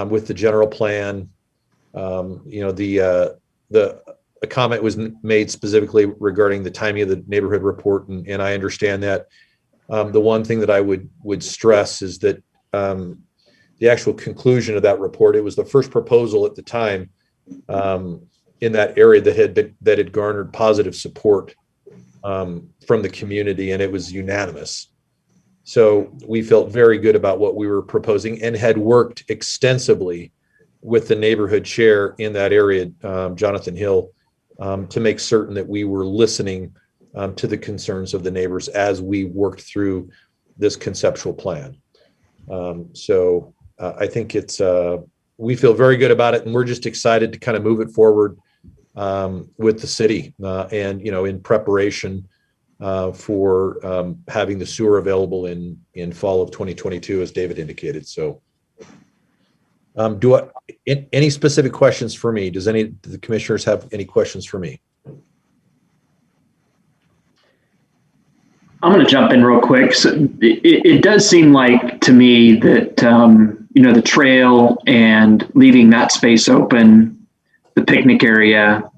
with the general plan. A comment was made specifically regarding the timing of the neighborhood report, and I understand that. The one thing that I would stress is that the actual conclusion of that report, it was the first proposal at the time in that area that had garnered positive support from the community, and it was unanimous. So we felt very good about what we were proposing and had worked extensively with the neighborhood chair in that area, Jonathan Hill, to make certain that we were listening to the concerns of the neighbors as we worked through this conceptual plan. So I think we feel very good about it, and we're just excited to kind of move it forward with the city and in preparation for having the sewer available in fall of 2022, as David indicated. So any specific questions for me? Do the commissioners have any questions for me? I'm going to jump in real quick. So it does seem like to me that, the trail and leaving that space open, the picnic area,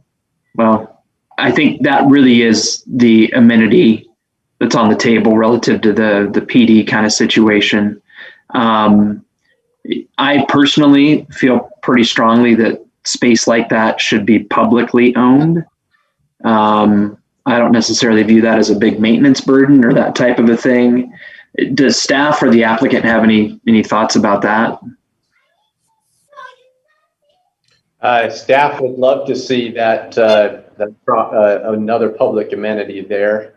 well, I think that really is the amenity that's on the table relative to the PD kind of situation. I personally feel pretty strongly that space like that should be publicly owned. I don't necessarily view that as a big maintenance burden or that type of a thing. Does staff or the applicant have any thoughts about that? Staff would love to see that another public amenity there.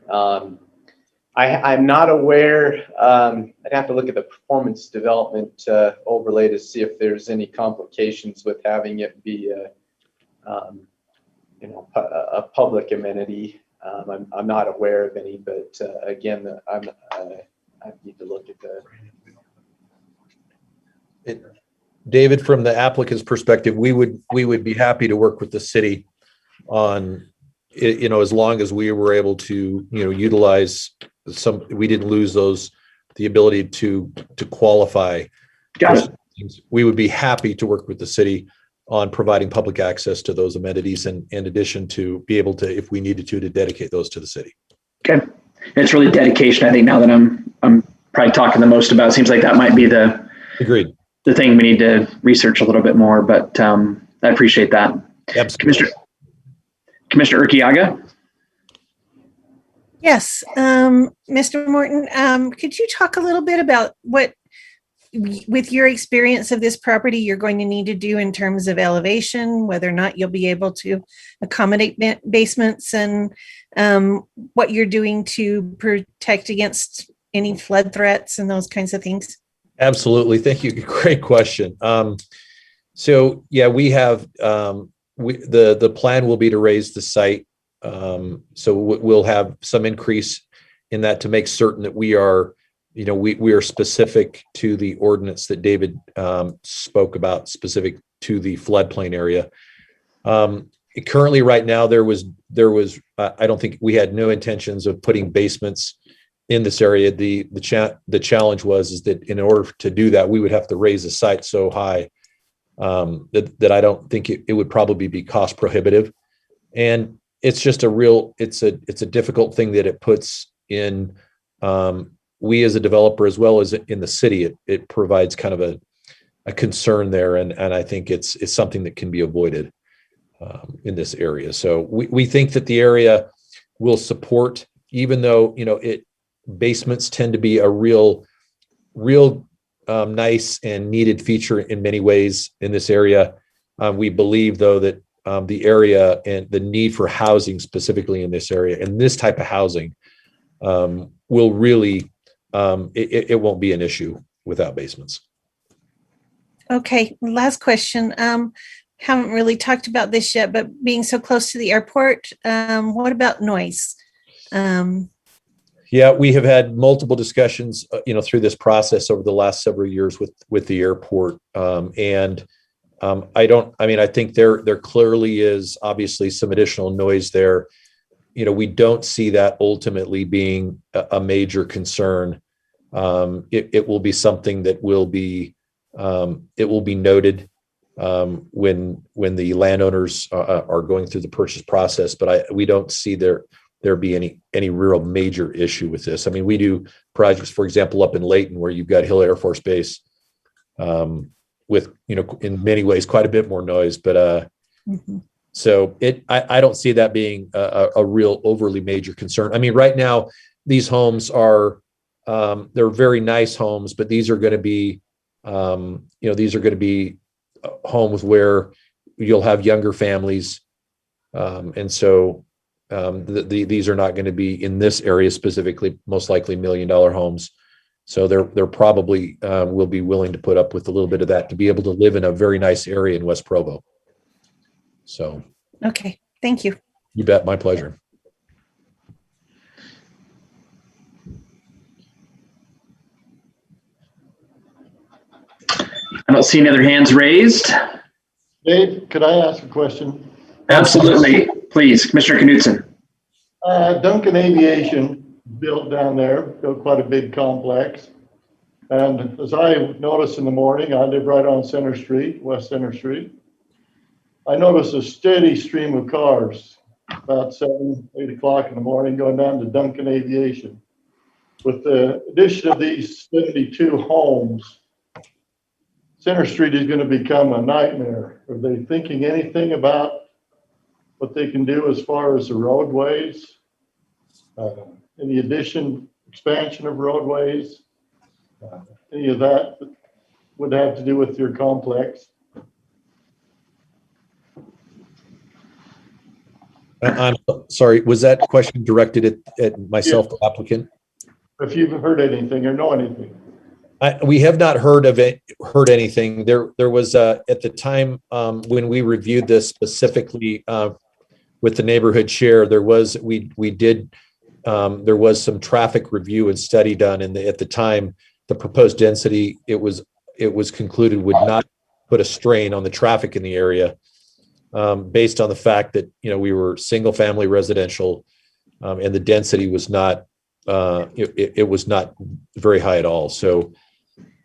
I'm not aware. I'd have to look at the performance development overlay to see if there's any complications with having it be a public amenity. I'm not aware of any, but again, I need to look at the. David, from the applicant's perspective, we would be happy to work with the city on, as long as we were able to, utilize we didn't lose the ability to qualify. Got it. We would be happy to work with the city on providing public access to those amenities, and in addition to be able to, if we needed to dedicate those to the city. Okay. It's really dedication. I think now that I'm probably talking the most about, it seems like that might be agreed. The thing we need to research a little bit more, but I appreciate that. Absolutely. Commissioner Urquiaga? Yes, Mr. Morton, could you talk a little bit about what, with your experience of this property, you're going to need to do in terms of elevation, whether or not you'll be able to accommodate basements, and what you're doing to protect against any flood threats and those kinds of things? Absolutely. Thank you. Great question. So yeah, we have, the plan will be to raise the site. So we'll have some increase in that to make certain that we are, we are specific to the ordinance that David spoke about, specific to the floodplain area. currently right now there was I don't think we had no intentions of putting basements in this area. The challenge is that in order to do that, we would have to raise the site so high that I don't think it would probably be cost prohibitive. And it's just it's a difficult thing that it puts in, we as a developer, as well as in the city, it provides kind of a concern there. And I think it's something that can be avoided in this area. So we think that the area will support, even though, basements tend to be a real nice and needed feature in many ways in this area. We believe, though, that the area and the need for housing specifically in this area and this type of housing will really, it won't be an issue without basements. Okay, last question. Haven't really talked about this yet, but being so close to the airport, what about noise? Yeah, we have had multiple discussions, through this process over the last several years with the airport. I think there clearly is obviously some additional noise there. We don't see that ultimately being a major concern. It will be something that will be noted when the landowners are going through the purchase process. But we don't see there be any real major issue with this. I mean, we do projects, for example, up in Layton, where you've got Hill Air Force Base, with, in many ways, quite a bit more noise. But so I don't see that being a real overly major concern. I mean, right now, these homes are, they're very nice homes, but these are going to be, homes where you'll have younger families. And so these are not going to be in this area specifically, most likely $1 million homes. So they're probably will be willing to put up with a little bit of that to be able to live in a very nice area in West Provo. So. Okay, thank you. You bet, my pleasure. I don't see any other hands raised. Dave, could I ask a question? Absolutely. Please, Commissioner Knudsen. Duncan Aviation built down there, built quite a big complex. And as I noticed in the morning, I live right on Center Street, West Center Street. I noticed a steady stream of cars about 7, 8 o'clock in the morning going down to Duncan Aviation. With the addition of these 72 homes, Center Street is going to become a nightmare. Are they thinking anything about what they can do as far as the roadways? Any expansion of roadways? Any of that would have to do with your complex? I'm sorry, was that question directed at myself, the applicant? If you've heard anything or know anything. We have not heard anything. There was at the time when we reviewed this specifically with the neighborhood chair, there was some traffic review and study done, and at the time the proposed density it was concluded would not put a strain on the traffic in the area, based on the fact that we were single family residential, and the density was not it was not very high at all. So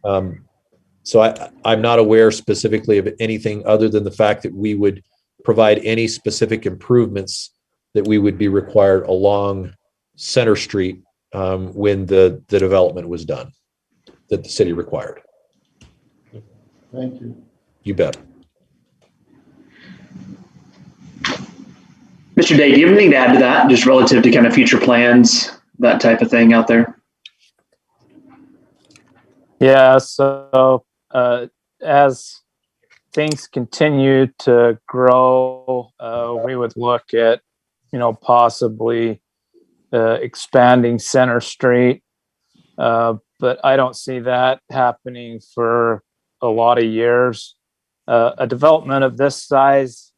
I'm not aware specifically of anything other than the fact that we would provide any specific improvements that we would be required along Center Street when the development was done, that the city required. Thank you. You bet. Mr. Day, do you have anything to add to that, just relative to kind of future plans, that type of thing out there? Yeah, so as things continue to grow, we would look at, possibly expanding Center Street. But I don't see that happening for a lot of years. A development of this size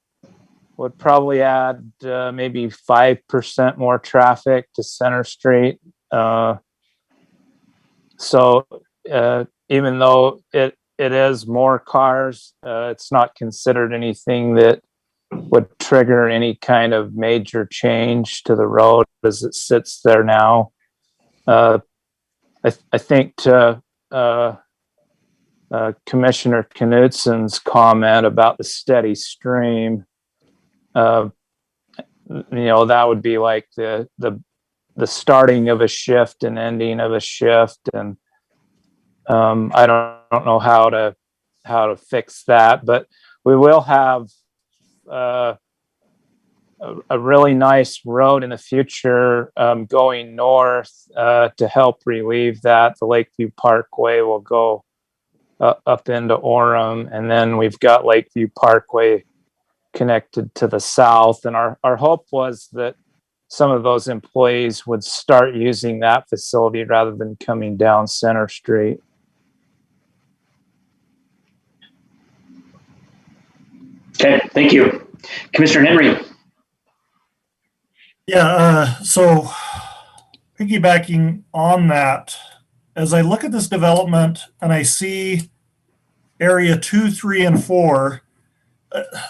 would probably add maybe 5% more traffic to Center Street. So even though it is more cars, it's not considered anything that would trigger any kind of major change to the road as it sits there now. I think to Commissioner Knutson's comment about the steady stream, that would be like the starting of a shift and ending of a shift, and I don't know how to fix that, but we will have a really nice road in the future going north to help relieve that. The Lakeview Parkway will go up into Orem, and then we've got Lakeview Parkway connected to the south. And our hope was that some of those employees would start using that facility rather than coming down Center Street. Okay, thank you. Commissioner Henry. Yeah, so piggybacking on that, as I look at this development and I see area 2, 3, and 4,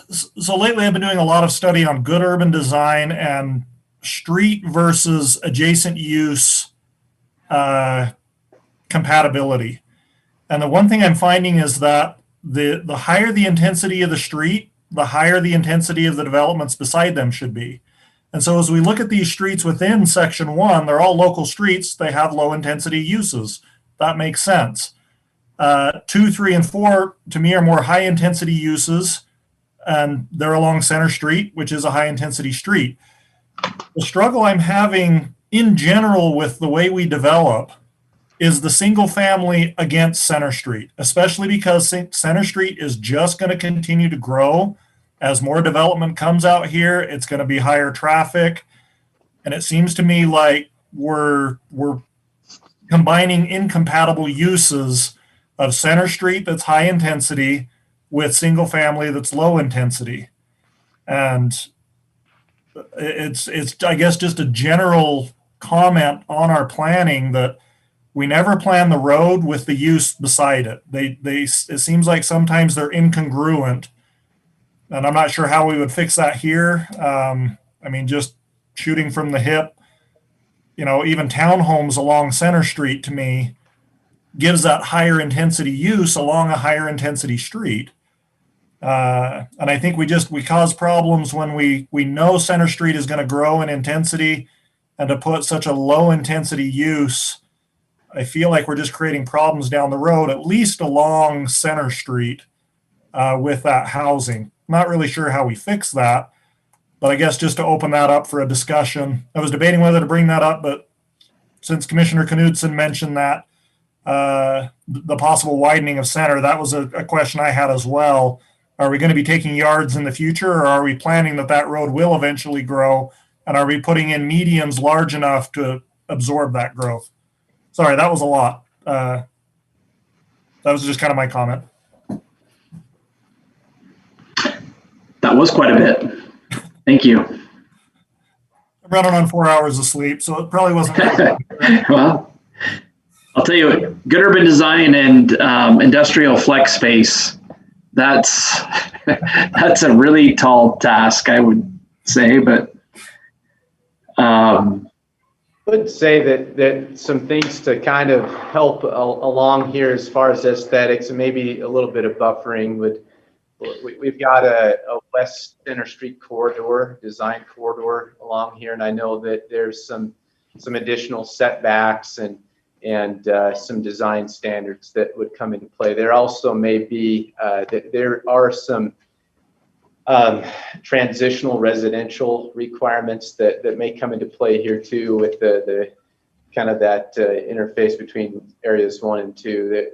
so lately I've been doing a lot of study on good urban design and street versus adjacent use compatibility. And the one thing I'm finding is that the higher the intensity of the street, the higher the intensity of the developments beside them should be. And so as we look at these streets within section 1, they're all local streets. They have low intensity uses. That makes sense. 2, 3, and 4 to me are more high intensity uses, and they're along Center Street, which is a high intensity street. The struggle I'm having in general with the way we develop is the single family against Center Street, especially because Center Street is just going to continue to grow. As more development comes out here, it's going to be higher traffic. And it seems to me like we're combining incompatible uses of Center Street that's high intensity with single family that's low intensity. And it's I guess just a general comment on our planning that we never plan the road with the use beside it. It seems like sometimes they're incongruent. And I'm not sure how we would fix that here. I mean, just shooting from the hip, even townhomes along Center Street to me gives that higher intensity use along a higher intensity street. And I think we cause problems when we know Center Street is going to grow in intensity, and to put such a low intensity use, I feel like we're just creating problems down the road, at least along Center Street with that housing. Not really sure how we fix that, but I guess just to open that up for a discussion. I was debating whether to bring that up, but since Commissioner Knudsen mentioned that, the possible widening of Center, that was a question I had as well. Are we going to be taking yards in the future, or are we planning that road will eventually grow, and are we putting in medians large enough to absorb that growth? Sorry, that was a lot. That was just kind of my comment. That was quite a bit. Thank you. I'm running on 4 hours of sleep, so it probably wasn't. Well, I'll tell you, good urban design and industrial flex space, that's a really tall task, I would say, but I would say that some things to kind of help along here as far as aesthetics and maybe a little bit of buffering we've got a West Center Street design corridor along here, and I know that there's some additional setbacks and some design standards that would come into play. There also may be there are some transitional residential requirements that may come into play here too, with the kind of that interface between areas 1 and 2.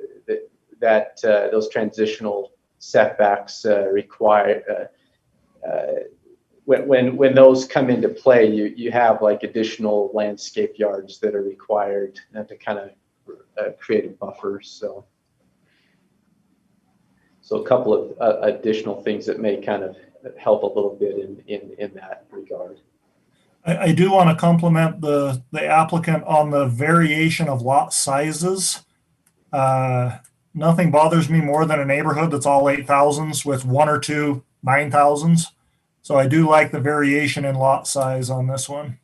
That those transitional setbacks require when those come into play, you have like additional landscape yards that are required to kind of create a buffer. So a couple of additional things that may kind of help a little bit in that regard. I do want to compliment the applicant on the variation of lot sizes. Nothing bothers me more than a neighborhood that's all 8,000s with 1 or 2 9,000s. So I do like the variation in lot size on this one.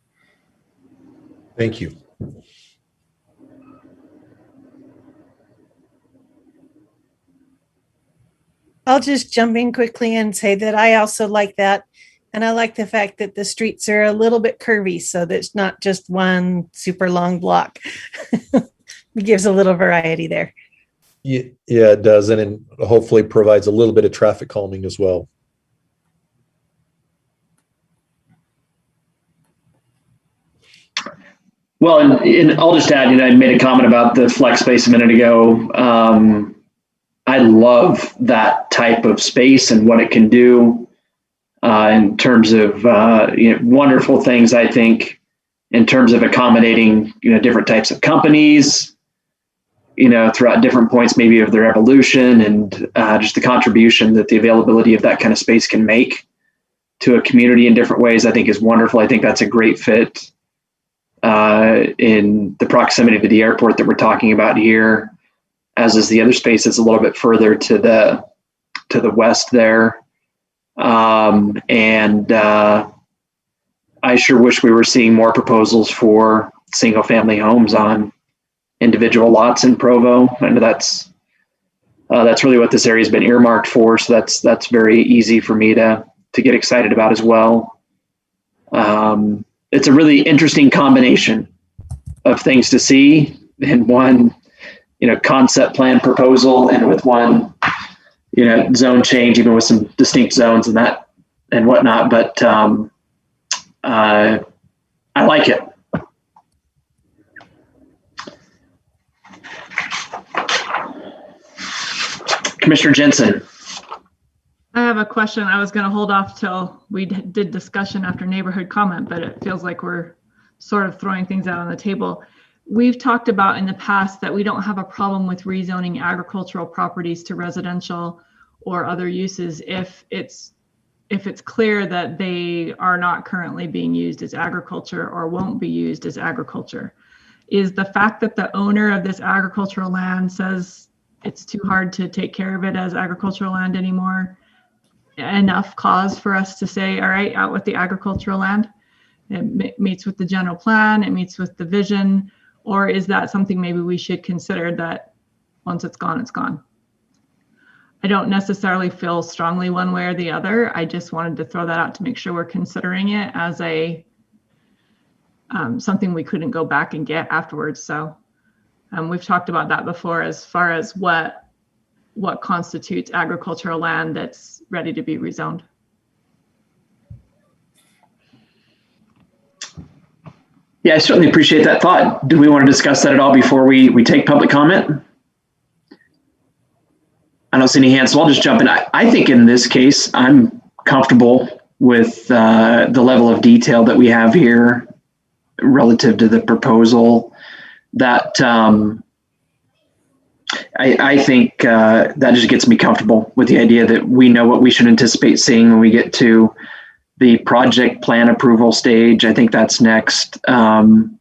Thank you. I'll just jump in quickly and say that I also like that. And I like the fact that the streets are a little bit curvy, so that it's not just one super long block. It gives a little variety there. Yeah, it does. And it hopefully provides a little bit of traffic calming as well. Well, and I'll just add, I made a comment about the flex space a minute ago. I love that type of space and what it can do in terms of wonderful things, I think, in terms of accommodating, different types of companies, throughout different points maybe of their evolution, and just the contribution that the availability of that kind of space can make to a community in different ways, I think is wonderful. I think that's a great fit in the proximity to the airport that we're talking about here, as is the other space that's a little bit further to the west there. I sure wish we were seeing more proposals for single family homes on individual lots in Provo. I know that's really what this area has been earmarked for. So that's very easy for me to get excited about as well. It's a really interesting combination of things to see in one, concept plan proposal, and with one, zone change, even with some distinct zones and that and whatnot. But I like it. Commissioner Jensen. I have a question. I was going to hold off till we did discussion after neighborhood comment, but it feels like we're sort of throwing things out on the table. We've talked about in the past that we don't have a problem with rezoning agricultural properties to residential or other uses if it's clear that they are not currently being used as agriculture or won't be used as agriculture. Is the fact that the owner of this agricultural land says it's too hard to take care of it as agricultural land anymore enough cause for us to say, all right, out with the agricultural land? It meets with the general plan, it meets with the vision, or is that something maybe we should consider that once it's gone, it's gone? I don't necessarily feel strongly one way or the other. I just wanted to throw that out to make sure we're considering it as a something we couldn't go back and get afterwards. So we've talked about that before as far as what constitutes agricultural land that's ready to be rezoned. Yeah, I certainly appreciate that thought. Do we want to discuss that at all before we take public comment? I don't see any hands, so I'll just jump in. I think in this case, I'm comfortable with the level of detail that we have here relative to the proposal. That I think that just gets me comfortable with the idea that we know what we should anticipate seeing when we get to the project plan approval stage. I think that's next. And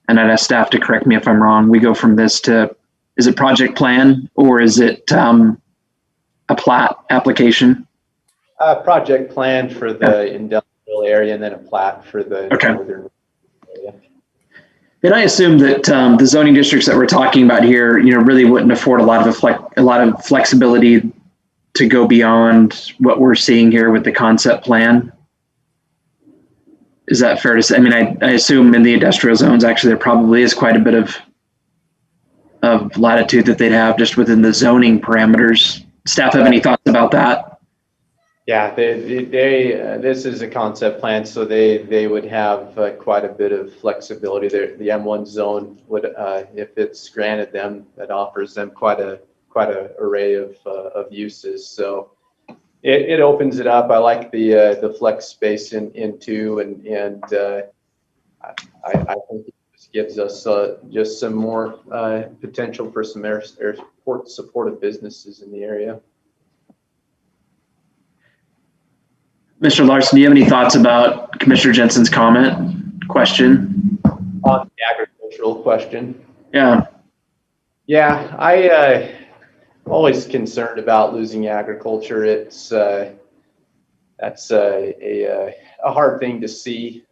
I'd ask staff to correct me if I'm wrong. We go from this to, is it project plan or is it a plat application? Project plan for the industrial area and then a plat for the northern area. And I assume that the zoning districts that we're talking about here, really wouldn't afford a lot of flexibility to go beyond what we're seeing here with the concept plan. Is that fair to say? I mean, I assume in the industrial zones, actually, there probably is quite a bit of latitude that they'd have just within the zoning parameters. Staff have any thoughts about that? Yeah, this is a concept plan, so they would have quite a bit of flexibility there. The M1 zone would, if it's granted them, that offers them quite a array of uses. So it opens it up. I like the flex space in two, and I think it just gives us just some more potential for some airport supportive businesses in the area. Mr. Larson, do you have any thoughts about Commissioner Jensen's question? On the agricultural question? Yeah. Yeah, I'm always concerned about losing agriculture. It's that's a hard thing to see.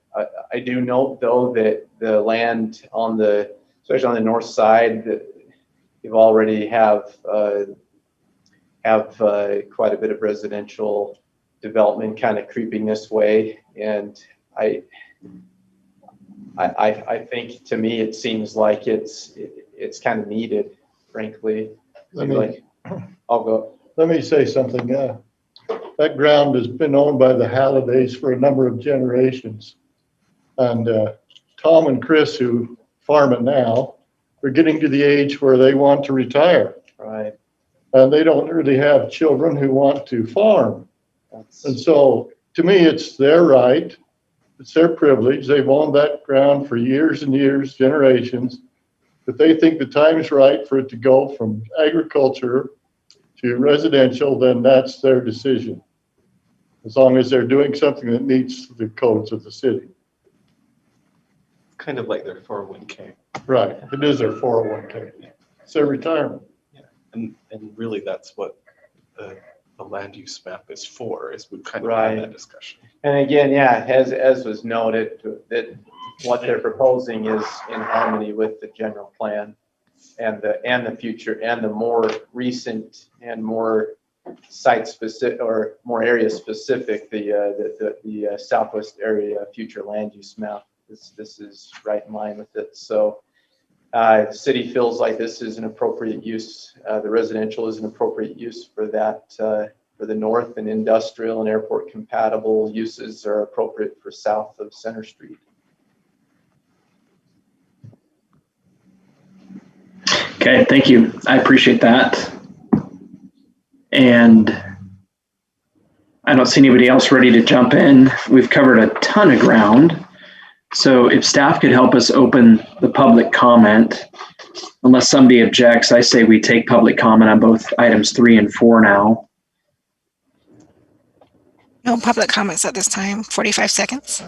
I do note though that the land on the, especially on the north side, that you've already have quite a bit of residential development kind of creeping this way, and I think, to me, it seems like it's kind of needed, frankly. I'll go. Let me say something. That ground has been owned by the Hallidays for a number of generations. And Tom and Chris, who farm it now, are getting to the age where they want to retire. Right. And they don't really have children who want to farm. And so, to me, it's their right. It's their privilege. They've owned that ground for years and years, generations. If they think the time is right for it to go from agriculture to residential, then that's their decision. As long as they're doing something that meets the codes of the city. Kind of like their 401k. Right. It is their 401k. It's their retirement. Yeah. And really that's what the land use map is for, is we've kind of had that discussion. And again, yeah, as was noted, that what they're proposing is in harmony with the general plan and the future and the more recent and more site specific or more area specific, the Southwest area future land use map. This is right in line with it. So the city feels like this is an appropriate use. The residential is an appropriate use for that, for the north, and industrial and airport compatible uses are appropriate for south of Center Street. Okay, thank you. I appreciate that. And I don't see anybody else ready to jump in. We've covered a ton of ground. So if staff could help us open the public comment, unless somebody objects, I say we take public comment on both items 3 and 4 now. No public comments at this time. 45 seconds.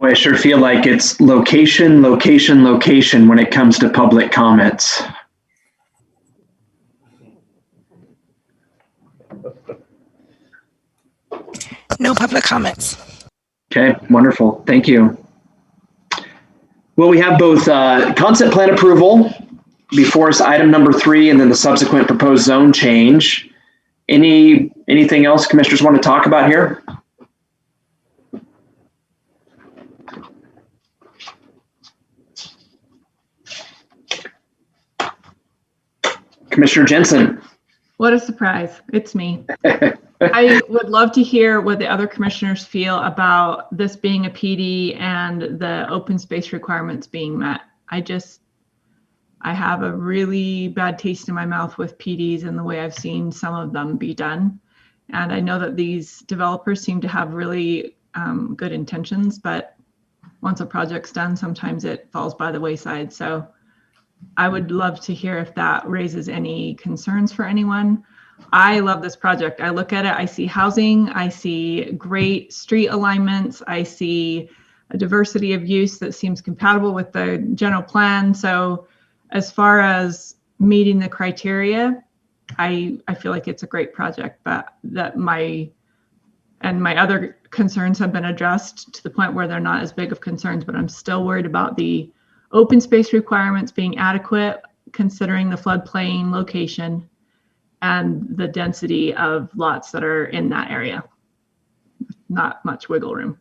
Boy, I sure feel like it's location, location, location when it comes to public comments. No public comments. Okay, wonderful. Thank you. Well, we have both concept plan approval before us, item number 3, and then the subsequent proposed zone change. Anything else commissioners want to talk about here? Commissioner Jensen. What a surprise. It's me. I would love to hear what the other commissioners feel about this being a PD and the open space requirements being met. I have a really bad taste in my mouth with PDs and the way I've seen some of them be done. And I know that these developers seem to have really good intentions, but once a project's done, sometimes it falls by the wayside. So I would love to hear if that raises any concerns for anyone. I love this project. I look at it, I see housing, I see great street alignments, I see a diversity of use that seems compatible with the general plan. So as far as meeting the criteria, I feel like it's a great project, but that my other concerns have been addressed to the point where they're not as big of concerns, but I'm still worried about the open space requirements being adequate, considering the floodplain location and the density of lots that are in that area. Not much wiggle room.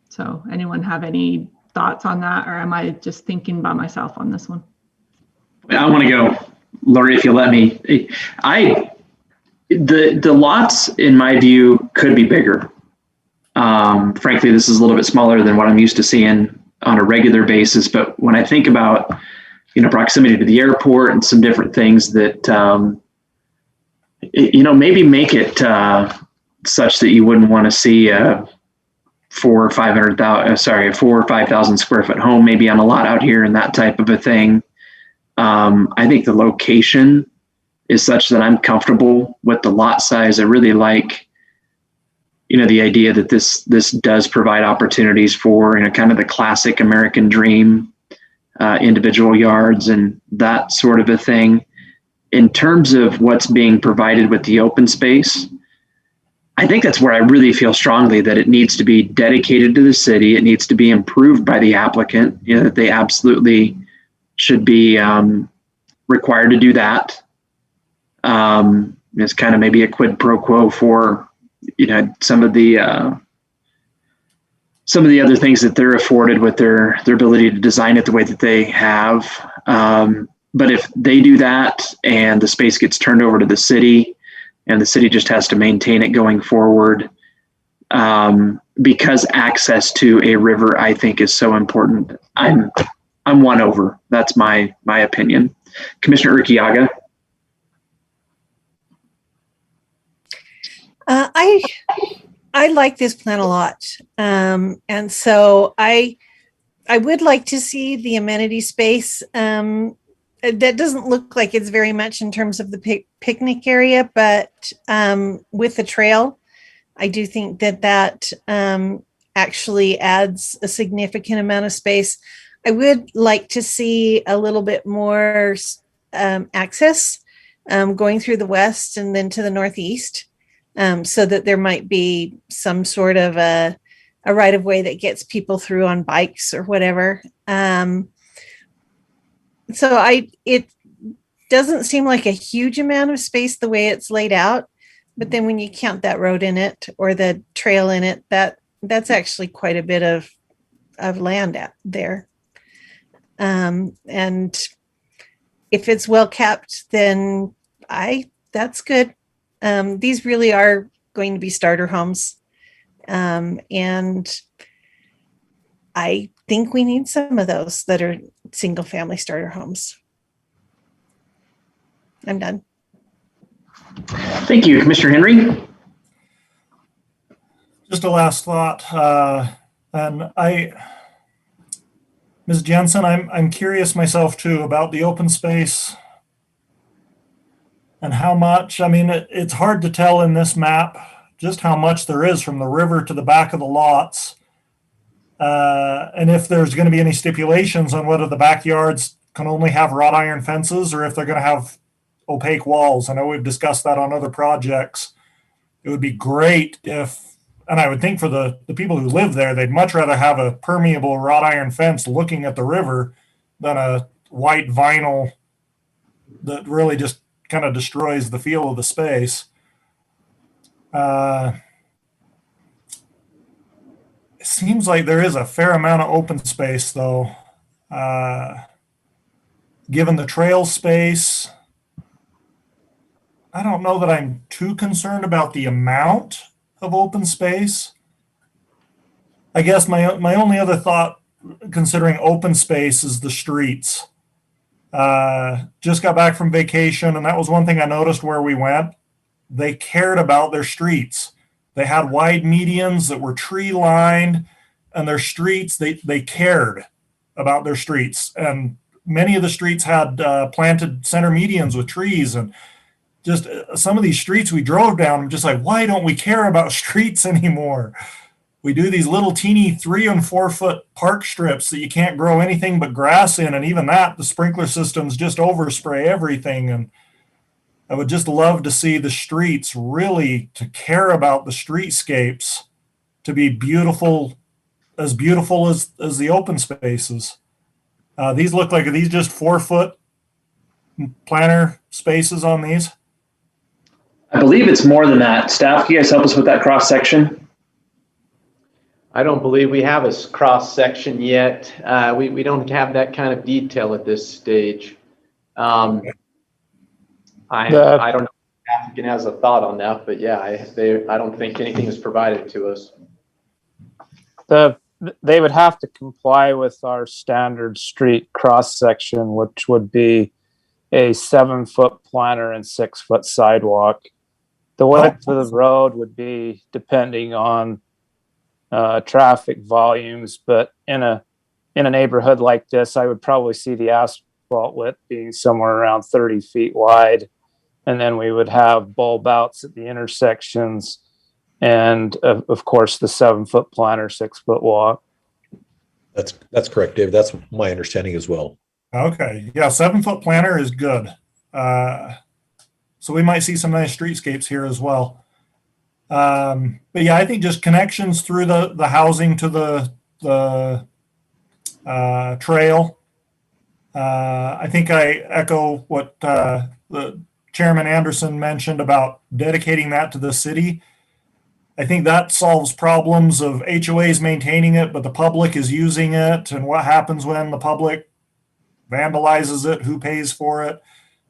So anyone have any thoughts on that, or am I just thinking by myself on this one? I want to go, Lori, if you let me. The lots, in my view, could be bigger. Frankly, this is a little bit smaller than what I'm used to seeing on a regular basis. But when I think about, proximity to the airport and some different things that, maybe make it such that you wouldn't want to see a 4,000 or 5,000 square foot home, maybe on a lot out here and that type of a thing. I think the location is such that I'm comfortable with the lot size. I really like, the idea that this does provide opportunities for, kind of the classic American dream, individual yards and that sort of a thing. In terms of what's being provided with the open space, I think that's where I really feel strongly that it needs to be dedicated to the city. It needs to be improved by the applicant, that they absolutely should be required to do that. It's kind of maybe a quid pro quo for, some of the other things that they're afforded with their ability to design it the way that they have. But if they do that and the space gets turned over to the city and the city just has to maintain it going forward, because access to a river, I think, is so important. I'm won over. That's my opinion. Commissioner Urquiaga. I like this plan a lot. And so I would like to see the amenity space. That doesn't look like it's very much in terms of the picnic area, but with the trail, I do think that actually adds a significant amount of space. I would like to see a little bit more access going through the west and then to the northeast, so that there might be some sort of a right of way that gets people through on bikes or whatever. So it doesn't seem like a huge amount of space the way it's laid out, but then when you count that road in it or the trail in it, that's actually quite a bit of land out there. And if it's well kept, then that's good. These really are going to be starter homes. And I think we need some of those that are single family starter homes. I'm done. Thank you, Commissioner Henry. Just a last thought. And Ms. Jensen, I'm curious myself too about the open space and how much. I mean, it's hard to tell in this map just how much there is from the river to the back of the lots. And if there's going to be any stipulations on whether the backyards can only have wrought iron fences or if they're going to have opaque walls. I know we've discussed that on other projects. It would be great if, and I would think for the people who live there, they'd much rather have a permeable wrought iron fence looking at the river than a white vinyl that really just kind of destroys the feel of the space. It seems like there is a fair amount of open space, though. Given the trail space, I don't know that I'm too concerned about the amount of open space. I guess my only other thought, considering open space, is the streets. Just got back from vacation, and that was one thing I noticed where we went. They cared about their streets. They had wide medians that were tree lined, and their streets, they cared about their streets. And many of the streets had planted center medians with trees, and just some of these streets we drove down, I'm just like, why don't we care about streets anymore? We do these little teeny 3 and 4 foot park strips that you can't grow anything but grass in. And even that, the sprinkler systems just overspray everything. And I would just love to see the streets really to care about the streetscapes, to be beautiful as the open spaces. These look like, are these just 4 foot planter spaces on these? I believe it's more than that. Staff, can you guys help us with that cross section? I don't believe we have a cross section yet. We don't have that kind of detail at this stage. I don't know if the applicant has a thought on that, but yeah, I don't think anything is provided to us. They would have to comply with our standard street cross section, which would be a 7-foot planter and 6-foot sidewalk. The width of the road would be depending on traffic volumes, but in a neighborhood like this, I would probably see the asphalt width being somewhere around 30 feet wide, and then we would have bulb outs at the intersections, and of course the 7-foot planter, 6-foot walk. That's correct, Dave. That's my understanding as well. Okay, yeah, 7-foot planter is good. So we might see some nice streetscapes here as well. But yeah, I think just connections through the housing to the trail. I think I echo what the Chairman Anderson mentioned about dedicating that to the city. I think that solves problems of HOAs maintaining it, but the public is using it, and what happens when the public vandalizes it, who pays for it.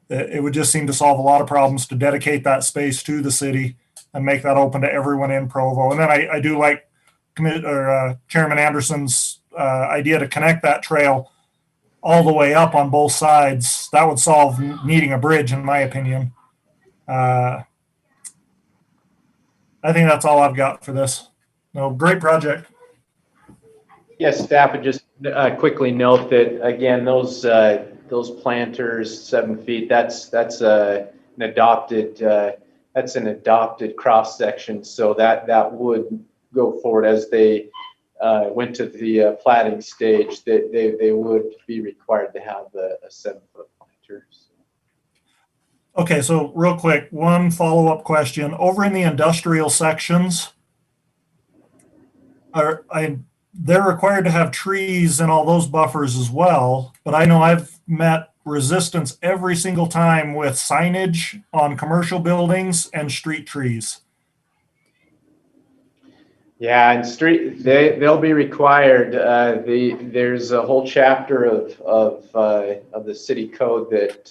It would just seem to solve a lot of problems to dedicate that space to the city and make that open to everyone in Provo. And then I do like Chairman Anderson's idea to connect that trail all the way up on both sides. That would solve needing a bridge, in my opinion. I think that's all I've got for this. No, great project. Yes, staff would just quickly note that again, those planters, 7 feet. That's an adopted cross section. So that would go forward as they went to the platting stage. That they would be required to have a 7-foot planter. Okay, so real quick, one follow-up question. Over in the industrial sections, they're required to have trees and all those buffers as well, but I know I've met resistance every single time with signage on commercial buildings and street trees. Yeah, and they'll be required. There's a whole chapter of the city code that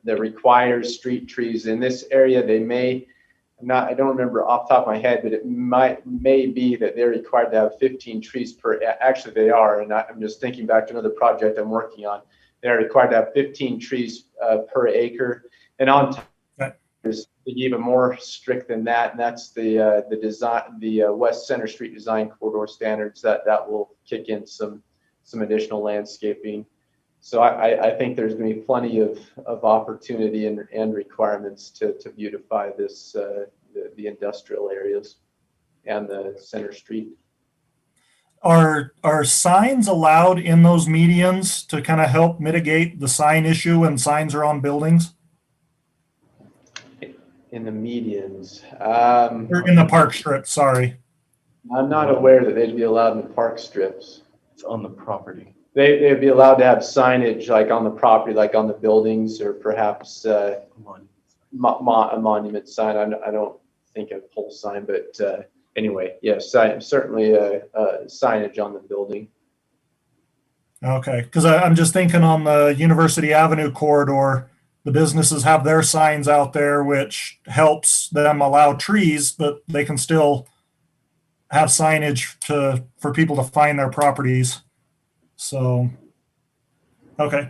that requires street trees in this area. They may not, I don't remember off the top of my head, but it may be that they're required to have 15 trees per, actually they are, and I'm just thinking back to another project I'm working on. They're required to have 15 trees per acre, and on top there's even more strict than that, and that's the design, the West Center Street Design Corridor standards that will kick in some additional landscaping. So I think there's going to be plenty of opportunity and requirements to beautify this the industrial areas and the center street. Are signs allowed in those medians to kind of help mitigate the sign issue when signs are on buildings? In the medians? Or in the park strip, sorry. I'm not aware that they'd be allowed in the park strips. It's on the property. They'd be allowed to have signage like on the property, like on the buildings, or perhaps a monument sign. I don't think a pole sign, but anyway, yes, certainly signage on the building. Okay, because I'm just thinking on the University Avenue corridor, the businesses have their signs out there, which helps them allow trees, but they can still have signage for people to find their properties. So, okay.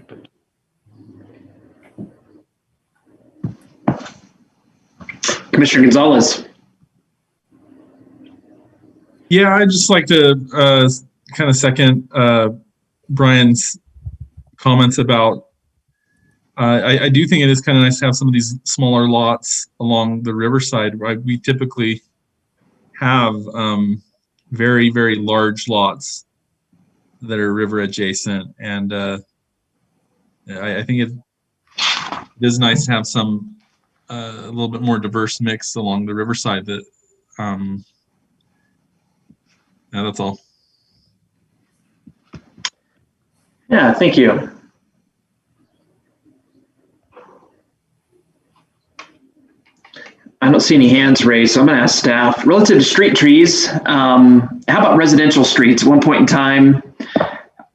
Commissioner Gonzalez. Yeah, I'd just like to kind of second Brian's comments about, I do think it is kind of nice to have some of these smaller lots along the riverside. Right? We typically have very, very large lots that are river adjacent, and I think it is nice to have some a little bit more diverse mix along the riverside. That yeah, that's all. Yeah, thank you. I don't see any hands raised, so I'm going to ask staff. Relative to street trees, how about residential streets? At one point in time,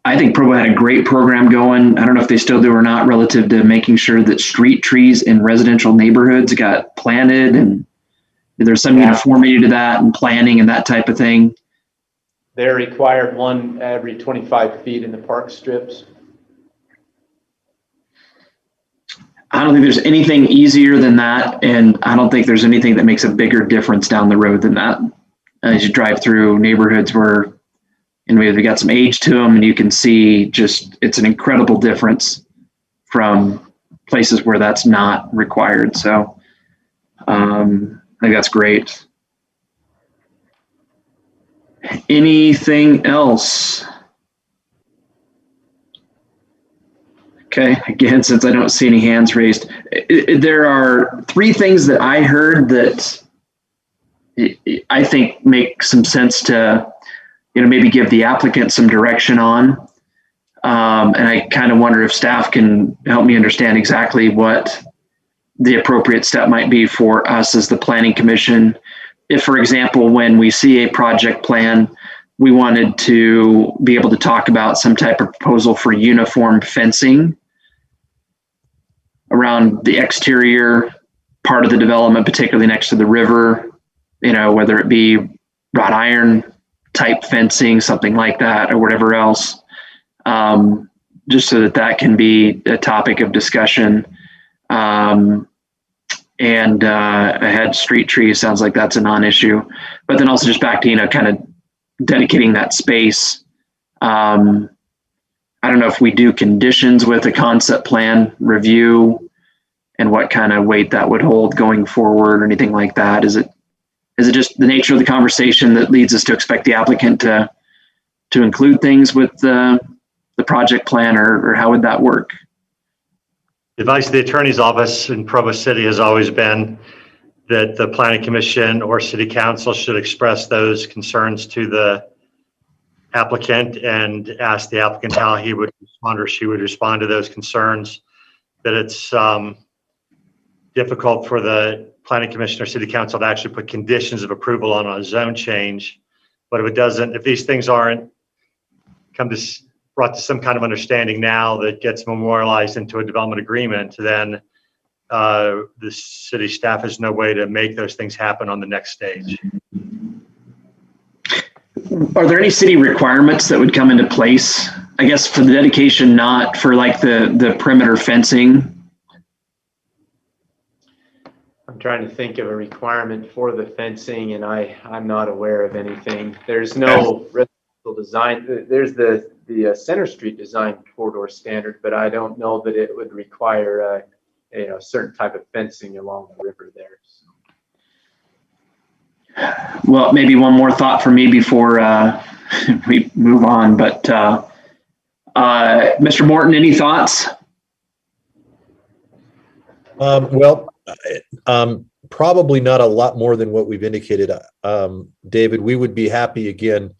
I think Provo had a great program going. I don't know if they still do or not, relative to making sure that street trees in residential neighborhoods got planted and There's some uniformity to that and planning and that type of thing. They're required one every 25 feet in the park strips. I don't think there's anything easier than that, and I don't think there's anything that makes a bigger difference down the road than that. As you drive through neighborhoods where, they got some age to them, and you can see just, it's an incredible difference from places where that's not required. So I think that's great. Anything else? Okay, again, since I don't see any hands raised, there are three things that I heard that I think make some sense to, maybe give the applicant some direction on. And I kind of wonder if staff can help me understand exactly what the appropriate step might be for us as the Planning Commission. If, for example, when we see a project plan, we wanted to be able to talk about some type of proposal for uniform fencing around the exterior part of the development, particularly next to the river, whether it be wrought iron type fencing, something like that, or whatever else, just so that can be a topic of discussion. And ahead street trees sounds like that's a non-issue, but then also just back to, kind of dedicating that space. I don't know if we do conditions with a concept plan review and what kind of weight that would hold going forward or anything like that. Is it just the nature of the conversation that leads us to expect the applicant to include things with the project plan, or how would that work? The advice of the Attorney's Office in Provo City has always been that the Planning Commission or City Council should express those concerns to the applicant and ask the applicant how he would respond or she would respond to those concerns. That it's difficult for the Planning Commission or City Council to actually put conditions of approval on a zone change. But if these things aren't brought to some kind of understanding now that gets memorialized into a development agreement, then the city staff has no way to make those things happen on the next stage. Are there any city requirements that would come into place, I guess, for the dedication, not for like the perimeter fencing? I'm trying to think of a requirement for the fencing, and I'm not aware of anything. There's no residential design. There's the Center Street design corridor standard, but I don't know that it would require a certain type of fencing along the river there. So. Well, maybe one more thought for me before we move on, but Mr. Morton, any thoughts? Probably not a lot more than what we've indicated. David, we would be happy again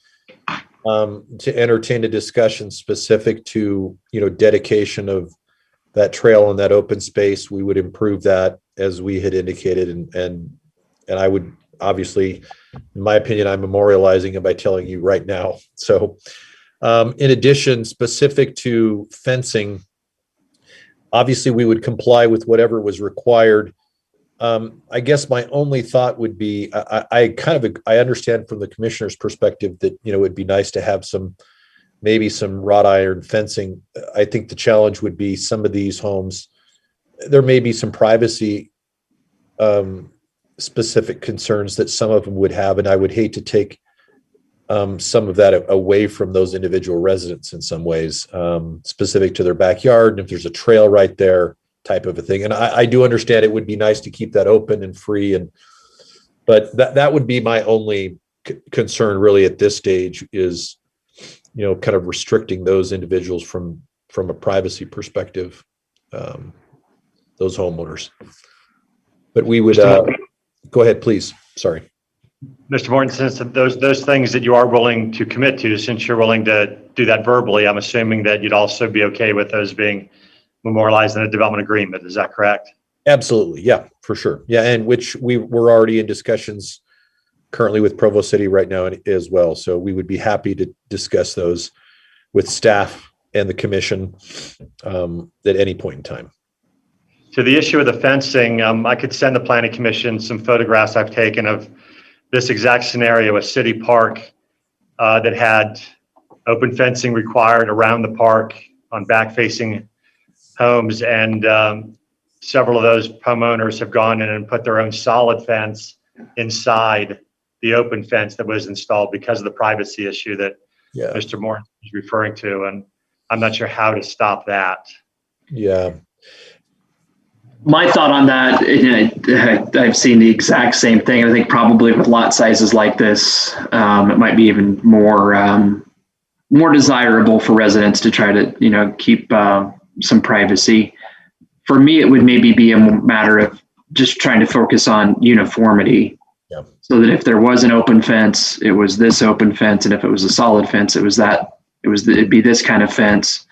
to entertain a discussion specific to, dedication of that trail and that open space. We would improve that as we had indicated. And I would obviously, in my opinion, I'm memorializing it by telling you right now. So in addition, specific to fencing, obviously we would comply with whatever was required. I guess my only thought would be, I understand from the commissioner's perspective that, it would be nice to have maybe some wrought iron fencing. I think the challenge would be some of these homes, there may be some privacy specific concerns that some of them would have. And I would hate to take some of that away from those individual residents in some ways, specific to their backyard. And if there's a trail right there, type of a thing. And I do understand it would be nice to keep that open and free. But that would be my only concern really at this stage is, kind of restricting those individuals from a privacy perspective, those homeowners. But we would, go ahead, please. Sorry. Mr. Morton, since those things that you are willing to commit to, since you're willing to do that verbally, I'm assuming that you'd also be okay with those being memorialized in a development agreement. Is that correct? Absolutely. Yeah, for sure. Yeah. And which we're already in discussions currently with Provo City right now as well. So we would be happy to discuss those with staff and the commission at any point in time. To the issue of the fencing, I could send the planning commission some photographs I've taken of this exact scenario, a city park that had open fencing required around the park on back-facing homes. And several of those homeowners have gone in and put their own solid fence inside the open fence that was installed because of the privacy issue that Mr. Morton is referring to. And I'm not sure how to stop that. Yeah. My thought on that, I've seen the exact same thing. I think probably with lot sizes like this, it might be even more desirable for residents to try to, keep some privacy. For me, it would maybe be a matter of just trying to focus on uniformity. Yeah. So that if there was an open fence, it was this open fence, and if it was a solid fence, it'd be this kind of fence,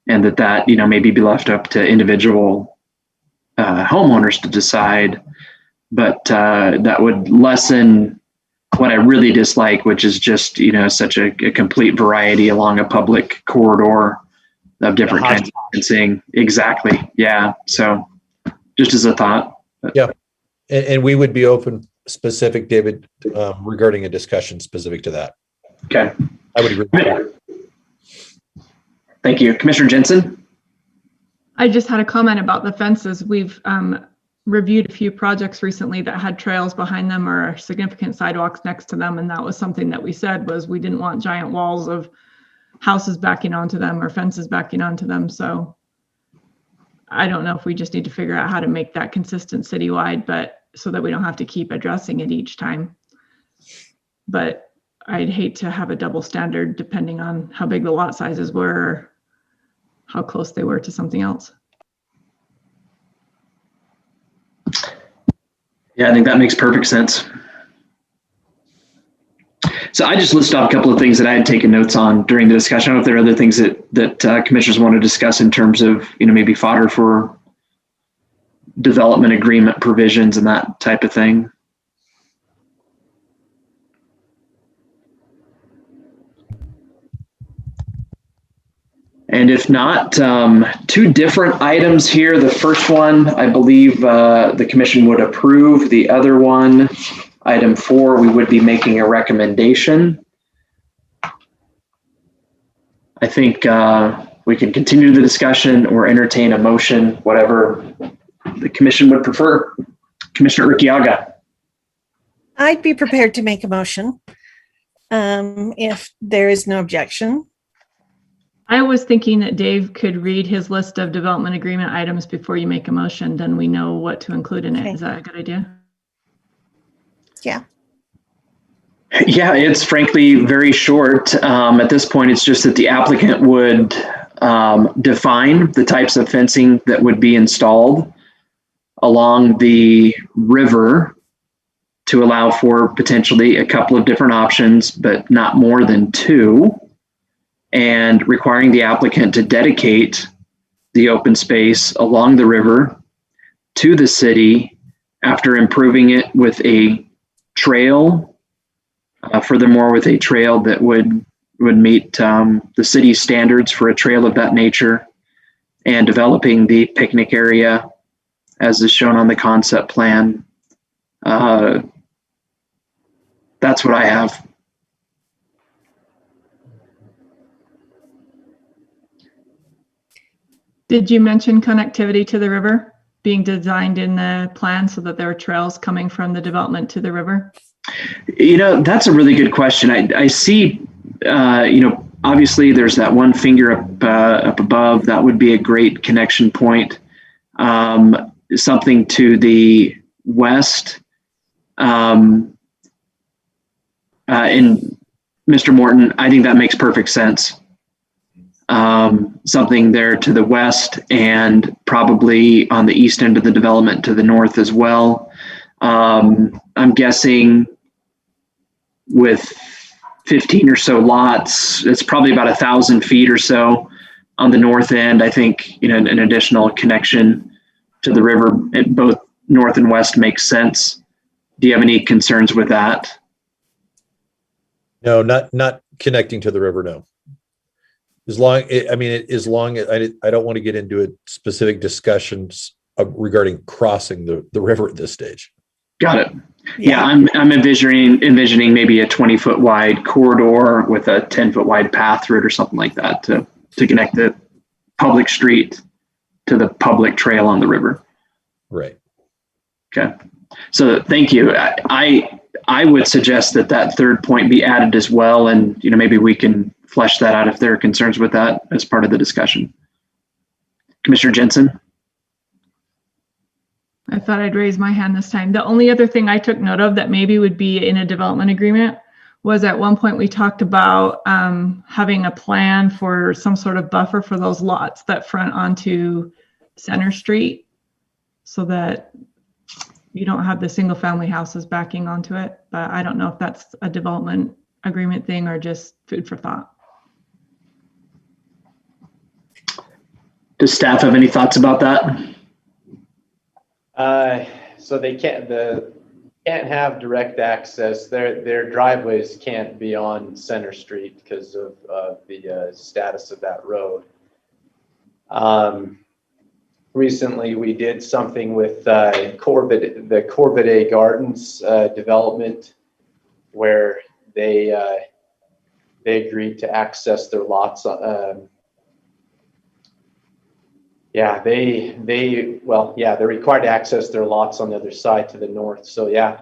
and that maybe be left up to individual homeowners to decide. But that would lessen what I really dislike, which is just such a complete variety along a public corridor of different kinds of fencing. Exactly. Yeah. So just as a thought. Yeah. And we would be open specific, David, regarding a discussion specific to that. Okay. I would agree. Thank you. Commissioner Jensen? I just had a comment about the fences. We've reviewed a few projects recently that had trails behind them or significant sidewalks next to them. And that was something that we said was we didn't want giant walls of houses backing onto them or fences backing onto them. So I don't know if we just need to figure out how to make that consistent citywide, but so that we don't have to keep addressing it each time. But I'd hate to have a double standard depending on how big the lot sizes were or how close they were to something else. Yeah, I think that makes perfect sense. So I just listed off a couple of things that I had taken notes on during the discussion. I don't know if there are other things that commissioners want to discuss in terms of, maybe fodder for development agreement provisions and that type of thing. And if not, two different items here. The first one, I believe the commission would approve. The other one, item 4, we would be making a recommendation. I think we can continue the discussion or entertain a motion, whatever the commission would prefer. Commissioner Urquiaga. I'd be prepared to make a motion if there is no objection. I was thinking that Dave could read his list of development agreement items before you make a motion, then we know what to include in it. Is that a good idea? Yeah. Yeah, it's frankly very short. At this point, it's just that the applicant would define the types of fencing that would be installed along the river to allow for potentially a couple of different options, but not more than 2. And requiring the applicant to dedicate the open space along the river to the city after improving it with a trail, furthermore with a trail that would meet the city's standards for a trail of that nature, and developing the picnic area as is shown on the concept plan. That's what I have. Did you mention connectivity to the river being designed in the plan so that there are trails coming from the development to the river? That's a really good question. I see, obviously there's that one finger up above. That would be a great connection point. Something to the west. And Mr. Morton, I think that makes perfect sense. Something there to the west and probably on the east end of the development to the north as well. I'm guessing with 15 or so lots, it's probably about 1,000 feet or so on the north end. I think, an additional connection to the river, both north and west, makes sense. Do you have any concerns with that? No, not connecting to the river. No. As long as I don't want to get into a specific discussions regarding crossing the river at this stage. Got it. Yeah, I'm envisioning maybe a 20-foot wide corridor with a 10-foot wide path through it or something like that to connect the public street to the public trail on the river. Right. Okay. So thank you. I would suggest that third point be added as well, and maybe we can flesh that out if there are concerns with that as part of the discussion. Commissioner Jensen. I thought I'd raise my hand this time. The only other thing I took note of that maybe would be in a development agreement was at one point we talked about having a plan for some sort of buffer for those lots that front onto Center Street so that you don't have the single family houses backing onto it. But I don't know if that's a development agreement thing or just food for thought. Does staff have any thoughts about that? So they can't have direct access. Their driveways can't be on Center Street because of the status of that road. Recently, we did something with the Corbett Gardens development, where they agreed to access their lots. They're required to access their lots on the other side to the north. So yeah,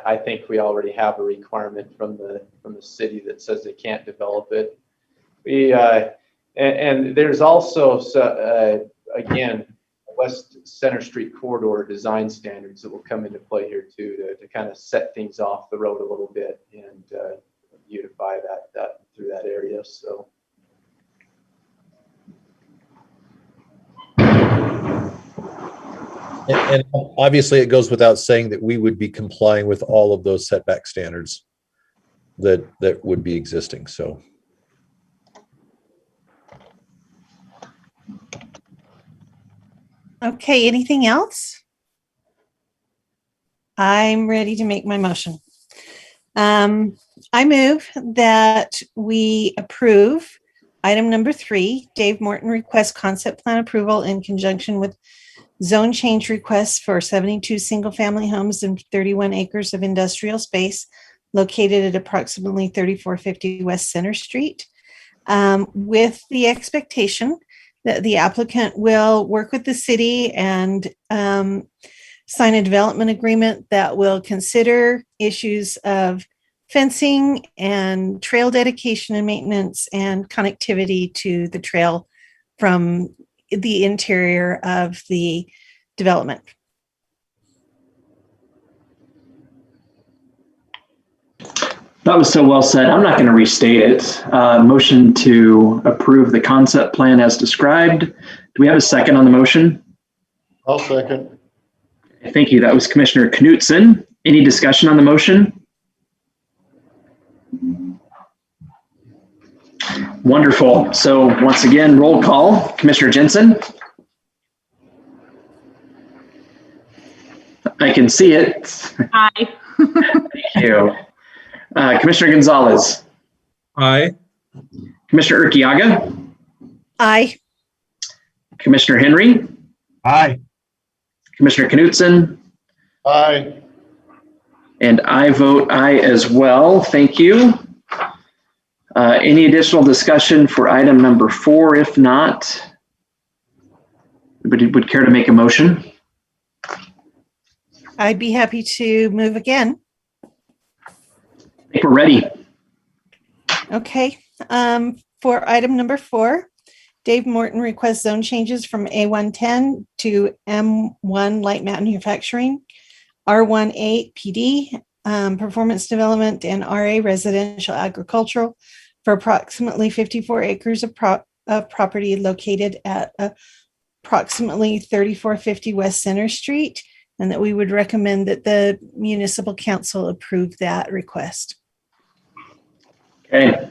I think we already have a requirement from the city that says they can't develop it. And there's also again, West Center Street corridor design standards that will come into play here too to kind of set things off the road a little bit and beautify that through that area. So. And obviously, it goes without saying that we would be complying with all of those setback standards that would be existing. So, okay, anything else? I'm ready to make my motion. I move that we approve item number 3. Dave Morton requests concept plan approval in conjunction with zone change requests for 72 single-family homes and 31 acres of industrial space located at approximately 3450 West Center Street, with the expectation that the applicant will work with the city and sign a development agreement that will consider issues of fencing and trail dedication and maintenance and connectivity to the trail from the interior of the development. That was so well said. I'm not going to restate it. Motion to approve the concept plan as described. Do we have a second on the motion? I'll second. Thank you. That was Commissioner Knutson. Any discussion on the motion? Wonderful. So once again, roll call. Commissioner Jensen. I can see it. Aye. Thank you. Commissioner Gonzalez. Aye. Commissioner Urquiaga. Aye. Commissioner Henry. Aye. Commissioner Knutson. Aye. And I vote aye as well. Thank you. Any additional discussion for item number 4? If not, anybody would care to make a motion? I'd be happy to move again. I think we're ready. Okay. For item number 4, Dave Morton requests zone changes from A110 to M1 light manufacturing, R18 PD, performance development, and RA residential agricultural for approximately 54 acres of property located at approximately 3450 West Center Street, and that we would recommend that the municipal council approve that request. Okay.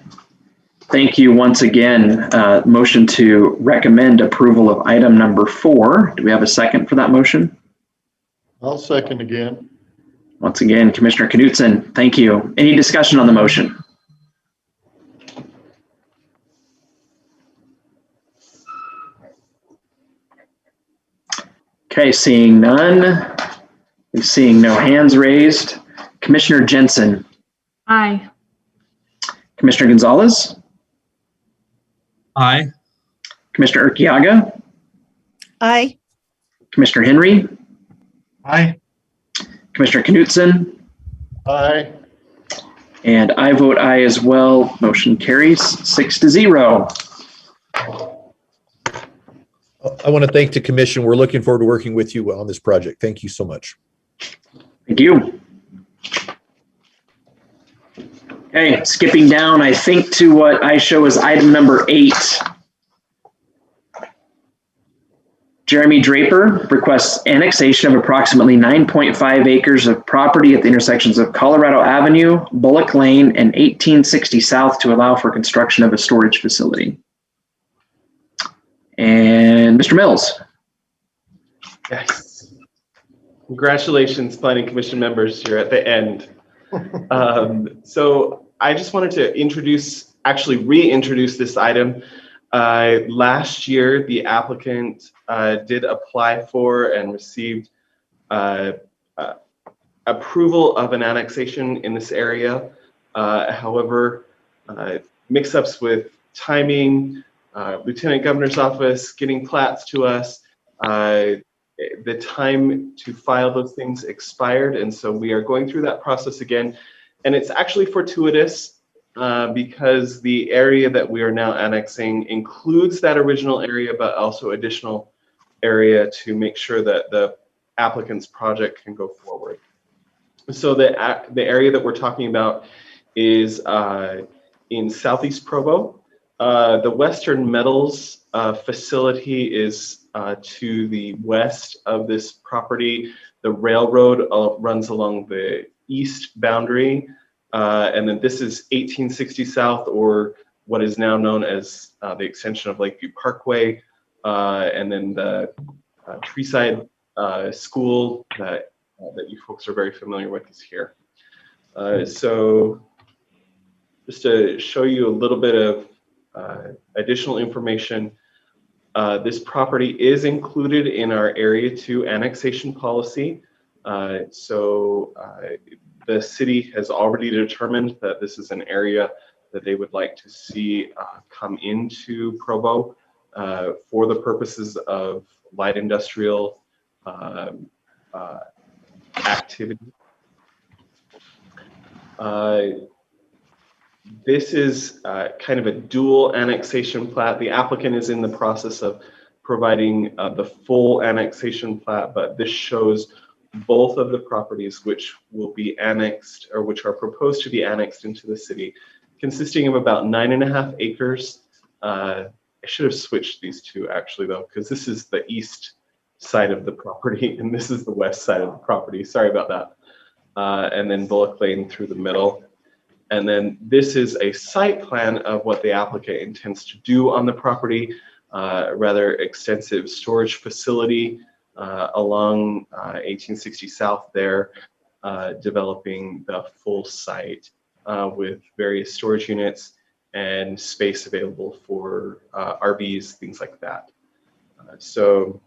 Thank you once again. Motion to recommend approval of item number 4. Do we have a second for that motion? I'll second again. Once again, Commissioner Knutson, thank you. Any discussion on the motion? Okay, seeing none, and seeing no hands raised. Commissioner Jensen. Aye. Commissioner Gonzalez. Aye. Commissioner Urquiaga. Aye. Commissioner Henry. Aye. Commissioner Knutson. Aye. And I vote aye as well. Motion carries 6-0. I want to thank the commission. We're looking forward to working with you on this project. Thank you so much. Thank you. Okay, skipping down, I think, to what I show as item number 8. Jeremy Draper requests annexation of approximately 9.5 acres of property at the intersections of Colorado Avenue, Bullock Lane, and 1860 South to allow for construction of a storage facility. And Mr. Mills. Yes. Congratulations, Planning Commission members. You're at the end. So I just wanted to reintroduce this item. Last year, the applicant did apply for and received approval of an annexation in this area. However, mix-ups with timing, Lieutenant Governor's office getting plats to us, the time to file those things expired, and so we are going through that process again. And it's actually fortuitous because the area that we are now annexing includes that original area, but also additional area to make sure that the applicant's project can go forward. So the area that we're talking about is in Southeast Provo. The Western Metals facility is to the west of this property. The railroad runs along the east boundary. And then this is 1860 South, or what is now known as the extension of Lakeview Parkway. And then the Treeside School that you folks are very familiar with is here. So just to show you a little bit of additional information, this property is included in our Area 2 annexation policy. The city has already determined that this is an area that they would like to see come into Provo for the purposes of light industrial activity. This is kind of a dual annexation plat. The applicant is in the process of providing the full annexation plat, but this shows both of the properties which will be annexed, or which are proposed to be annexed into the city, consisting of about 9.5 acres. I should have switched these two actually though, because this is the east side of the property and this is the west side of the property. Sorry about that. And then Bullock Lane through the middle. And then this is a site plan of what the applicant intends to do on the property, rather extensive storage facility along 1860 South there, developing the full site with various storage units and space available for RVs, things like that. So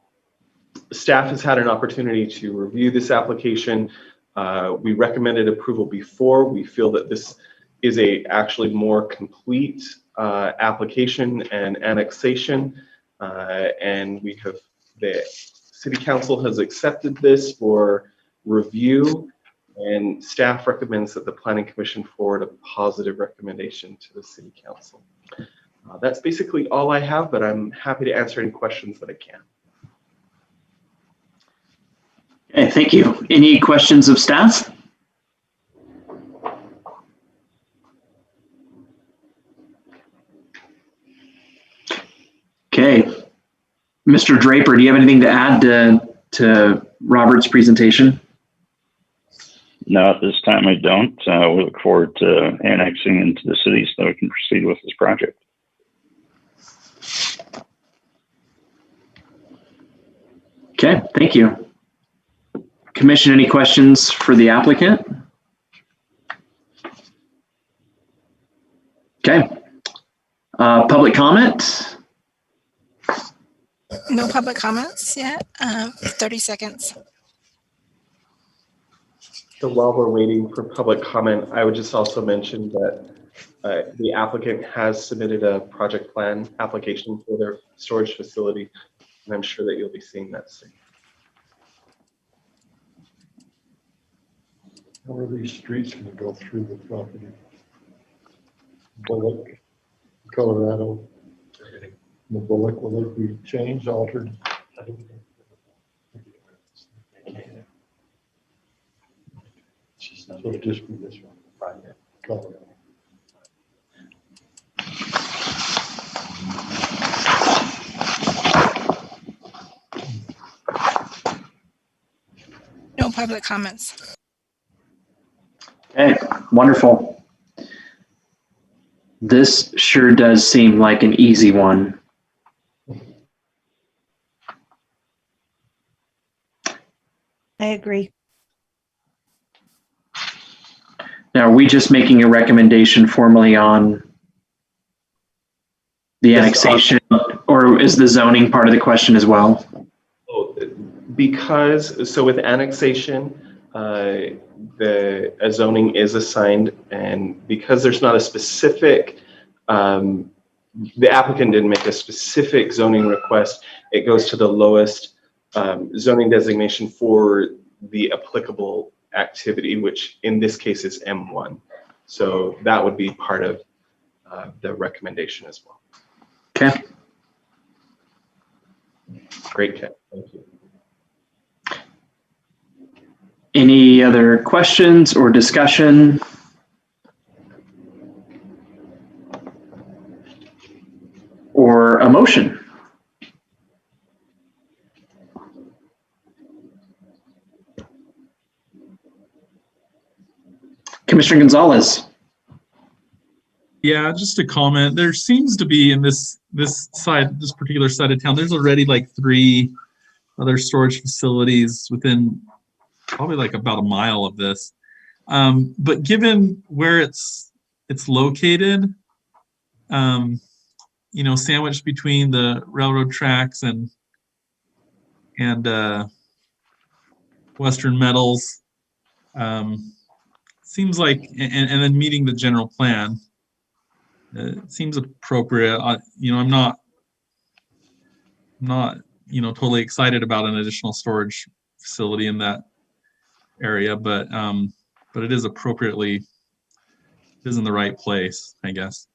staff has had an opportunity to review this application. We recommended approval before. We feel that this is a actually more complete application and annexation, and the City Council has accepted this for review, and staff recommends that the Planning Commission forward a positive recommendation to the City Council. That's basically all I have, but I'm happy to answer any questions that I can. Okay, thank you. Any questions of staff? Okay. Mr. Draper, do you have anything to add to Robert's presentation? No, at this time I don't. We look forward to annexing into the city so we can proceed with this project. Okay, thank you. Commission, any questions for the applicant? Okay. Public comment? No public comments yet. 30 seconds. So while we're waiting for public comment, I would just also mention that the applicant has submitted a project plan application for their storage facility, and I'm sure that you'll be seeing that soon. How are these streets going to go through the property? Bullock, Colorado. The Bullock, will it be changed, altered? So it'll just be this one, right? Colorado. No public comments. Okay, wonderful. This sure does seem like an easy one. I agree. Now, are we just making a recommendation formally on the annexation, or is the zoning part of the question as well? Oh, because, so with annexation, the zoning is assigned, and because there's not a specific, the applicant didn't make a specific zoning request, it goes to the lowest zoning designation for the applicable activity, which in this case is M1. So that would be part of the recommendation as well. Okay. Great, Ken. Thank you. Any other questions or discussion? Or a motion? Commissioner Gonzalez. Yeah, just a comment. There seems to be in this particular side of town, there's already like 3 other storage facilities within probably like about a mile of this. But given where it's located, you know, sandwiched between the railroad tracks and Western Metals, seems like, and then meeting the general plan, it seems appropriate. You know, I'm not, you know, totally excited about an additional storage facility in that area, but it is appropriately, it is in the right place, I guess.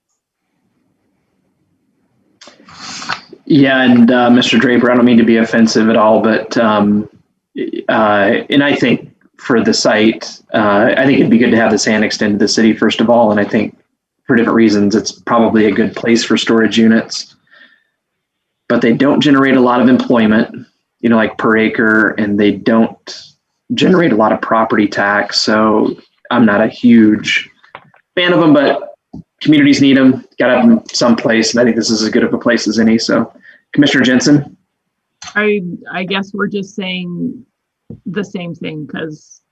Yeah, and Mr. Draper, I don't mean to be offensive at all, but and I think for the site, I think it'd be good to have this annexed into the city first of all, and I think for different reasons, it's probably a good place for storage units, but they don't generate a lot of employment, you know, like per acre, and they don't generate a lot of property tax. So I'm not a huge fan of them, but communities need them, got to have them someplace, and I think this is as good of a place as any. So, Commissioner Jensen. I guess we're just saying the same thing, because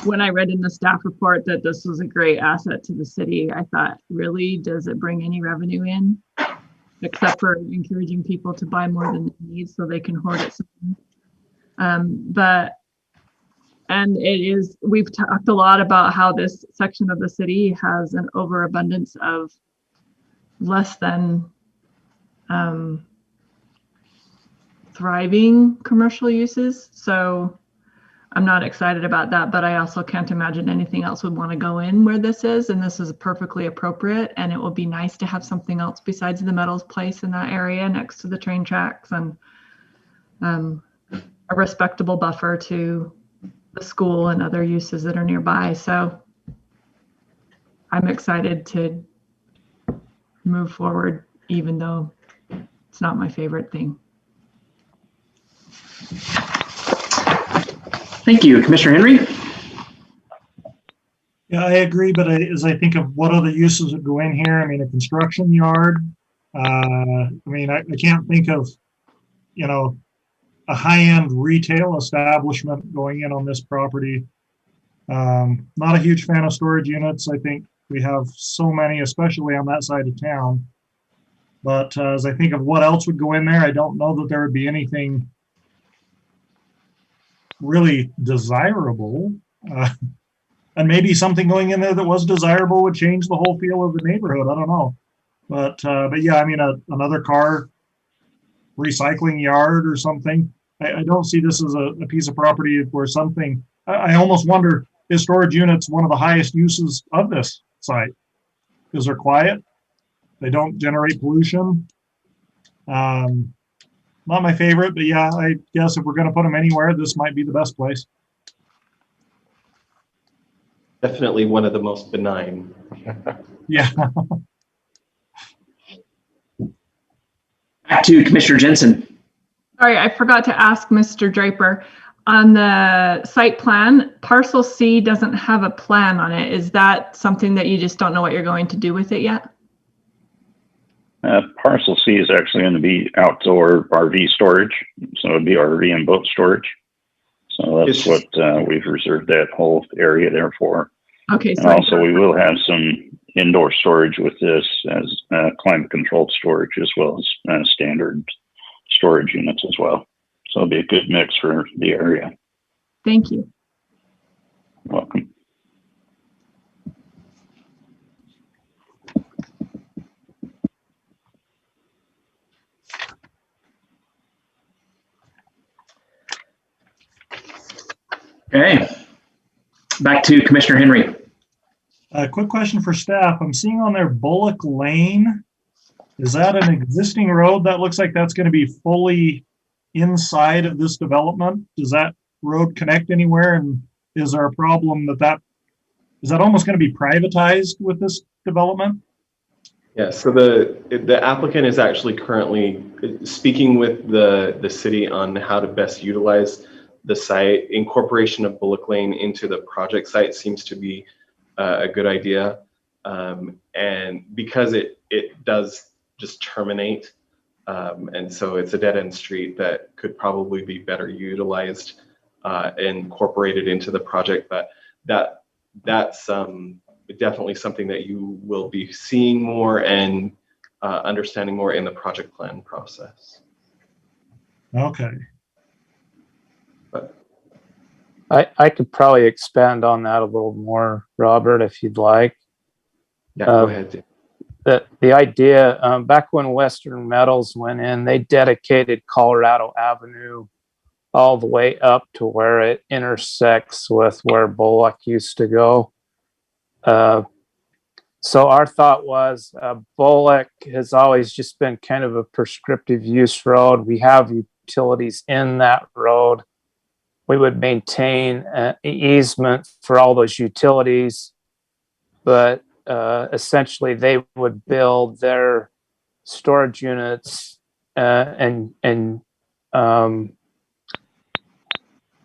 when I read in the staff report that this was a great asset to the city, I thought, really, does it bring any revenue in, except for encouraging people to buy more than they need so they can hoard it? And it is, we've talked a lot about how this section of the city has an overabundance of less than thriving commercial uses. So I'm not excited about that, but I also can't imagine anything else would want to go in where this is, and this is perfectly appropriate, and it will be nice to have something else besides the metals place in that area next to the train tracks, and a respectable buffer to the school and other uses that are nearby. So I'm excited to move forward, even though it's not my favorite thing. Thank you. Commissioner Henry? Yeah, I agree, but as I think of what other uses that go in here, I mean, a construction yard, I mean, I can't think of, you know, a high-end retail establishment going in on this property. Not a huge fan of storage units. I think we have so many, especially on that side of town. But as I think of what else would go in there, I don't know that there would be anything really desirable. And maybe something going in there that was desirable would change the whole feel of the neighborhood. I don't know. But yeah, I mean, another car recycling yard or something. I don't see this as a piece of property where something, I almost wonder, is storage units one of the highest uses of this site? Because they're quiet, they don't generate pollution. Not my favorite, but yeah, I guess if we're going to put them anywhere, this might be the best place. Definitely one of the most benign. Yeah. Back to Commissioner Jensen. Sorry, I forgot to ask Mr. Draper. On the site plan, parcel C doesn't have a plan on it. Is that something that you just don't know what you're going to do with it yet? Parcel C is actually going to be outdoor RV storage. So it'd be RV and boat storage. So that's what we've reserved that whole area there for. Okay. And also we will have some indoor storage with this as climate controlled storage as well as standard storage units as well. So it'll be a good mix for the area. Thank you. You're welcome. Okay. Back to Commissioner Henry. A quick question for staff. I'm seeing on there Bullock Lane. Is that an existing road? That looks like that's going to be fully inside of this development. Does that road connect anywhere? And is there a problem is that almost going to be privatized with this development? Yeah, so the applicant is actually currently speaking with the city on how to best utilize the site. Incorporation of Bullock Lane into the project site seems to be a good idea. And because it does just terminate, and so it's a dead-end street that could probably be better utilized and incorporated into the project. But that's definitely something that you will be seeing more and understanding more in the project plan process. Okay. But I could probably expand on that a little more, Robert, if you'd like. Yeah, go ahead. The idea, back when Western Metals went in, they dedicated Colorado Avenue all the way up to where it intersects with where Bullock used to go. So our thought was Bullock has always just been kind of a prescriptive use road. We have utilities in that road. We would maintain an easement for all those utilities, but essentially they would build their storage units and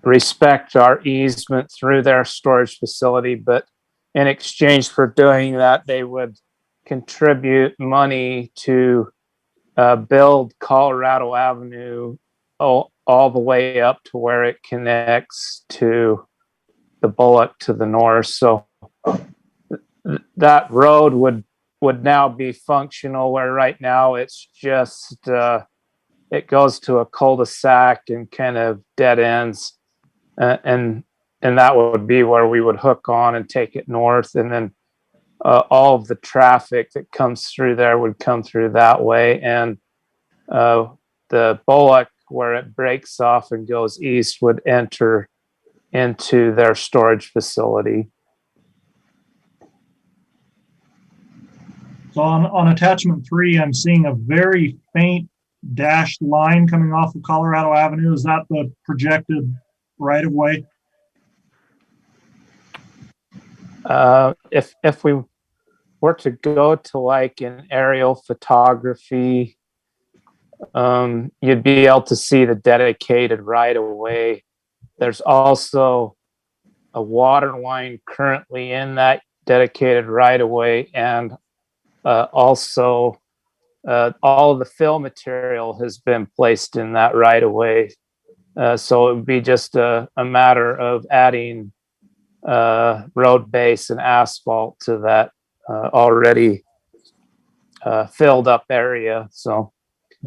respect our easement through their storage facility. But in exchange for doing that, they would contribute money to build Colorado Avenue all the way up to where it connects to the Bullock to the north. So that road would now be functional, where right now it's just it goes to a cul-de-sac and kind of dead ends, and that would be where we would hook on and take it north, and then all of the traffic that comes through there would come through that way, and the Bullock, where it breaks off and goes east, would enter into their storage facility. So on attachment 3, I'm seeing a very faint dashed line coming off of Colorado Avenue. Is that the projected right of way? If we were to go to like an aerial photography, you'd be able to see the dedicated right of way. There's also a water line currently in that dedicated right of way, and also all of the fill material has been placed in that right of way. So it would be just a matter of adding road base and asphalt to that already filled up area. So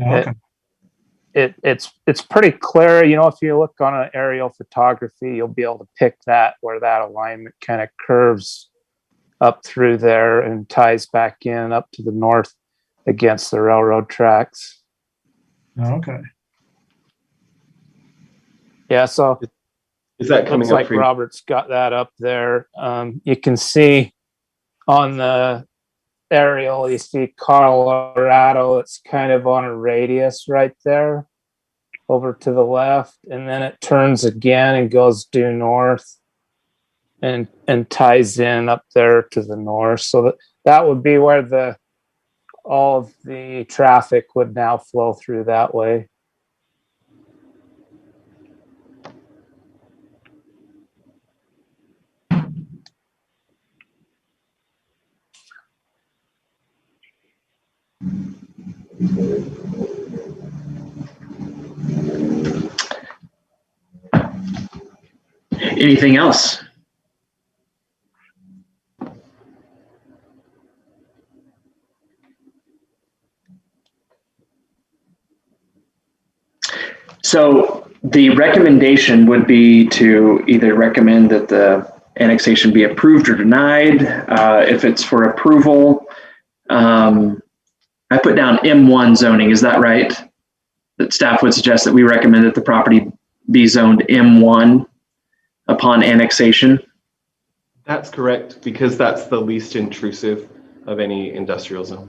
Okay. it's pretty clear. You know, if you look on an aerial photography, you'll be able to pick that where that alignment kind of curves up through there and ties back in up to the north against the railroad tracks. Okay. Yeah, so is that coming looks up like for you? Robert's got that up there. You can see on the aerial, you see Colorado. It's kind of on a radius right there over to the left, and then it turns again and goes due north and ties in up there to the north. So that would be where all of the traffic would now flow through that way. Anything else? So the recommendation would be to either recommend that the annexation be approved or denied. If it's for approval, I put down M1 zoning. Is that right? That staff would suggest that we recommend that the property be zoned M1 upon annexation? That's correct, because that's the least intrusive of any industrial zone.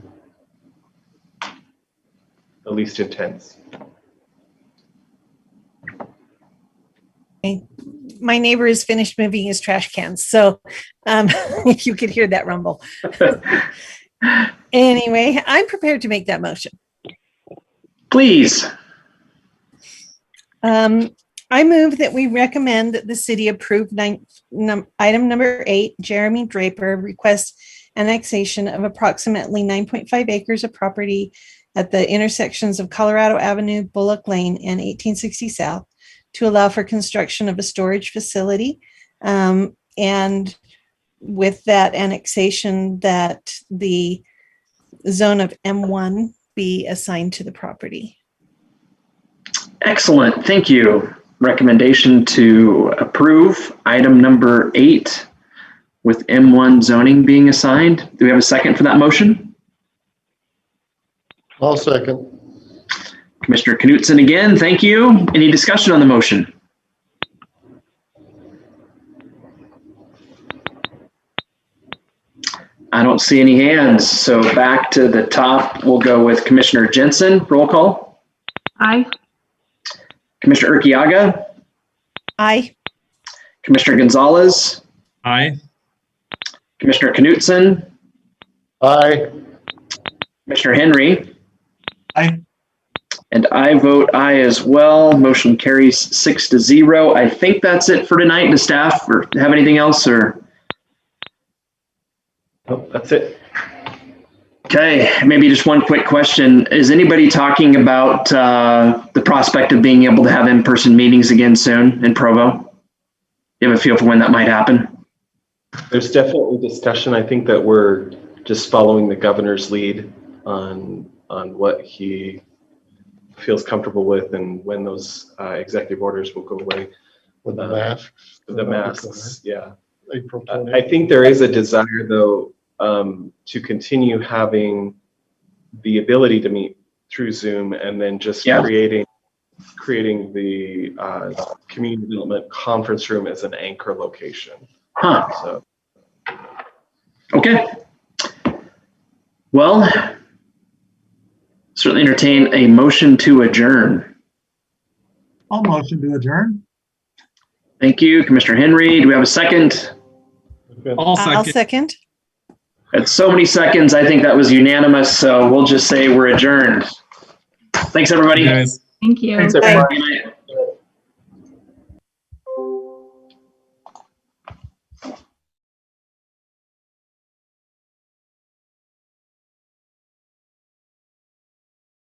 The least intense. Okay. My neighbor has finished moving his trash cans, so if you could hear that rumble. Anyway, I'm prepared to make that motion. Please. I move that we recommend that the city approve item number 8, Jeremy Draper requests annexation of approximately 9.5 acres of property at the intersections of Colorado Avenue, Bullock Lane, and 1860 South to allow for construction of a storage facility. And with that annexation, that the zone of M1 be assigned to the property. Excellent. Thank you. Recommendation to approve item number 8 with M1 zoning being assigned. Do we have a second for that motion? I'll second. Commissioner Knutson again, thank you. Any discussion on the motion? I don't see any hands, so back to the top. We'll go with Commissioner Jensen. Roll call. Aye. Commissioner Urquiaga. Aye. Commissioner Gonzalez. Aye. Commissioner Knutson. Aye. Commissioner Henry. Aye. And I vote aye as well. Motion carries 6-0. I think that's it for tonight. Does staff or have anything else, or? Nope, that's it. Okay, maybe just one quick question. Is anybody talking about the prospect of being able to have in-person meetings again soon in Provo? You have a feel for when that might happen? There's definitely discussion. I think that we're just following the governor's lead on what he feels comfortable with and when those executive orders will go away. With the masks. The masks, yeah. April 20th. I think there is a desire, though, to continue having the ability to meet through Zoom, and then just creating the community development conference room as an anchor location. Huh. So. Okay. Well, certainly entertain a motion to adjourn. I'll motion to adjourn. Thank you, Commissioner Henry. Do we have a second? I'll second. At so many seconds, I think that was unanimous, so we'll just say we're adjourned. Thanks, everybody. Hey, guys. Thank you. Thanks, everybody. Good night.